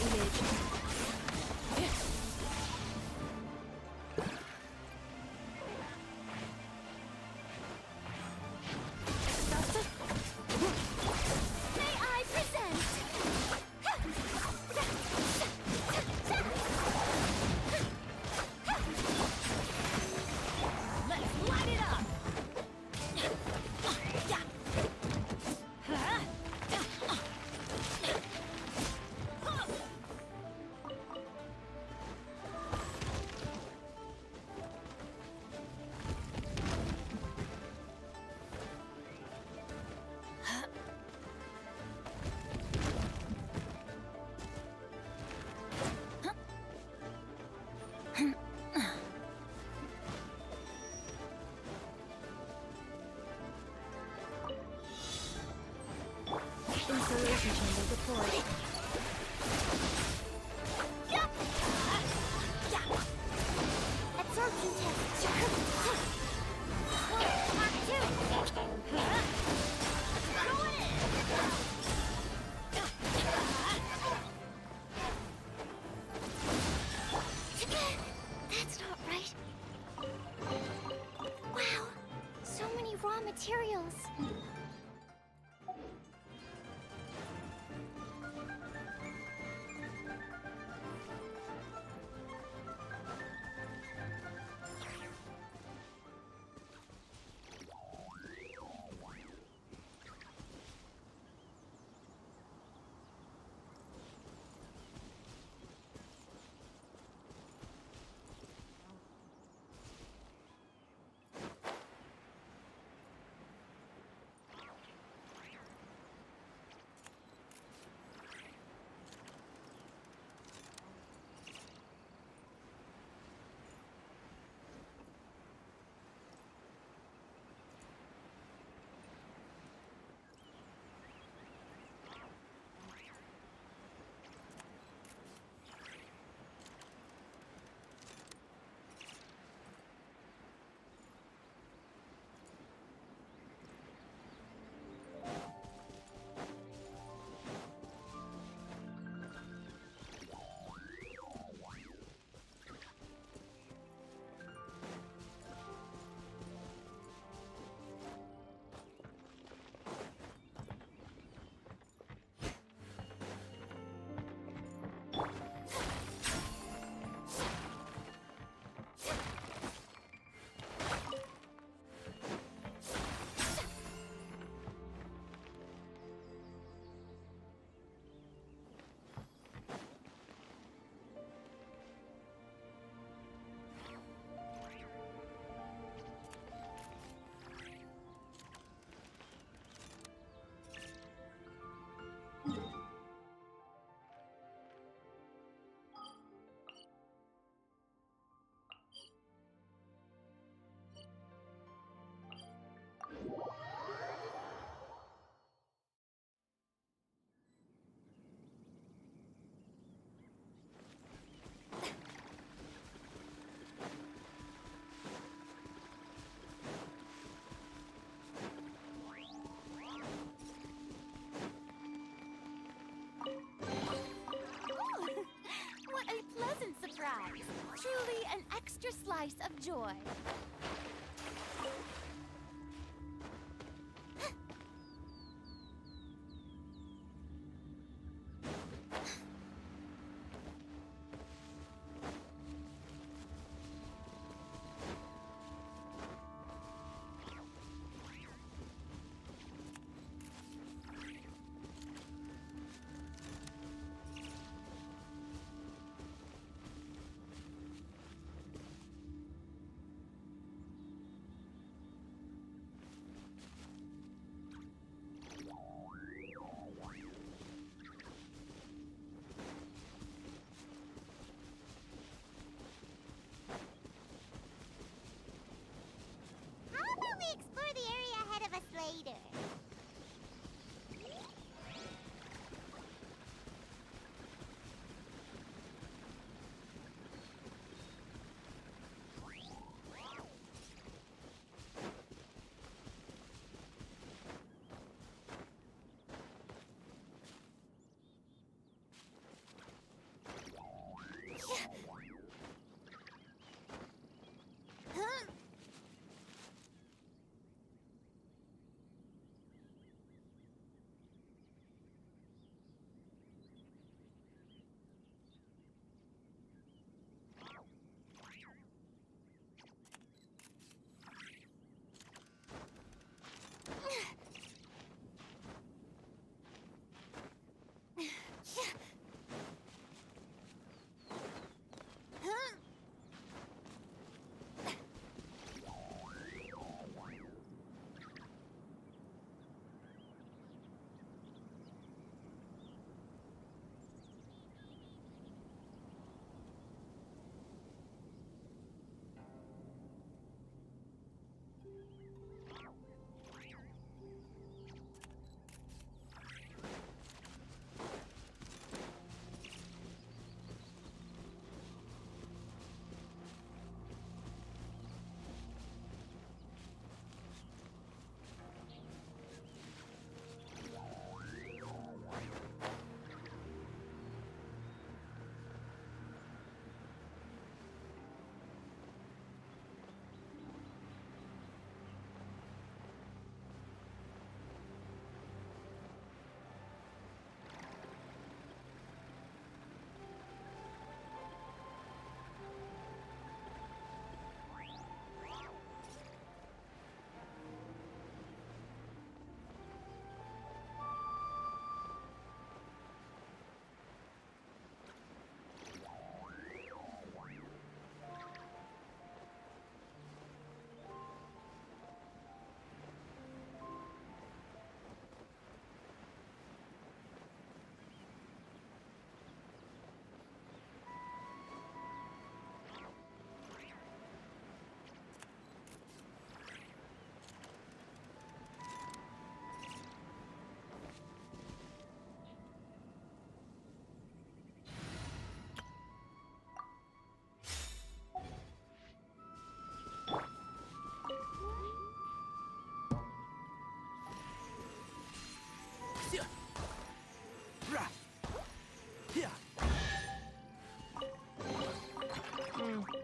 Engage. May I present? Let's light it up! Installation chamber deployed. Absorption test. Mark 2. Going in. That's not right. Wow, so many raw materials. What a pleasant surprise! Truly an extra slice of joy.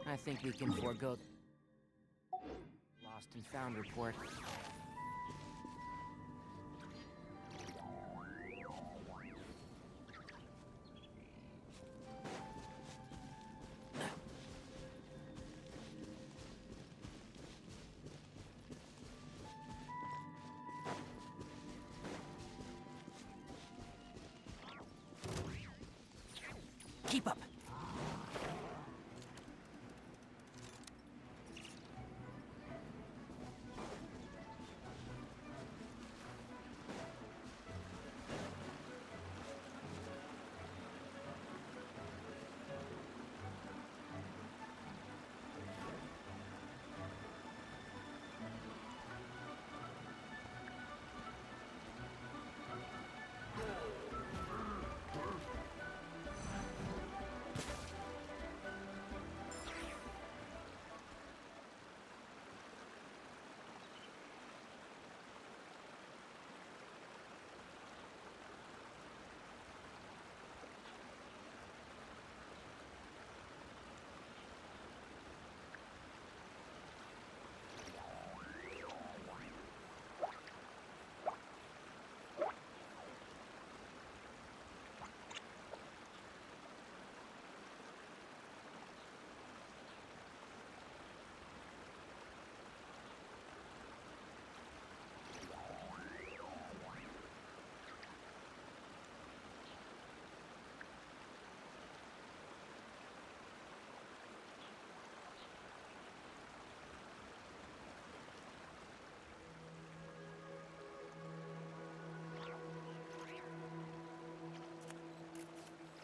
I think we can forego lost and found report. Keep up.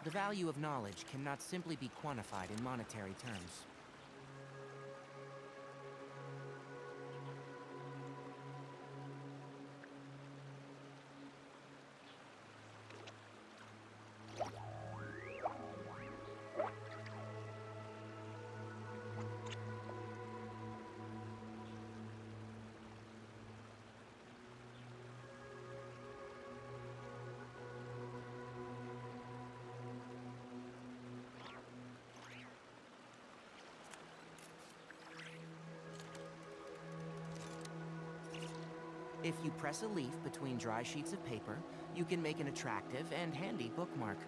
The value of knowledge cannot simply be quantified in monetary terms. If you press a leaf between dry sheets of paper, you can make an attractive and handy bookmark.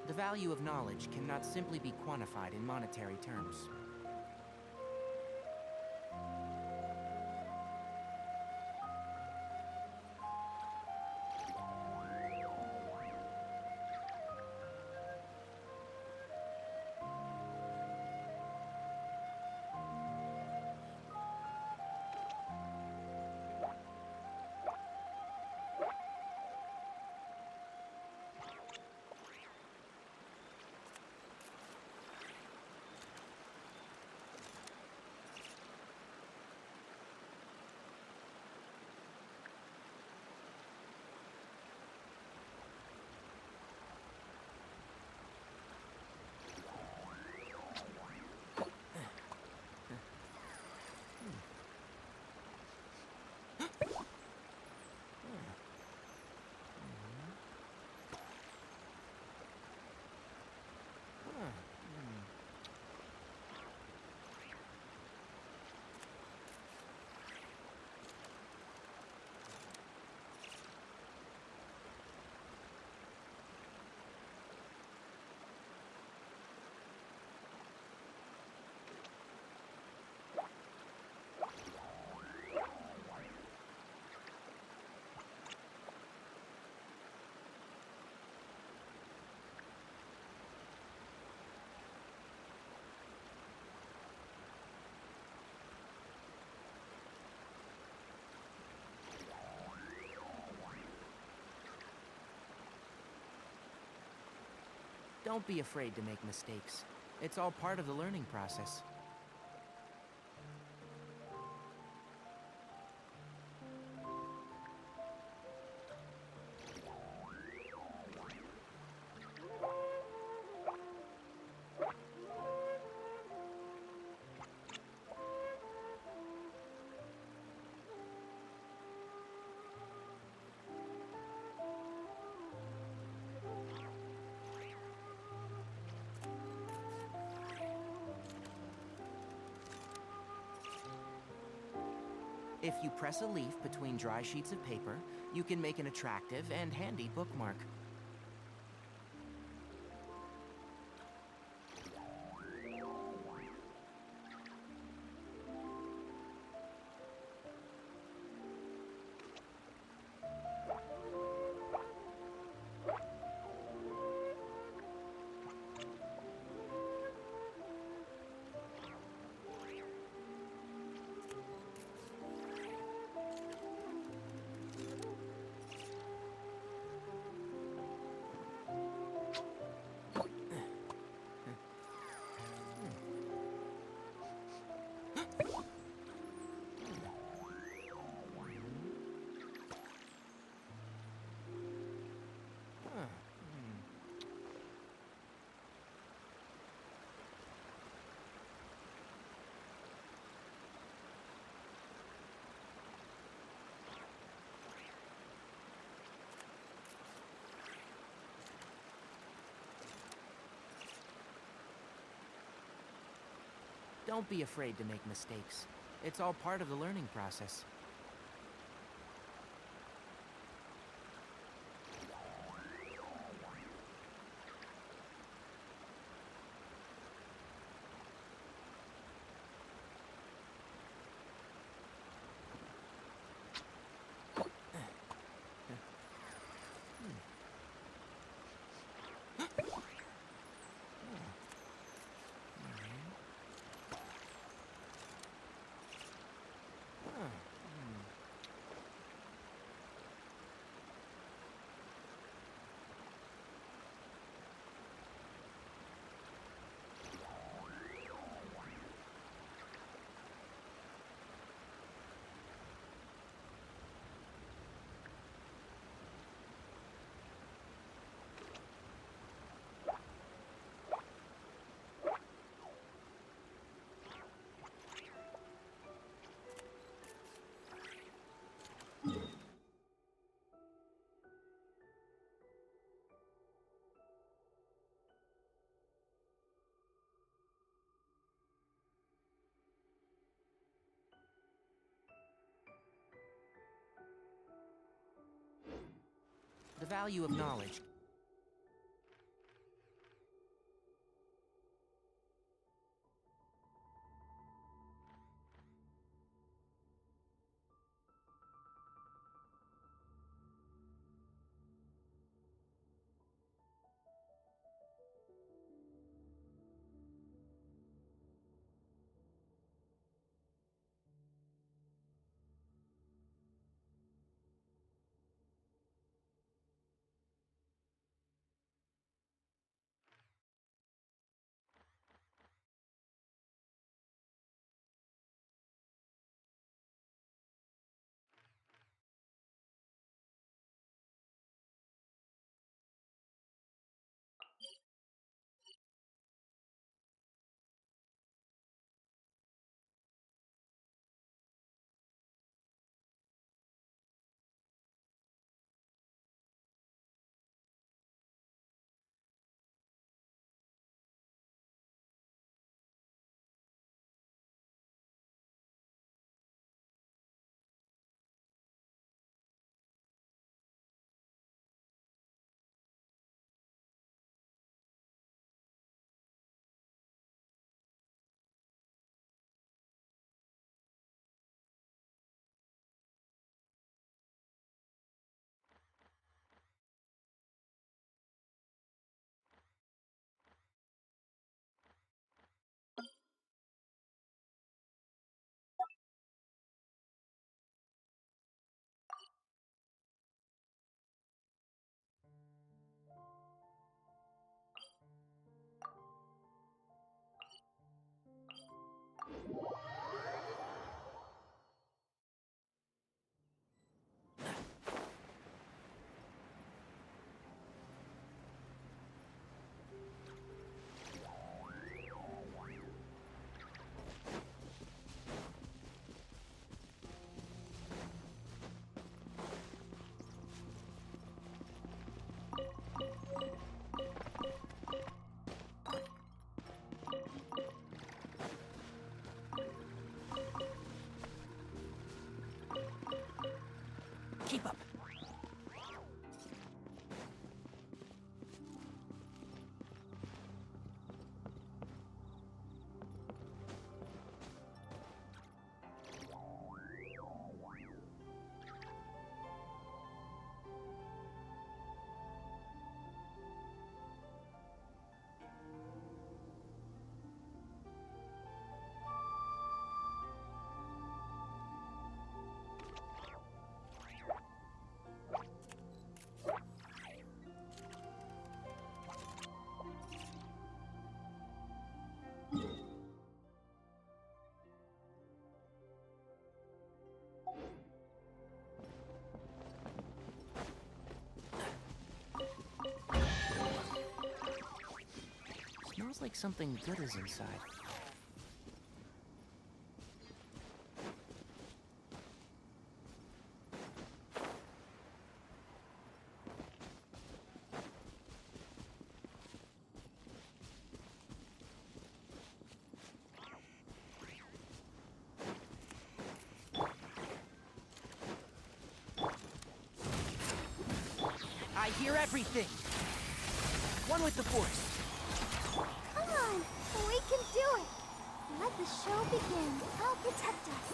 The value of knowledge cannot simply be quantified in monetary terms. Don't be afraid to make mistakes. It's all part of the learning process. If you press a leaf between dry sheets of paper, you can make an attractive and handy bookmark. Don't be afraid to make mistakes. It's all part of the learning process. The value of knowledge. Smells like something good is inside. I hear everything! One with the Force! Come on! We can do it! Let the show begin. I'll protect us.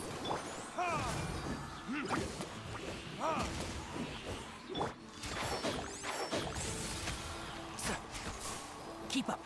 So, keep up.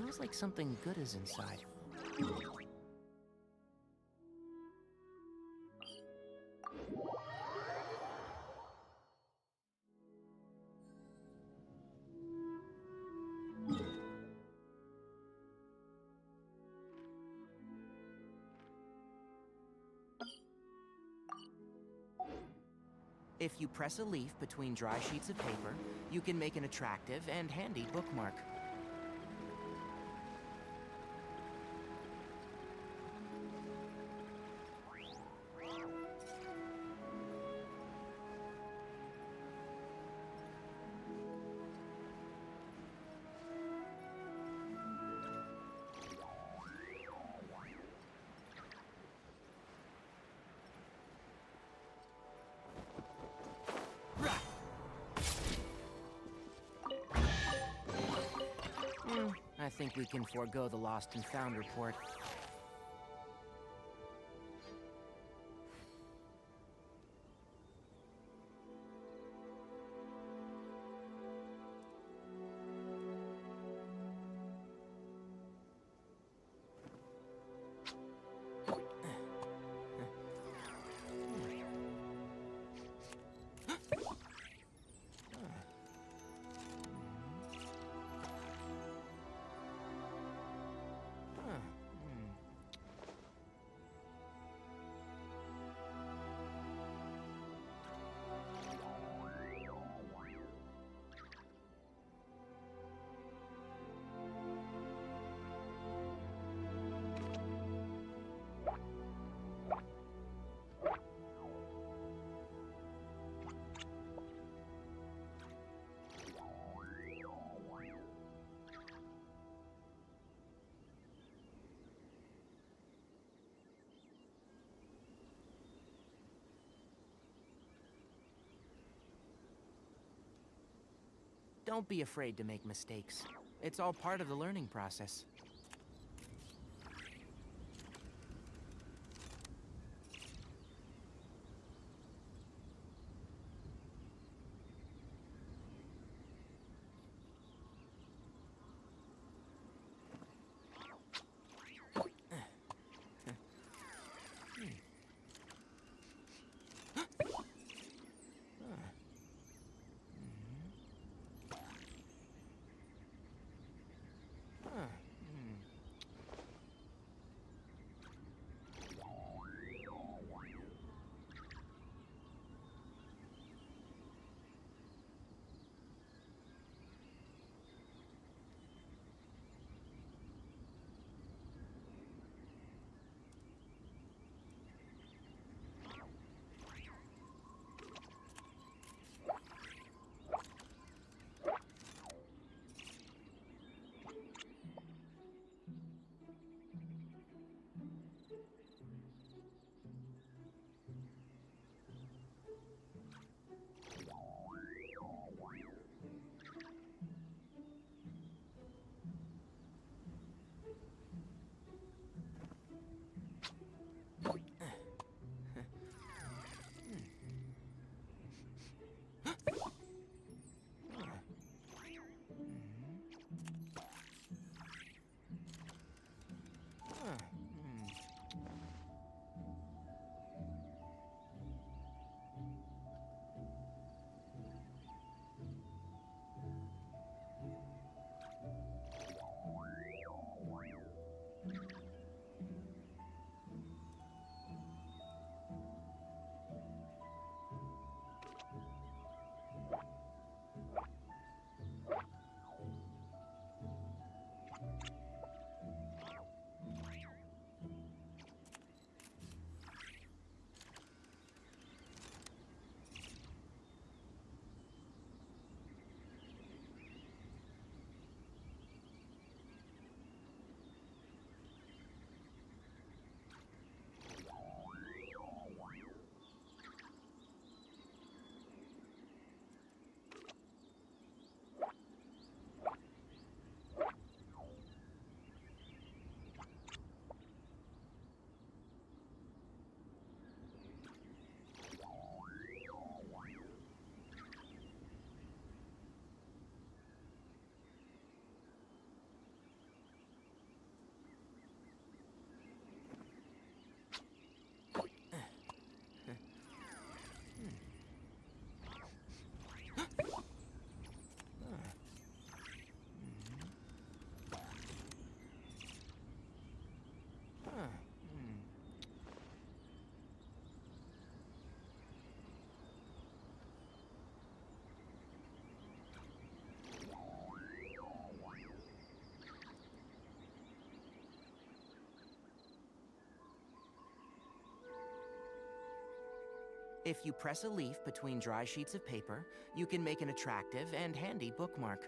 Smells like something good is inside. If you press a leaf between dry sheets of paper, you can make an attractive and handy bookmark. I think we can forego the lost and found report. Don't be afraid to make mistakes. It's all part of the learning process. If you press a leaf between dry sheets of paper, you can make an attractive and handy bookmark.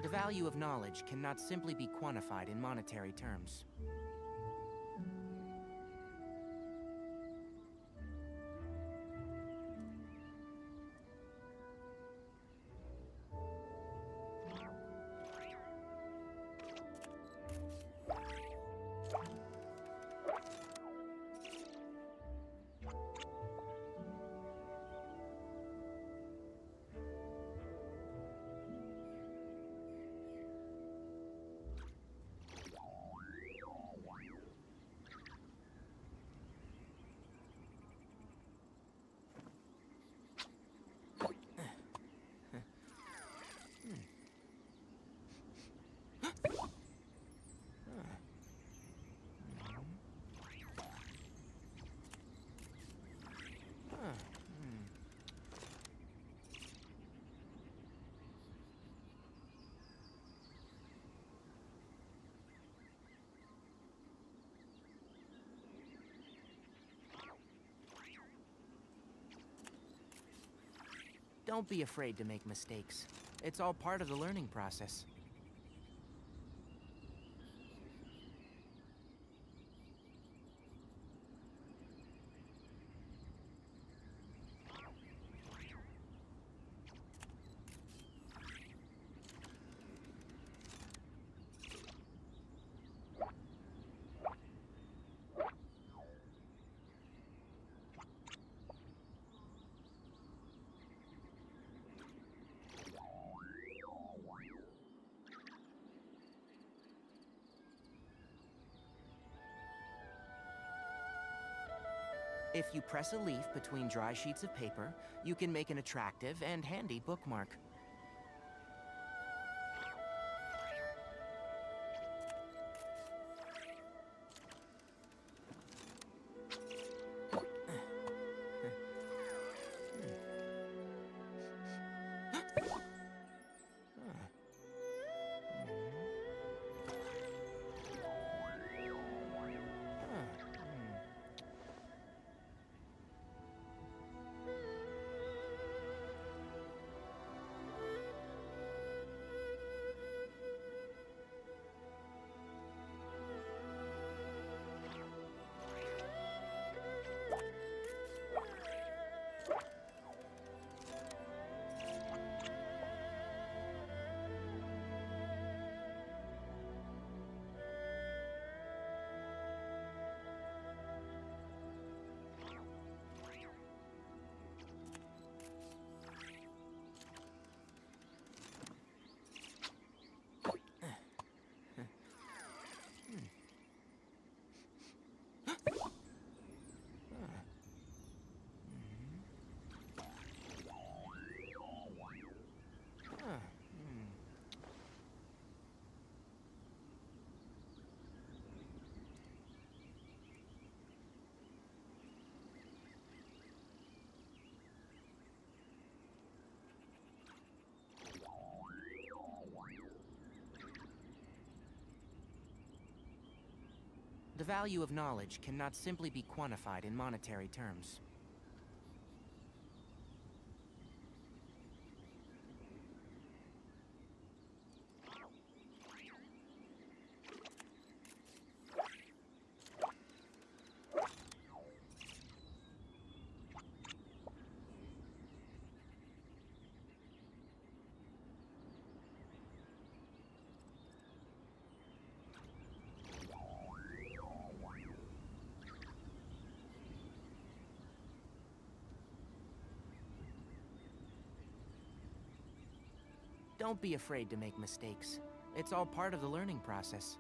The value of knowledge cannot simply be quantified in monetary terms. Don't be afraid to make mistakes. It's all part of the learning process. If you press a leaf between dry sheets of paper, you can make an attractive and handy bookmark. The value of knowledge cannot simply be quantified in monetary terms. Don't be afraid to make mistakes. It's all part of the learning process.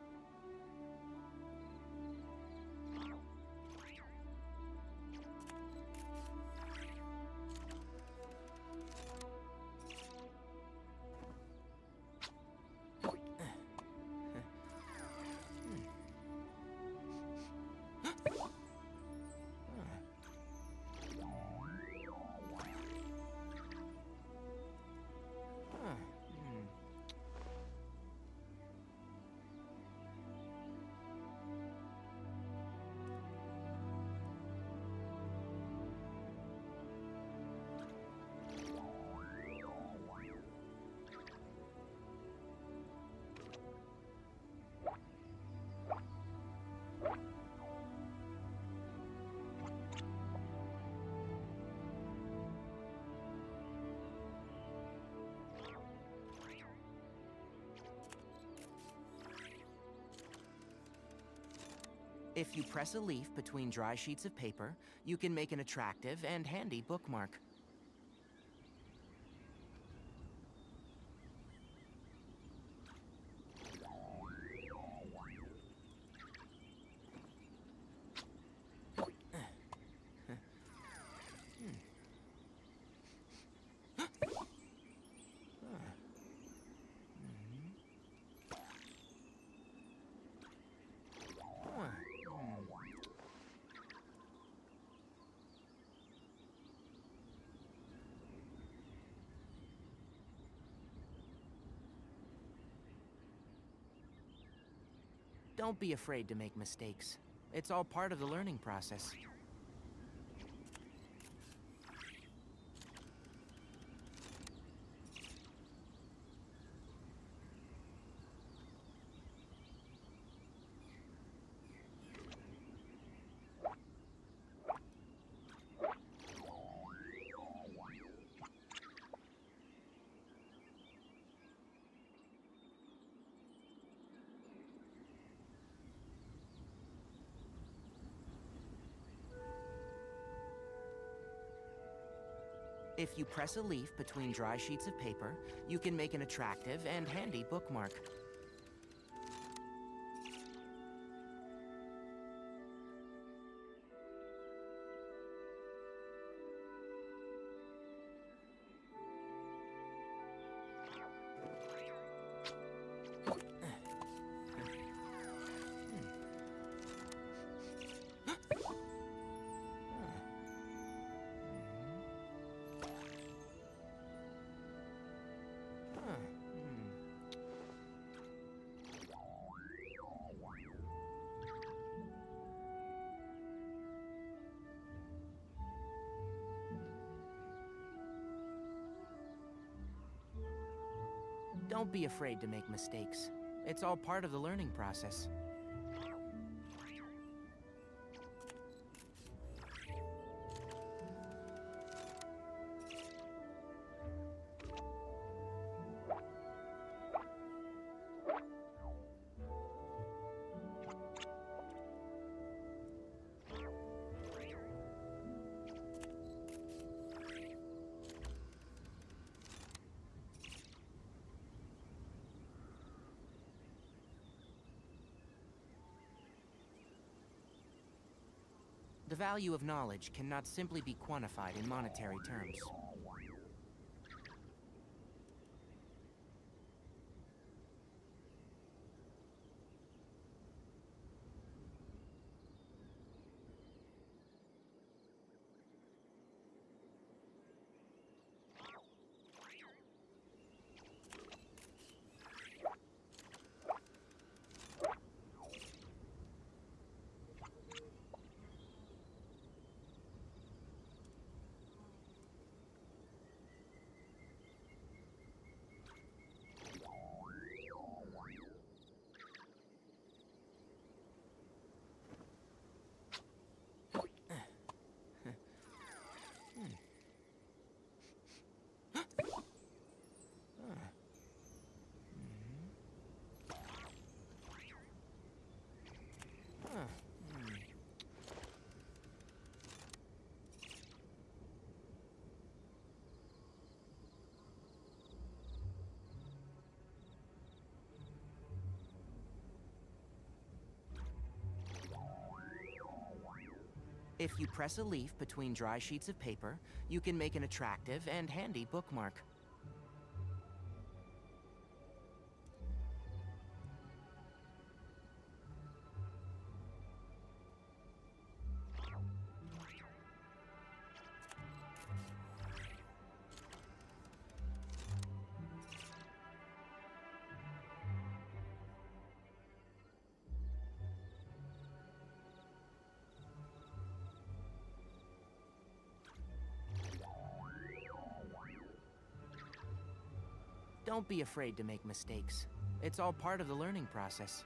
If you press a leaf between dry sheets of paper, you can make an attractive and handy bookmark. Don't be afraid to make mistakes. It's all part of the learning process. If you press a leaf between dry sheets of paper, you can make an attractive and handy bookmark. Don't be afraid to make mistakes. It's all part of the learning process. The value of knowledge cannot simply be quantified in monetary terms. If you press a leaf between dry sheets of paper, you can make an attractive and handy bookmark. Don't be afraid to make mistakes. It's all part of the learning process.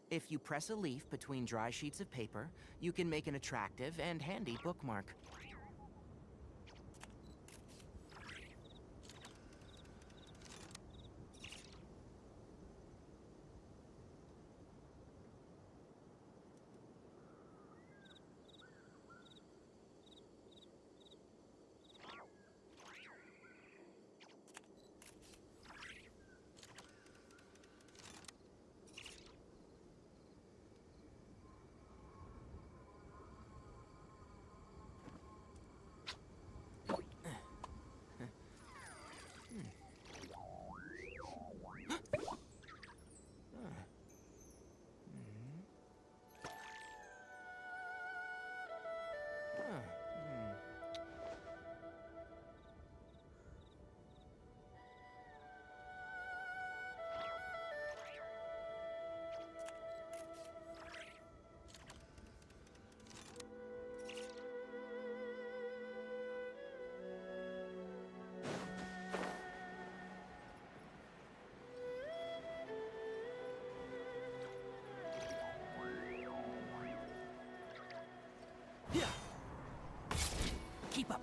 If you press a leaf between dry sheets of paper, you can make an attractive and handy bookmark. Keep up.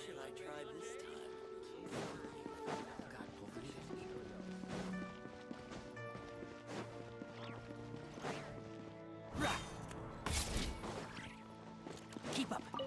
Should I try this time? God, Keep up.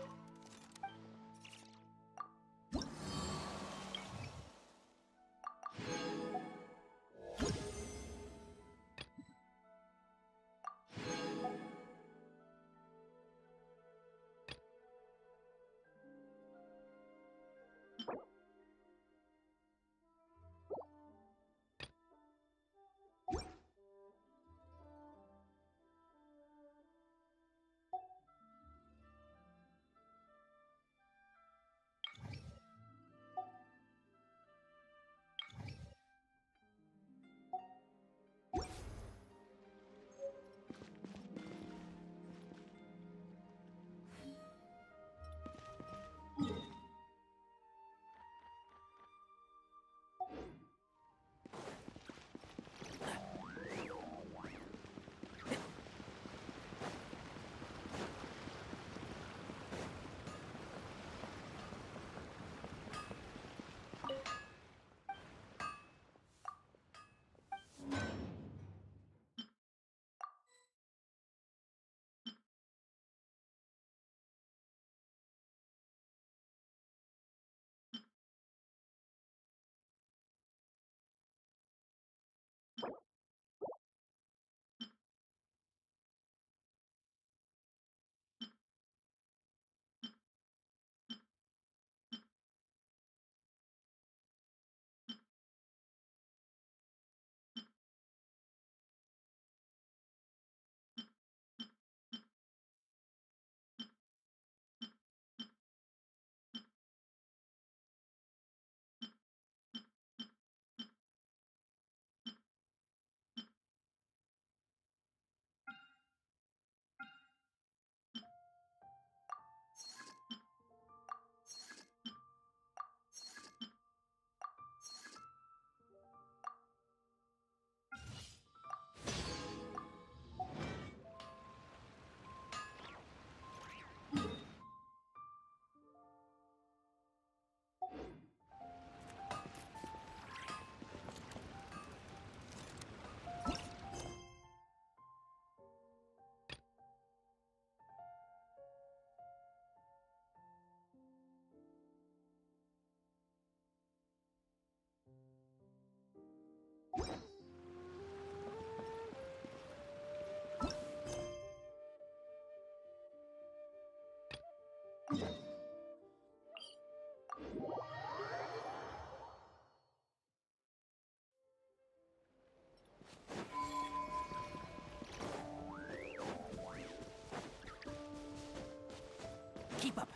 Keep up.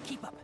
Keep up.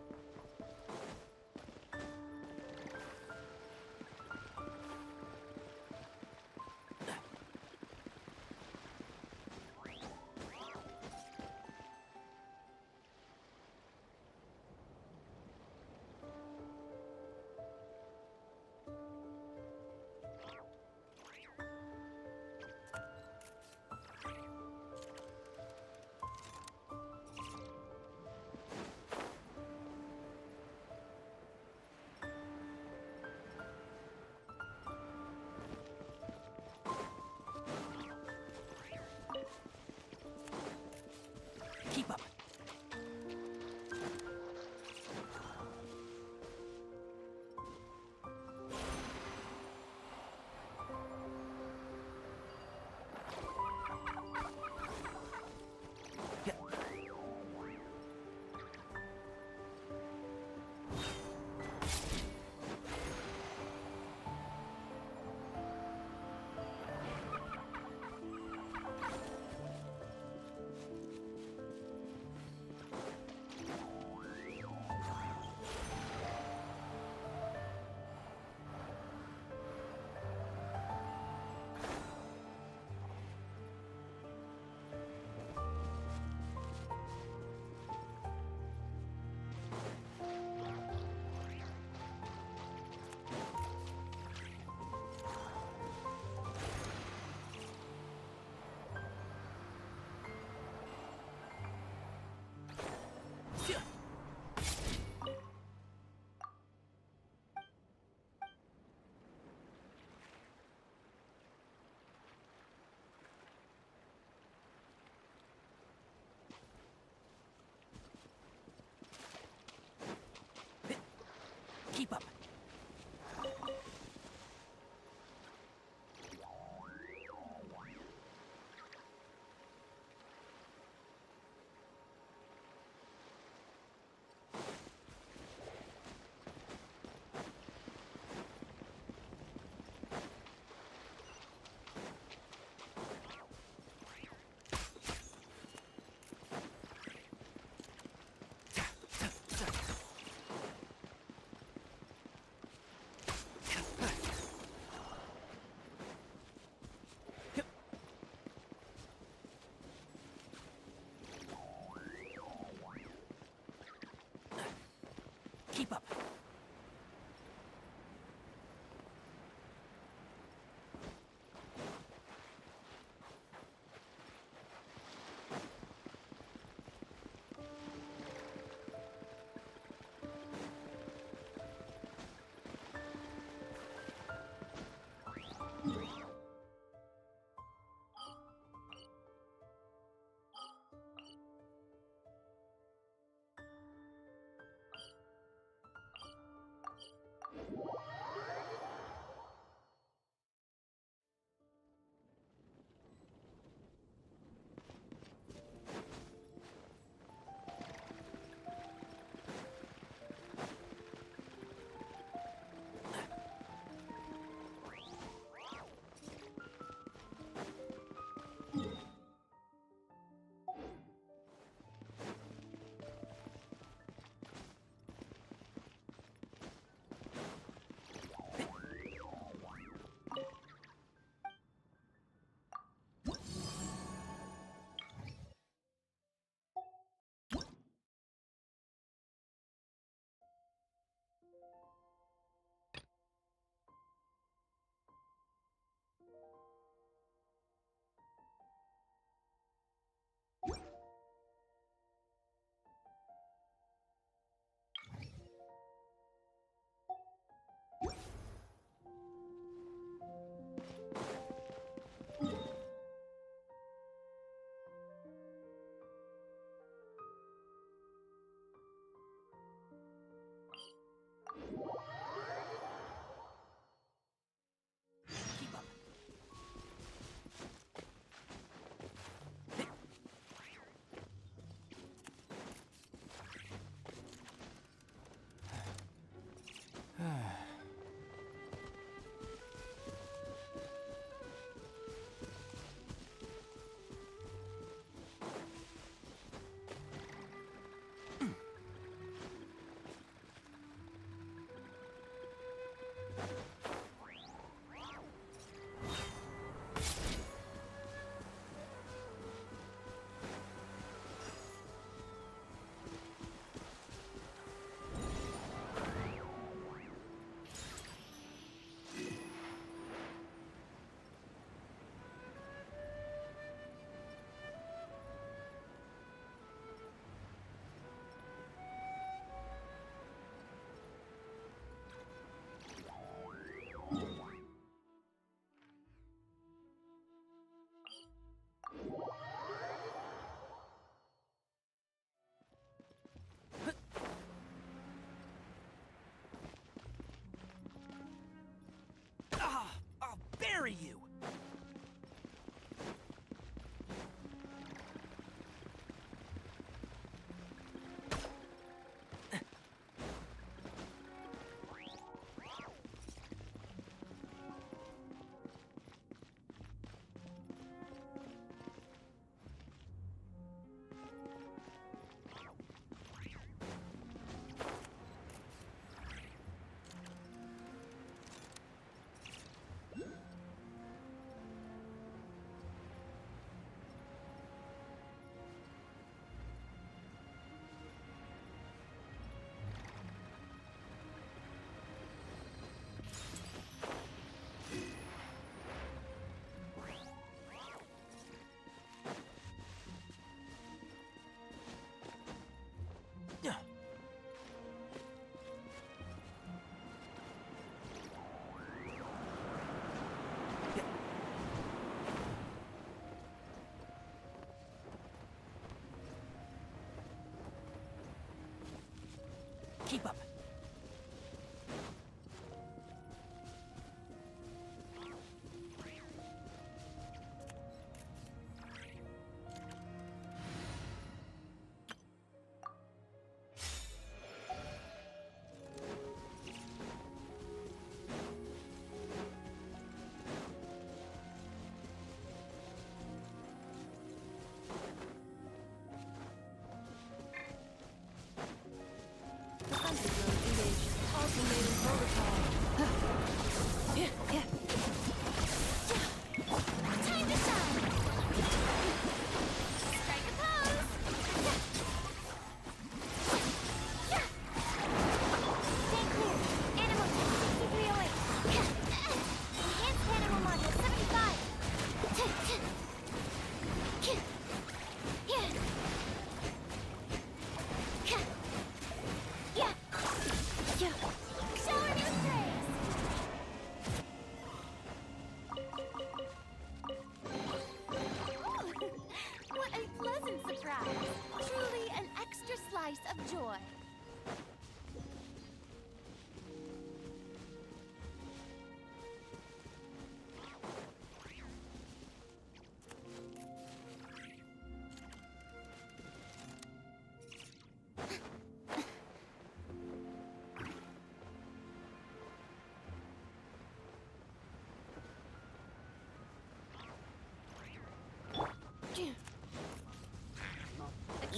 Keep up.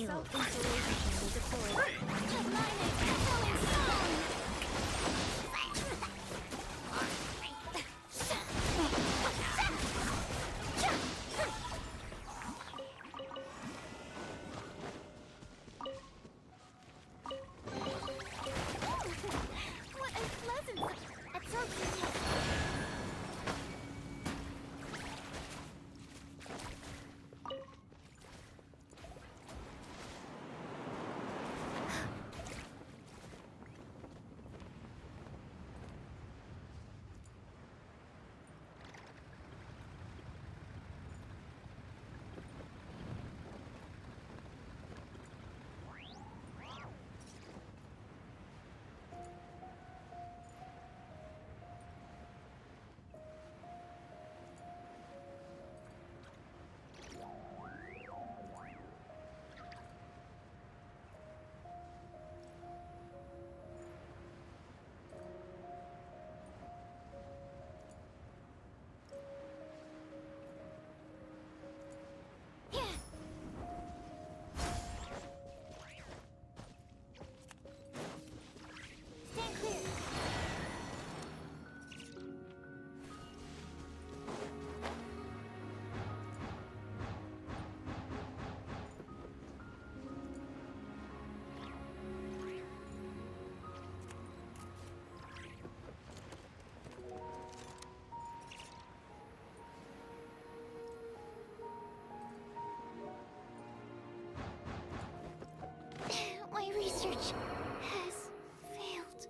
Self-installation will deploy. Mine is echoing song! What a pleasant absorption. My research has failed.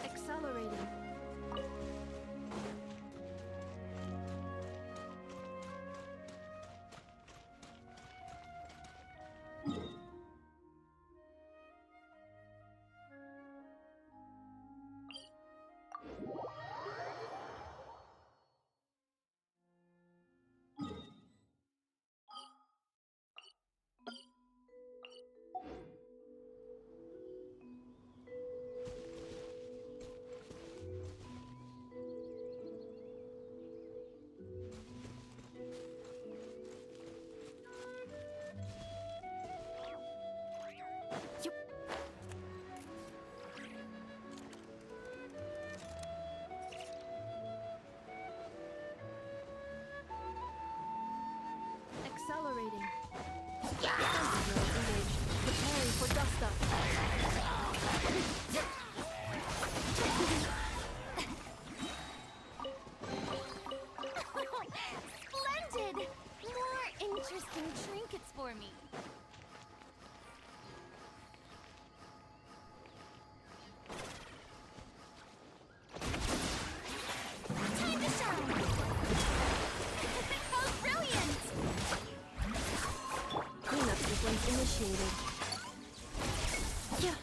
Accelerating. Accelerating. Sensor drones engaged. Preparing for dust up. Splendid! More interesting trinkets for me. Time to shine! How brilliant! Cleanup sequence initiated. Yeah.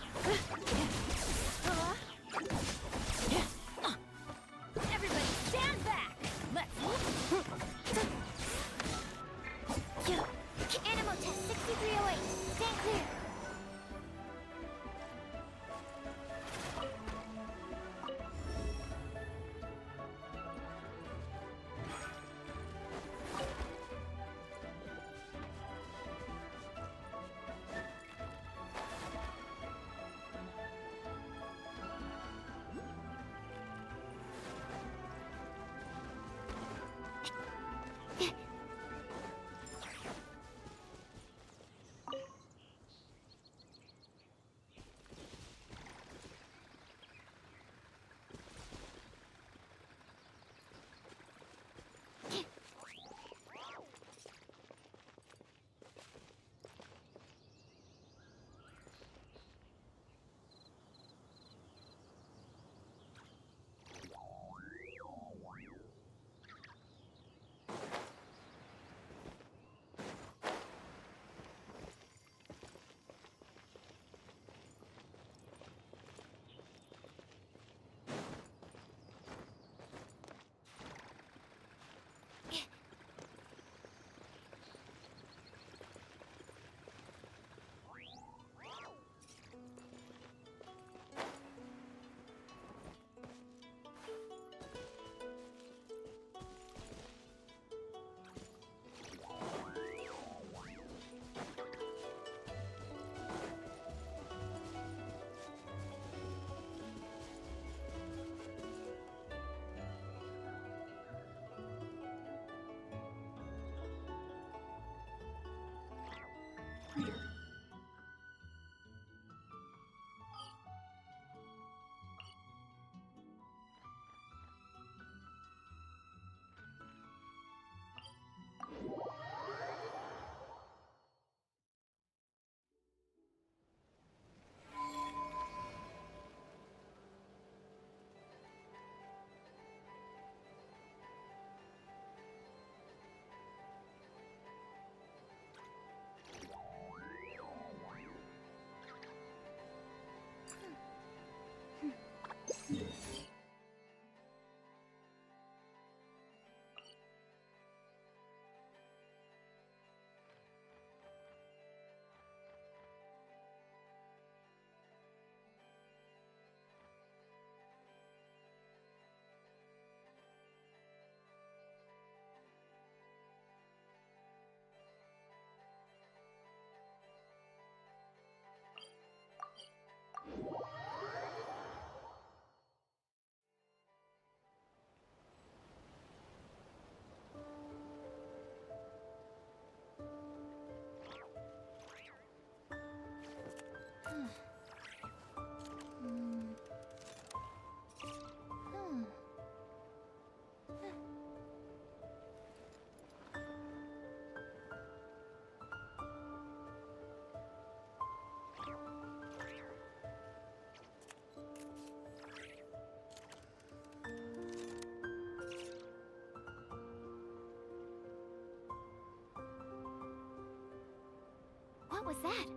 What was that?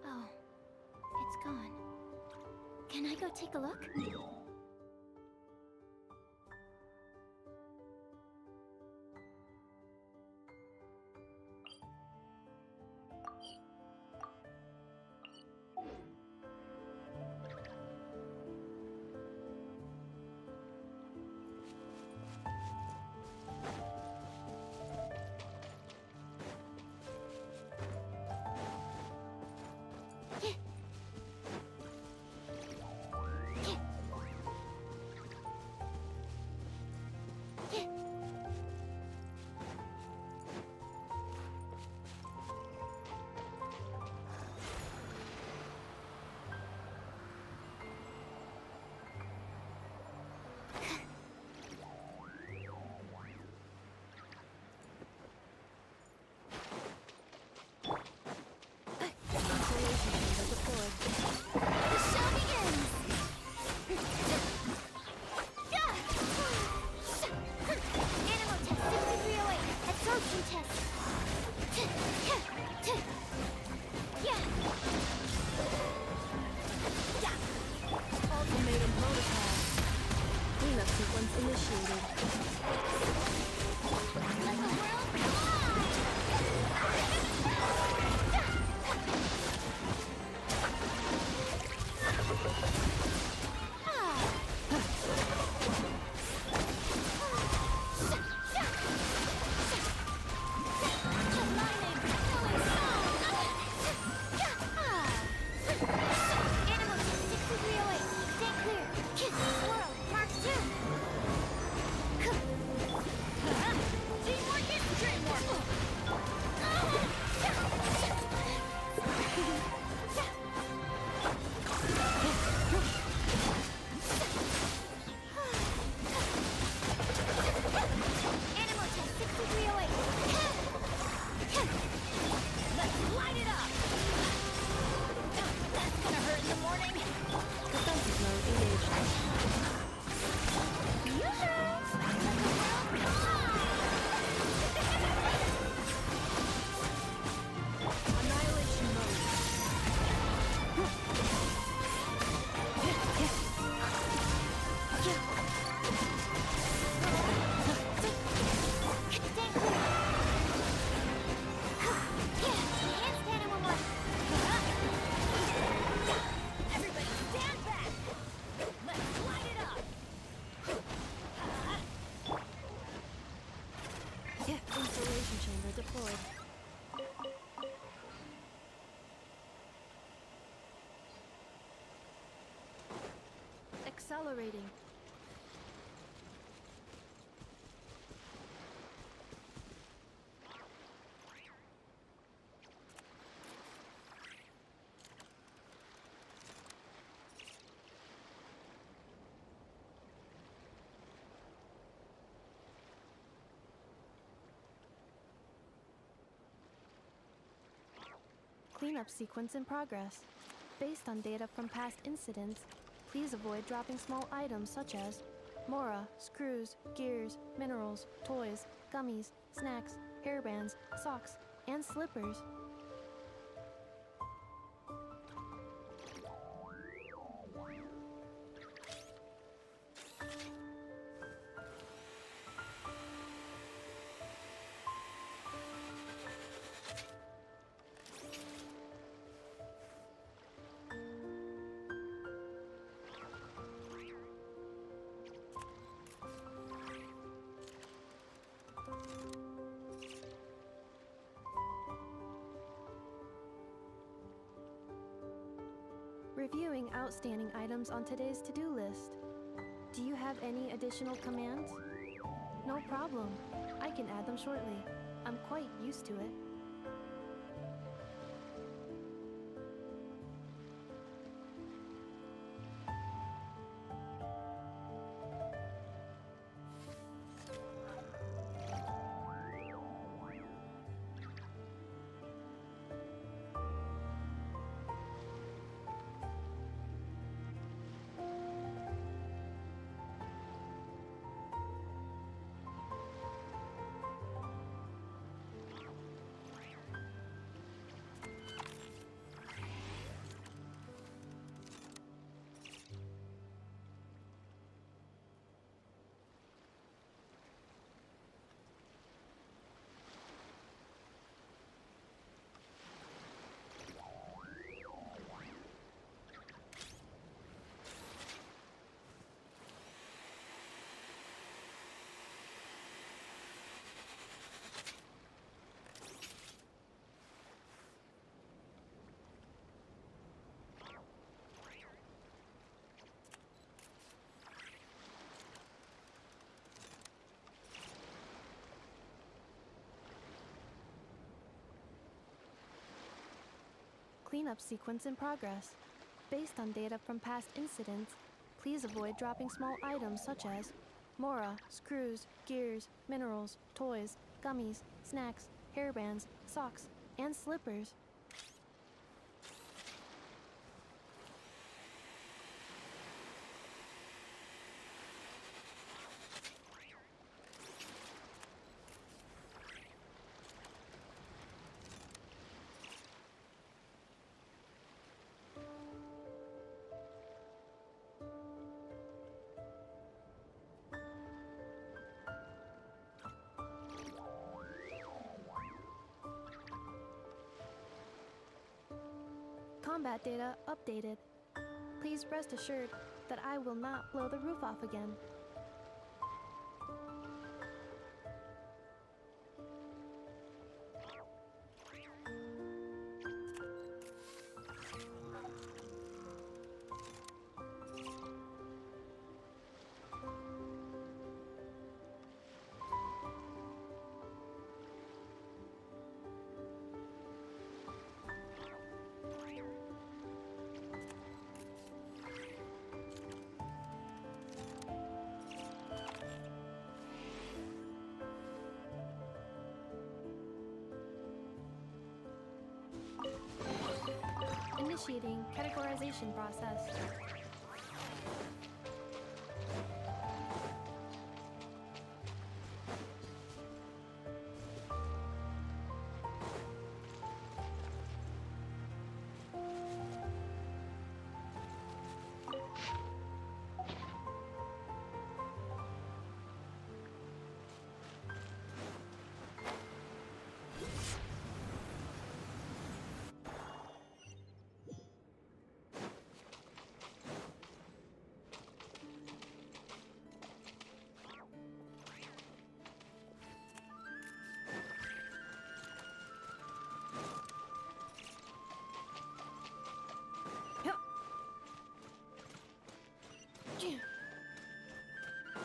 Oh, it's gone. Can I go take a look? Accelerating. Cleanup sequence in progress. Based on data from past incidents, please avoid dropping small items such as Mora, screws, gears, minerals, toys, gummies, snacks, hairbands, socks, and slippers. Reviewing outstanding items on today's to-do list. Do you have any additional commands? No problem. I can add them shortly. I'm quite used to it. Cleanup sequence in progress. Based on data from past incidents, please avoid dropping small items such as Mora, screws, gears, minerals, toys, gummies, snacks, hairbands, socks, and slippers. Combat data updated. Please rest assured that I will not blow the roof off again. Initiating categorization process.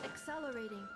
Accelerating.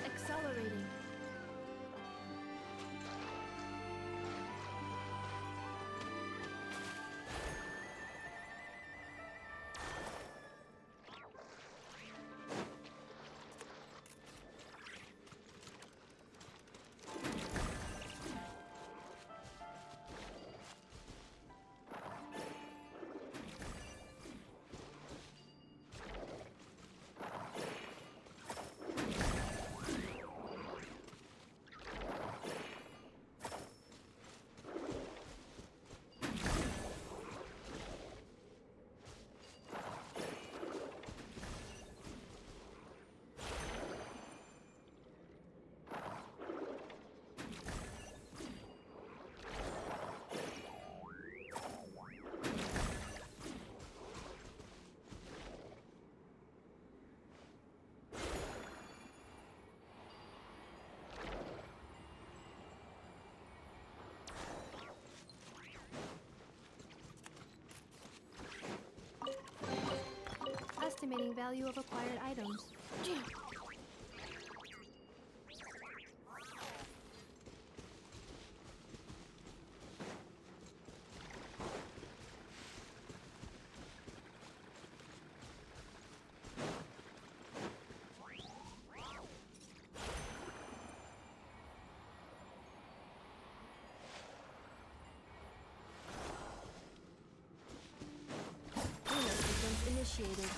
Accelerating. Estimating value of acquired items. initiated.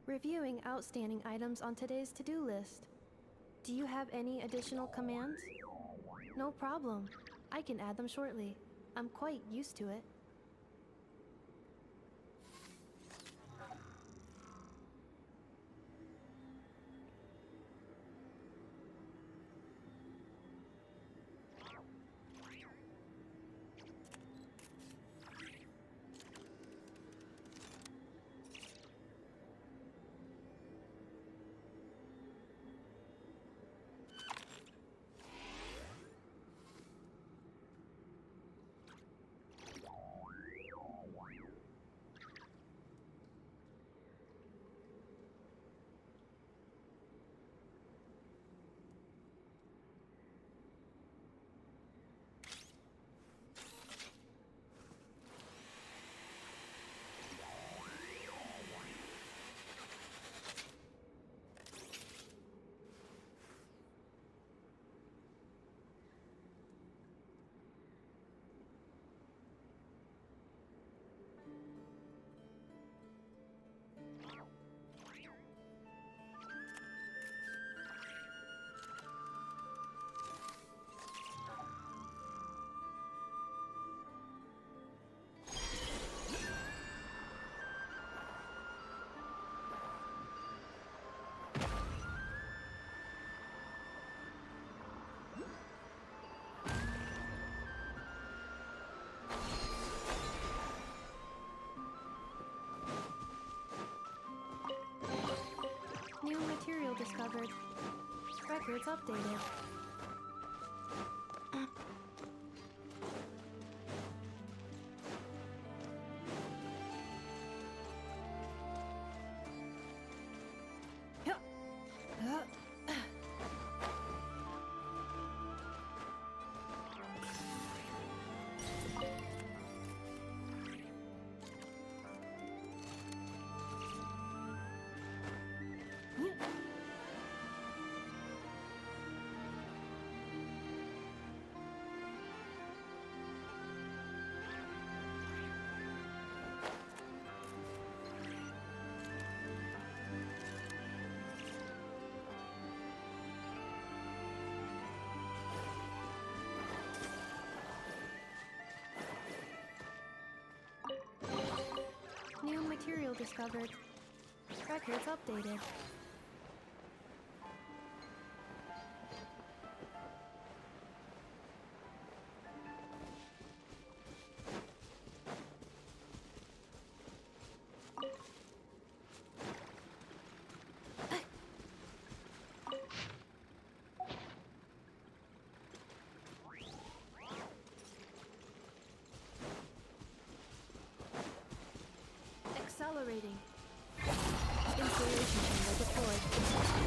Reviewing outstanding items on today's to-do list. Do you have any additional commands? No problem. I can add them shortly. I'm quite used to it. New material discovered. Records updated. New material discovered. Records updated. Accelerating. Installation chamber deployed.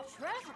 caught treasure.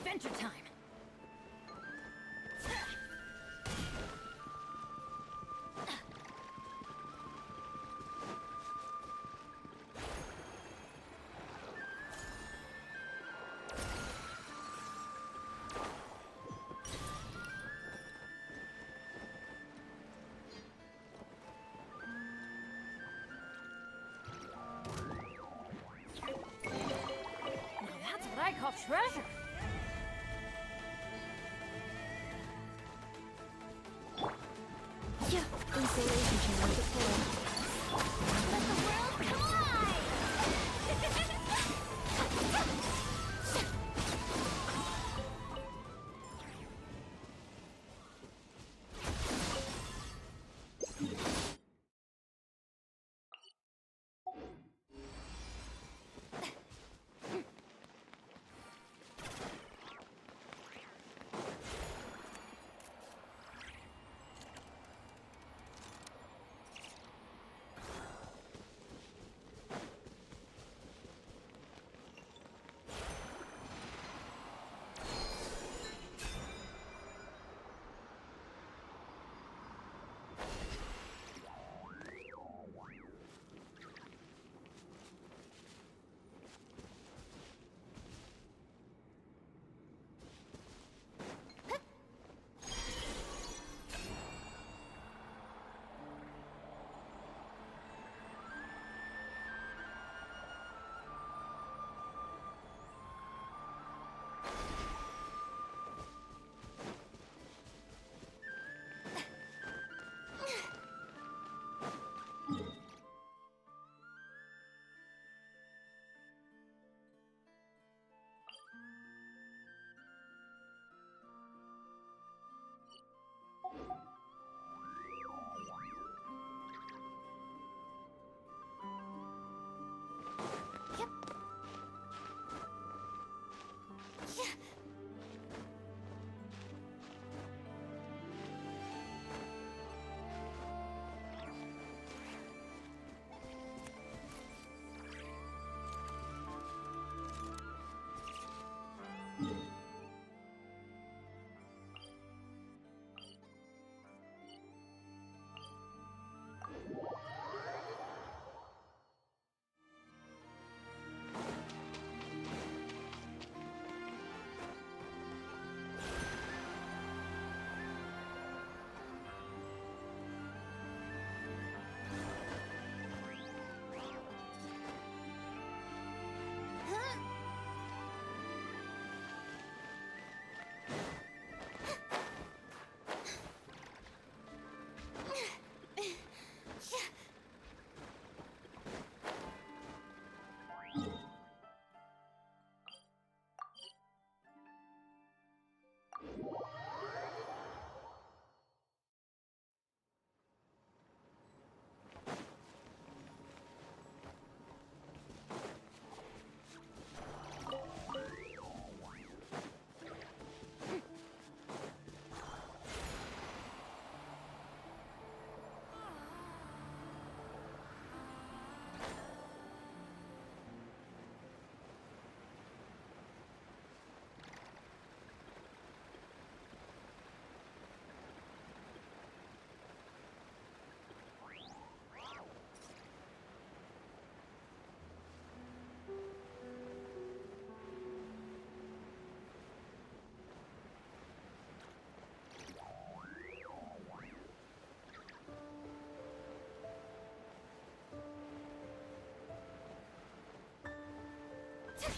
Adventure time! Now that's what I call treasure! Yeah, insulation channel deployed. Let the world collide! Splendid!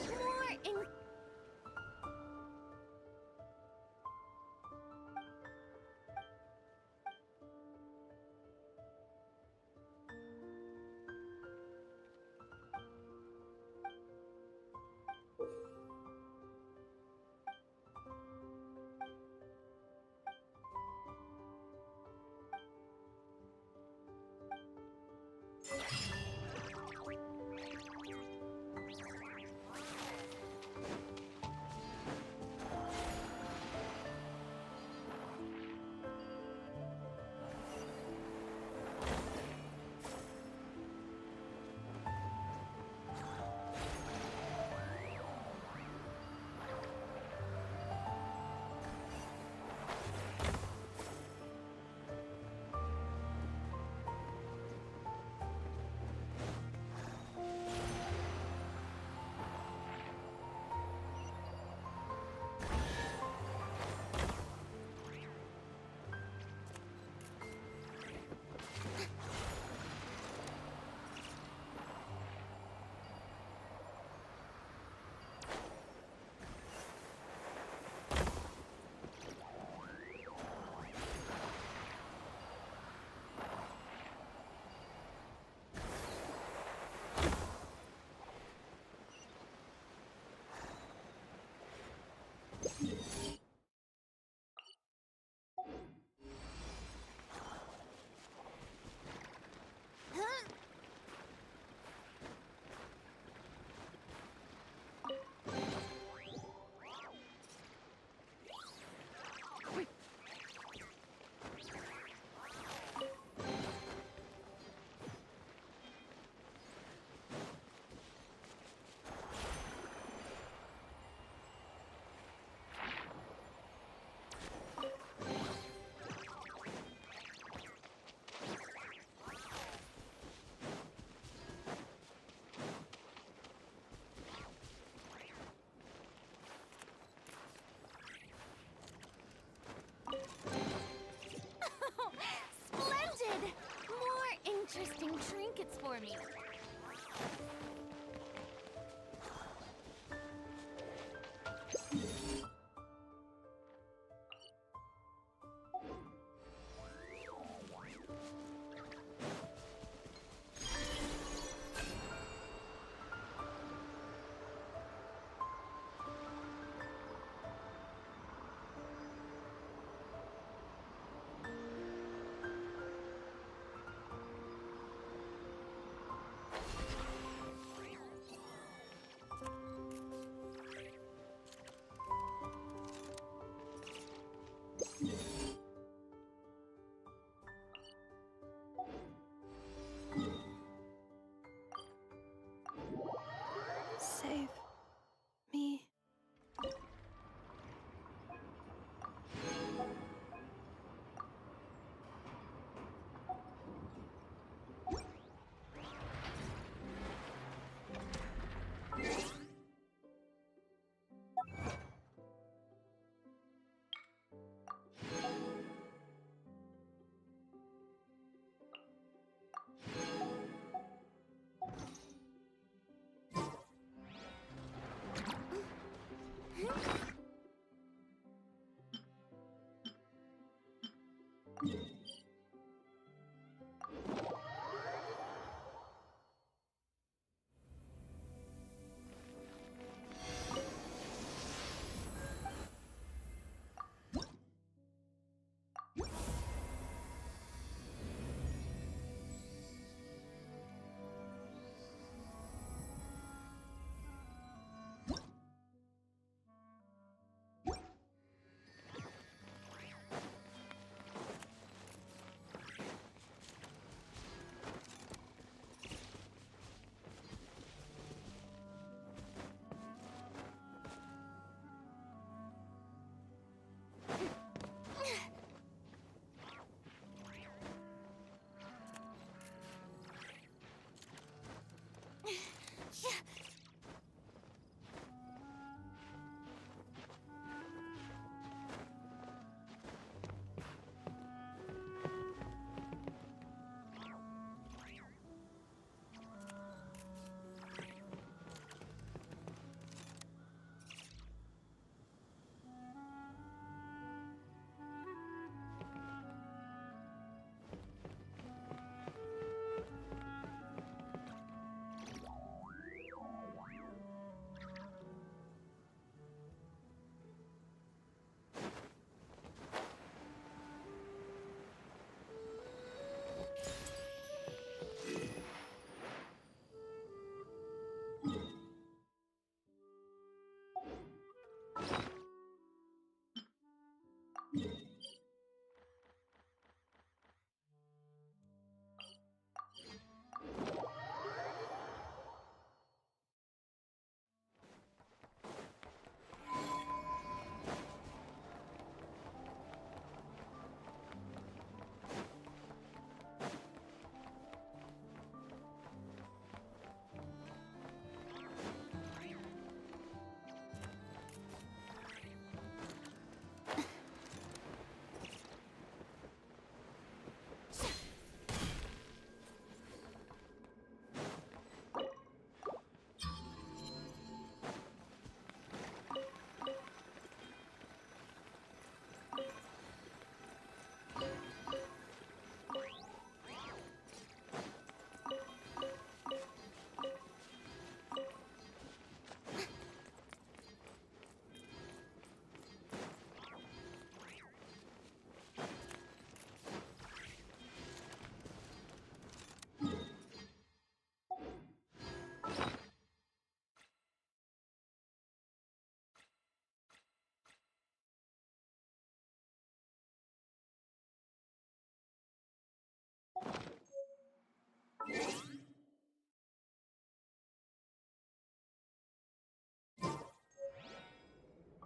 More in...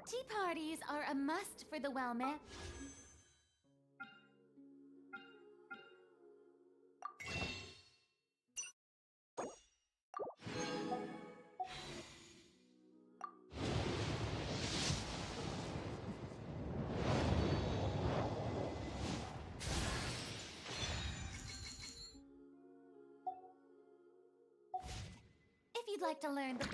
Tea parties are a must for the well-met. If you'd like to learn the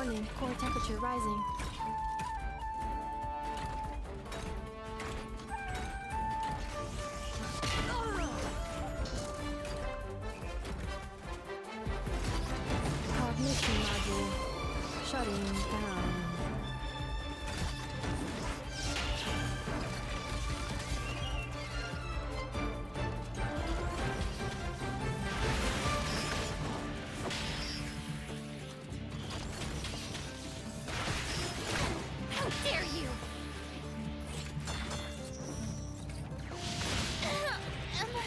Warning, core temperature rising. Cognition module shutting down. How dare you! Am I...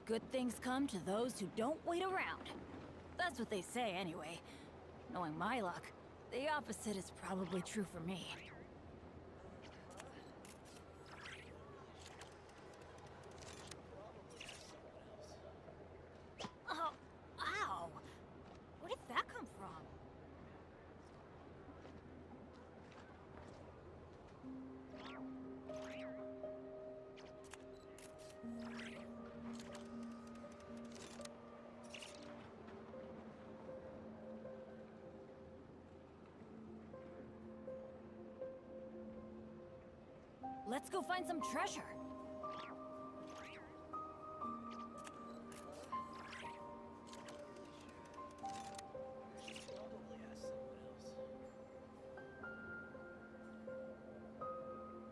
Good things come to those who don't wait around. That's what they say anyway. Knowing my luck, the opposite is probably true for me. Oh, ow! Where did that come from? Let's go find some treasure.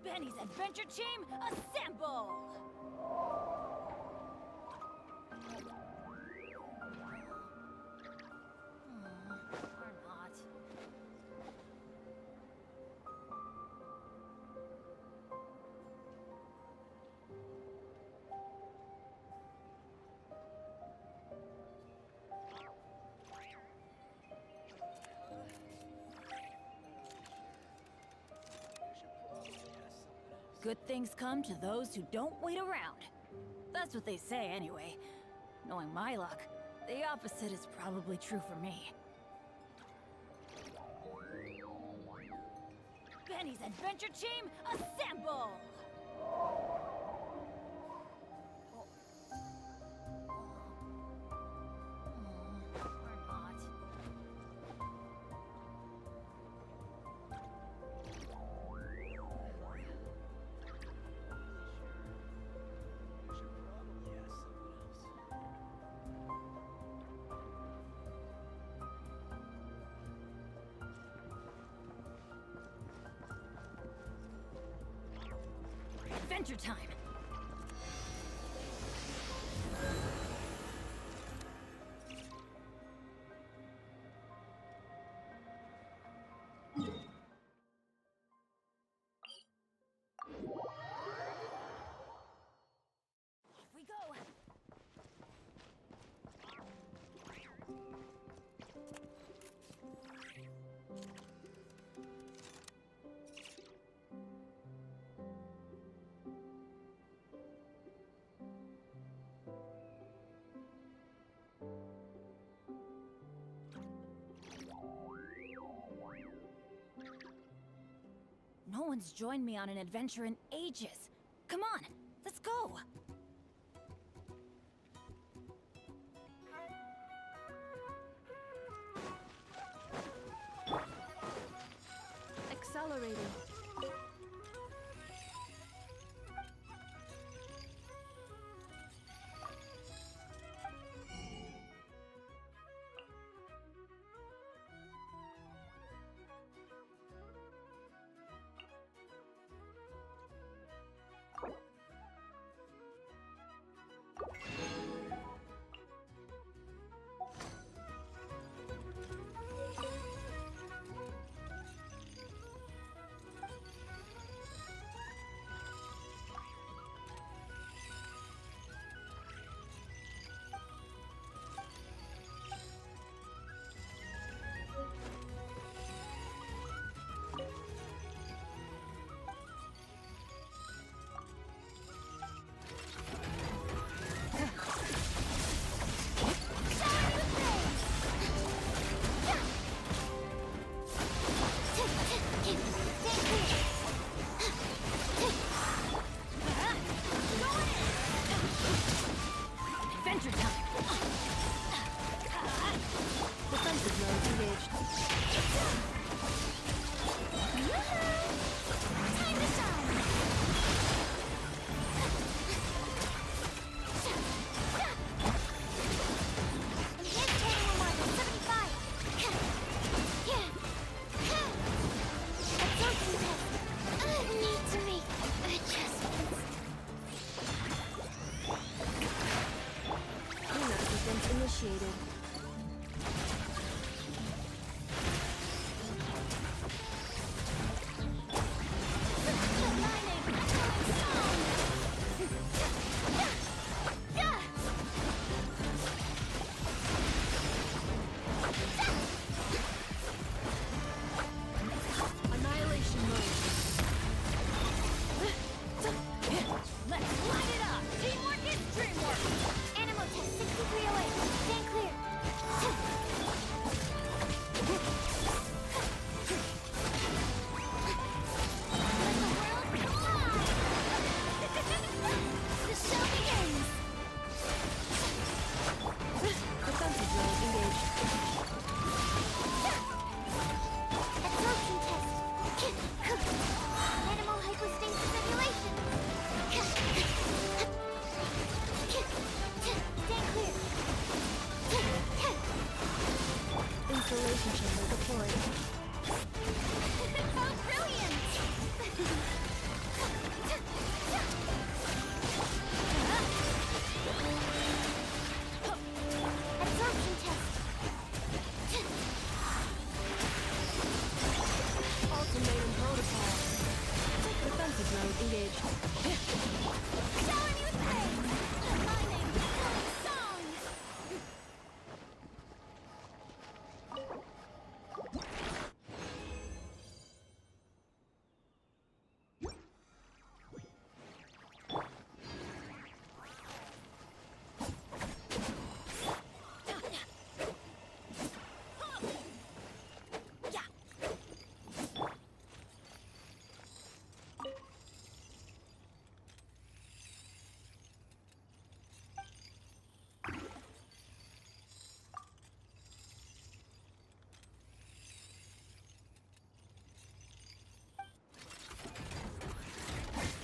Benny's Adventure Team, assemble! Or not. Good things come to those who don't wait around. That's what they say anyway. Knowing my luck, the opposite is probably true for me. Benny's Adventure Team, assemble! Adventure time! Off we go! No one's joined me on an adventure in ages. Come on, let's go! Accelerating. engaged. Showing you things! Mining, killing songs!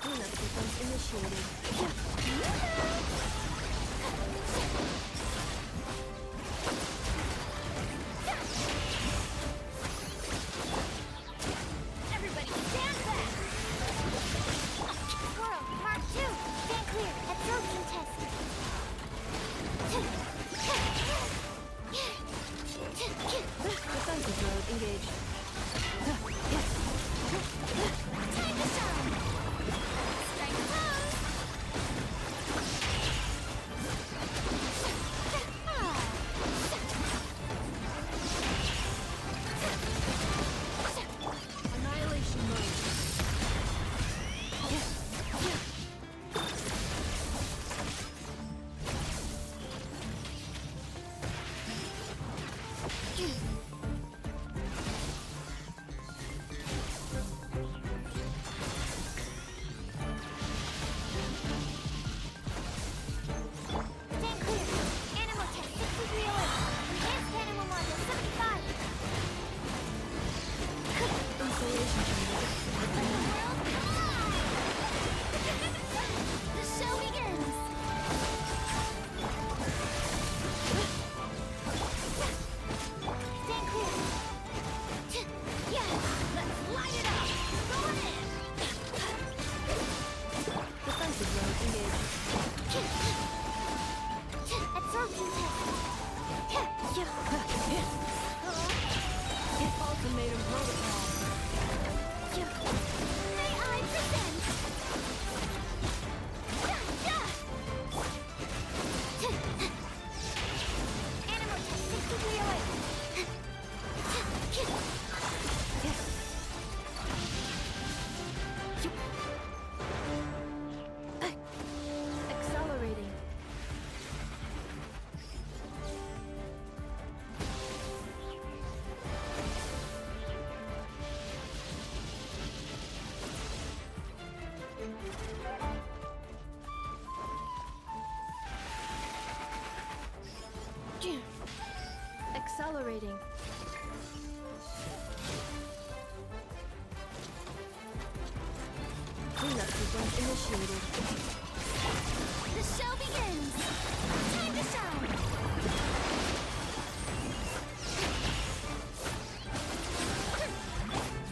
Cleanup sequence initiated. Everybody stand back! World, Mark 2, stand clear, absorption test. Defensive mode engaged. Time to shine! Strike pose! Annihilation mode. Stand clear! Animal test 6308! Enhanced animal module 75! Installation chamber. Let the world collide! The show begins! Stand clear! Yeah! Let's light it up! Going in! Defensive mode engaged. Absorption test! Ultimatum protocol. May I present? Animal test 6308. Accelerating. Accelerating. Cleanup sequence initiated. The show begins! Time to shine!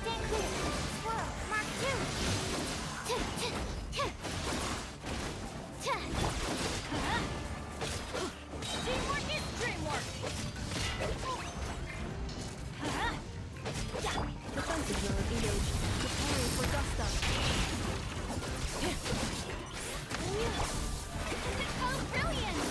Stand clear! Swirl, Mark 2! Teamwork is dreamwork! Defensive mode engaged. Preparing for dust up. Oh, brilliant!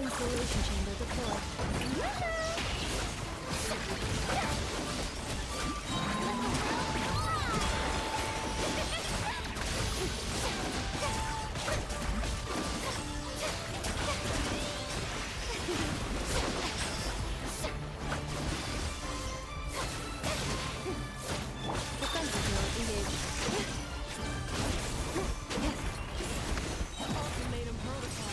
Installation chamber deployed. Defensive mode engaged. Ultimatum protocol.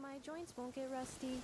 my joints won't get rusty.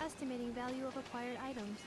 Estimating value of acquired items.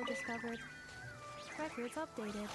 Discovered. Records updated.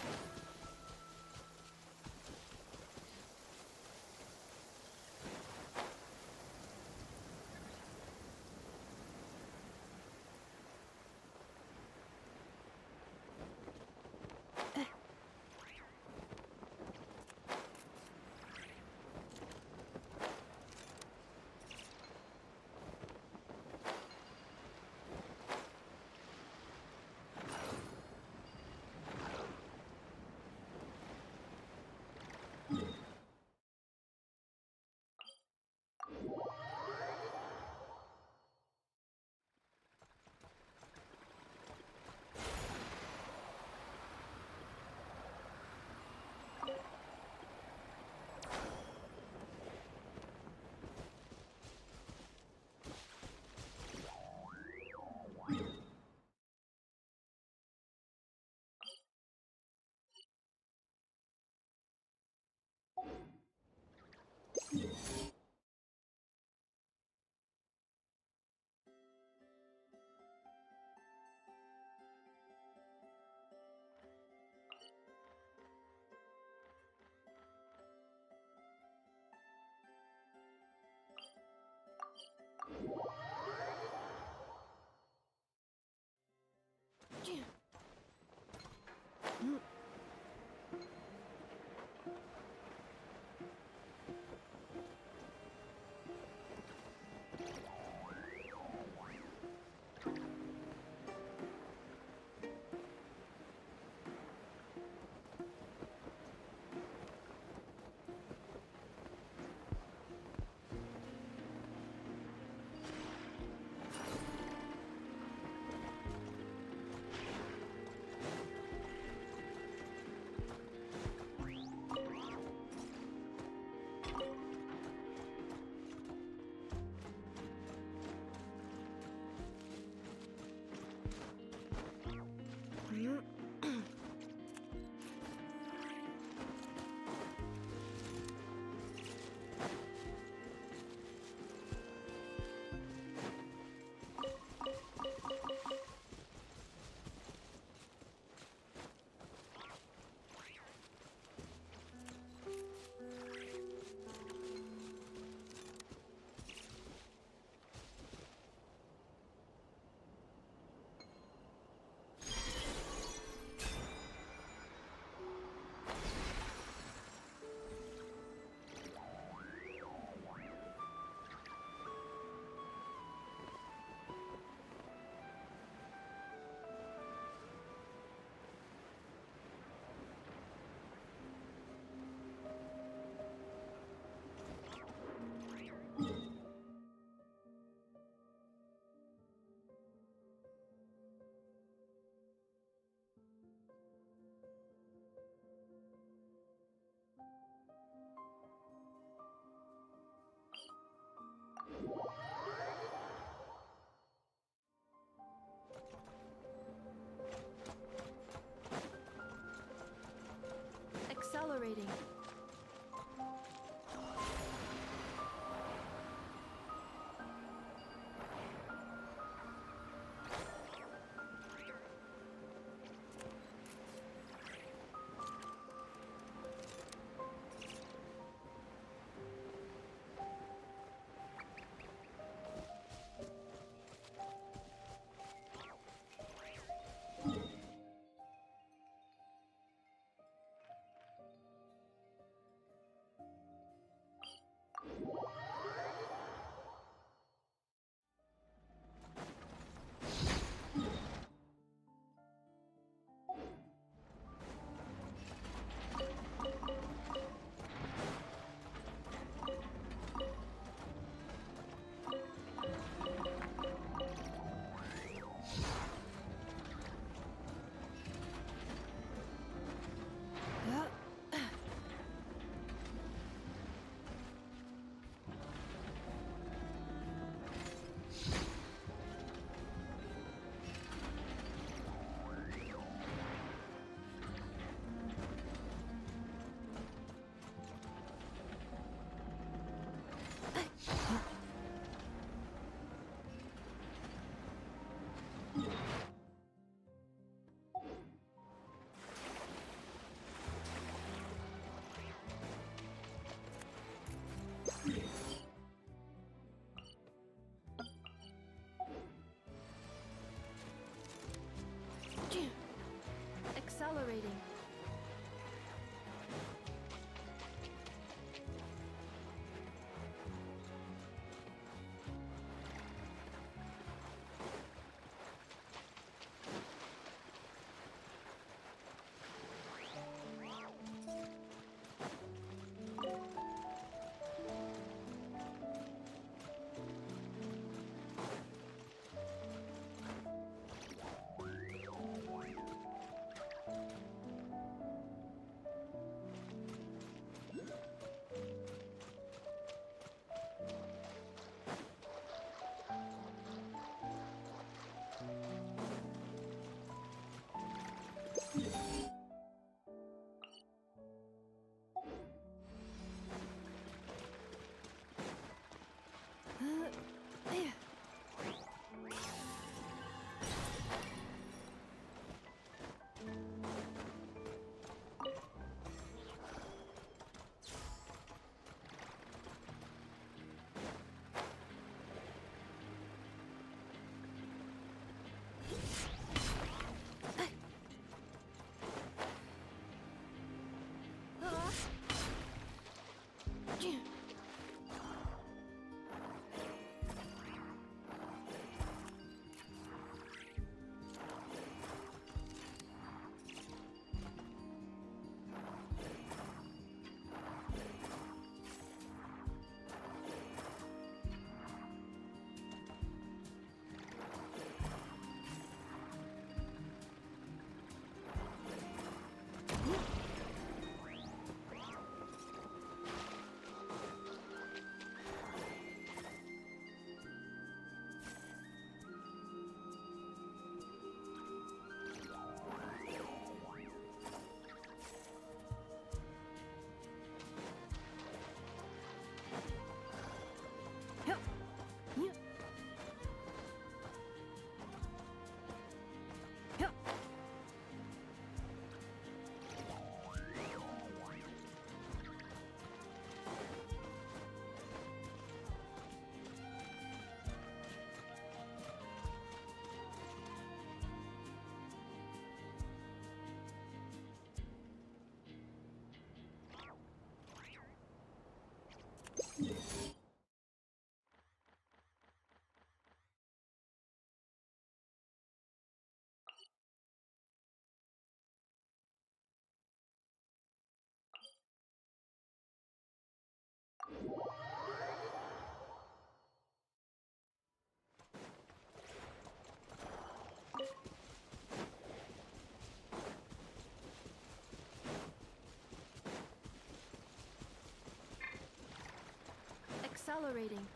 Accelerating. Accelerating. Accelerating.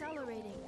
Accelerating.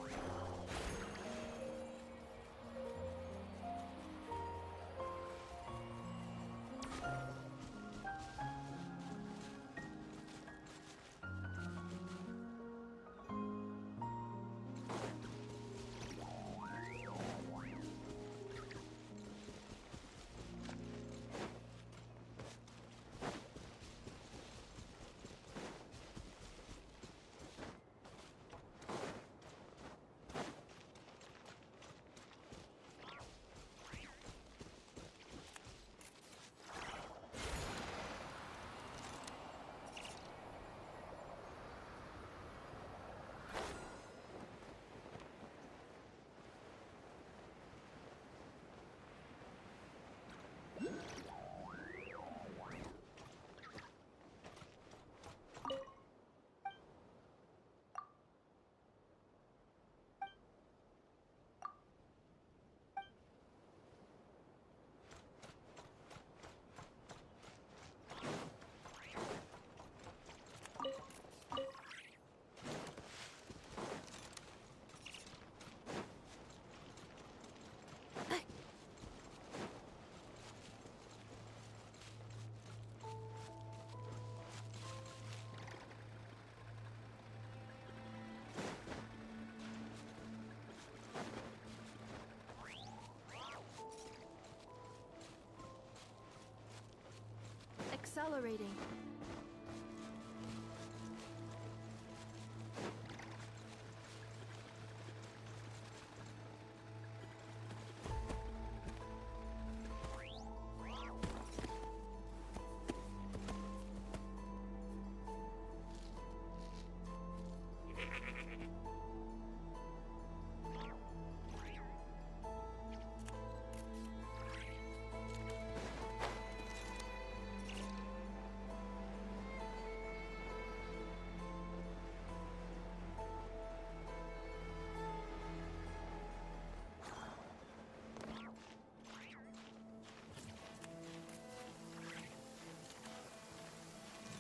Accelerating.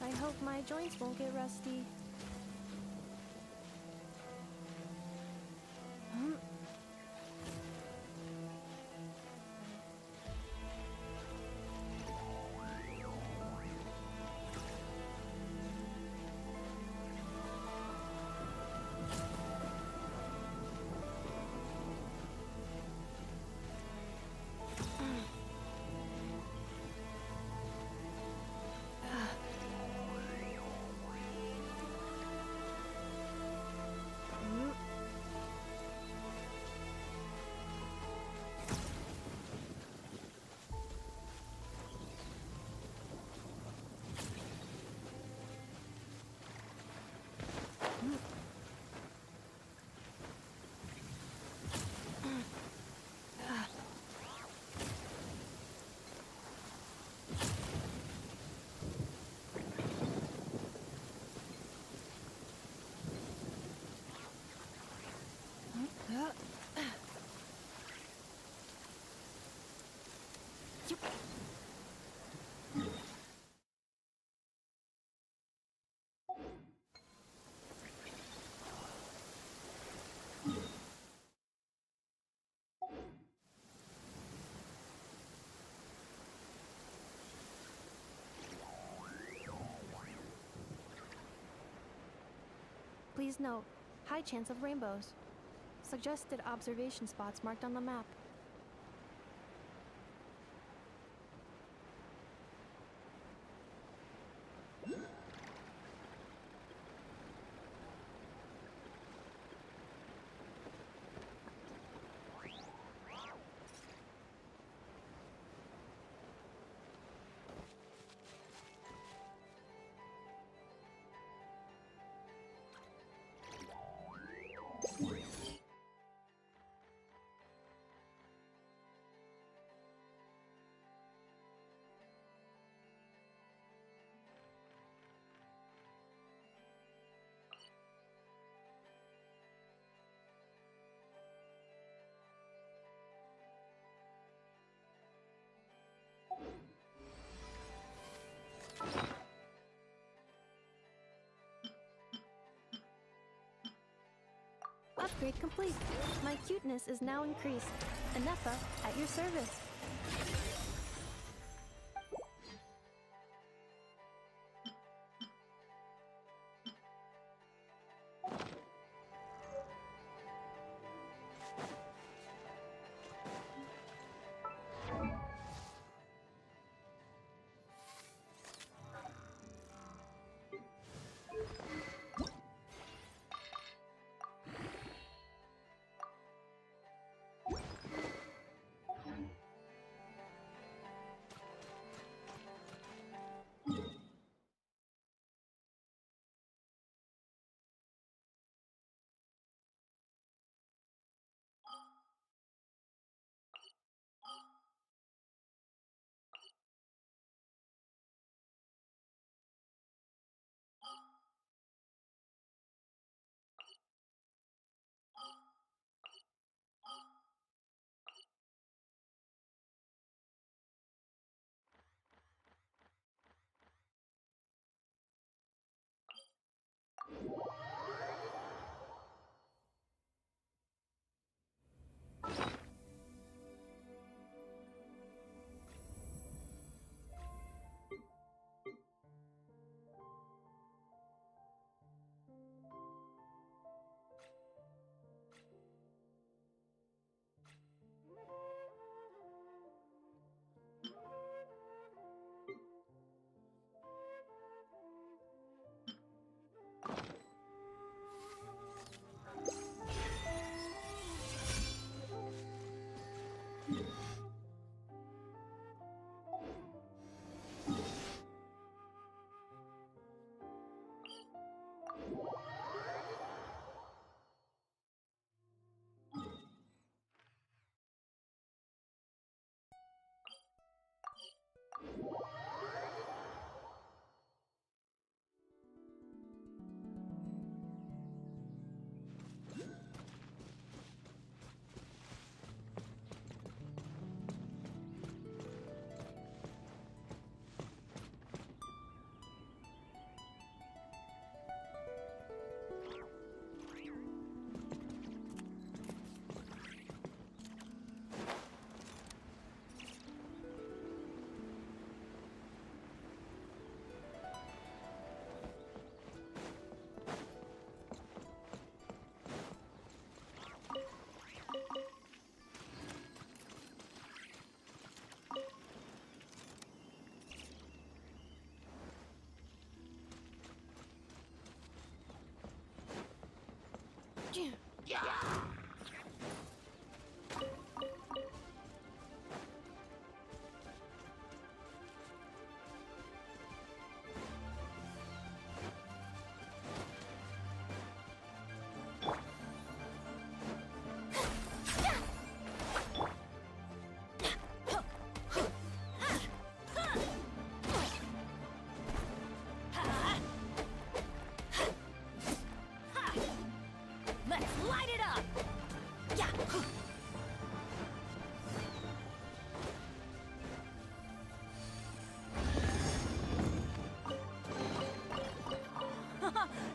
I hope my joints won't get rusty. Please note, high chance of rainbows. Suggested observation spots marked on the map. Upgrade complete. My cuteness is now increased. Anepa at your service.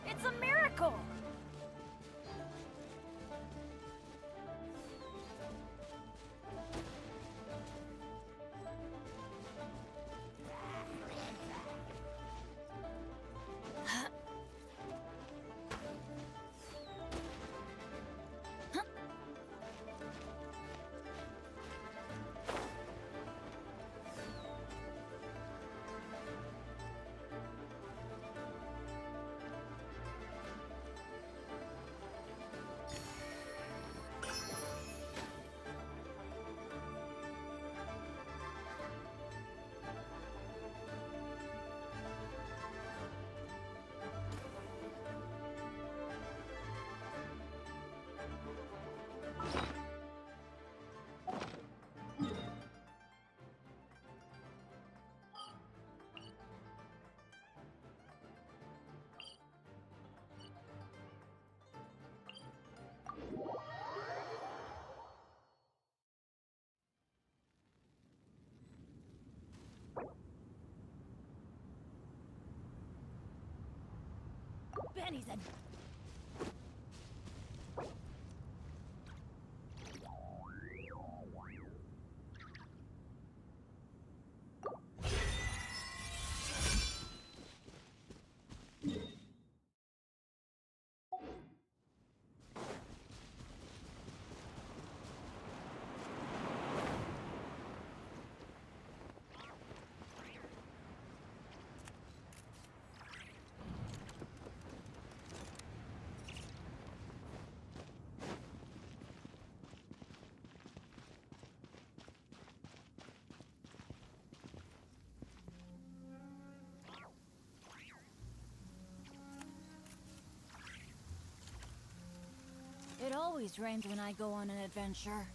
It's a miracle! Benny's a... It always rains when I go on an adventure.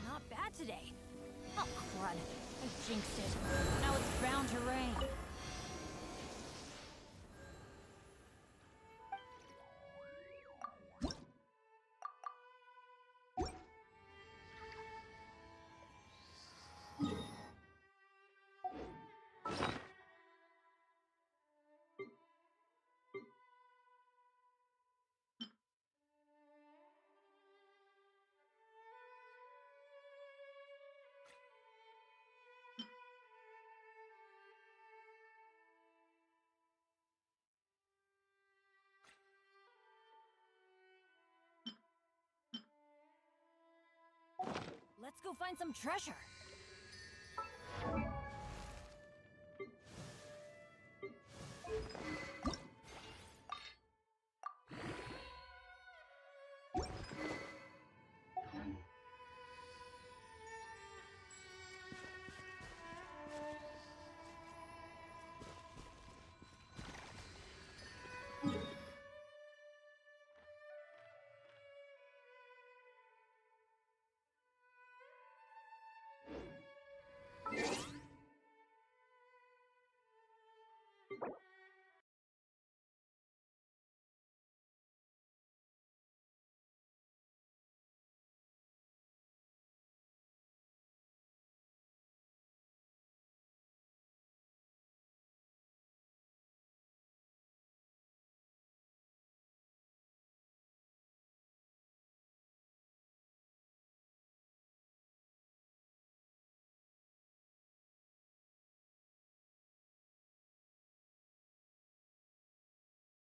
Not bad today. Oh, crud. I jinxed it. Now it's bound to rain. Let's go find some treasure.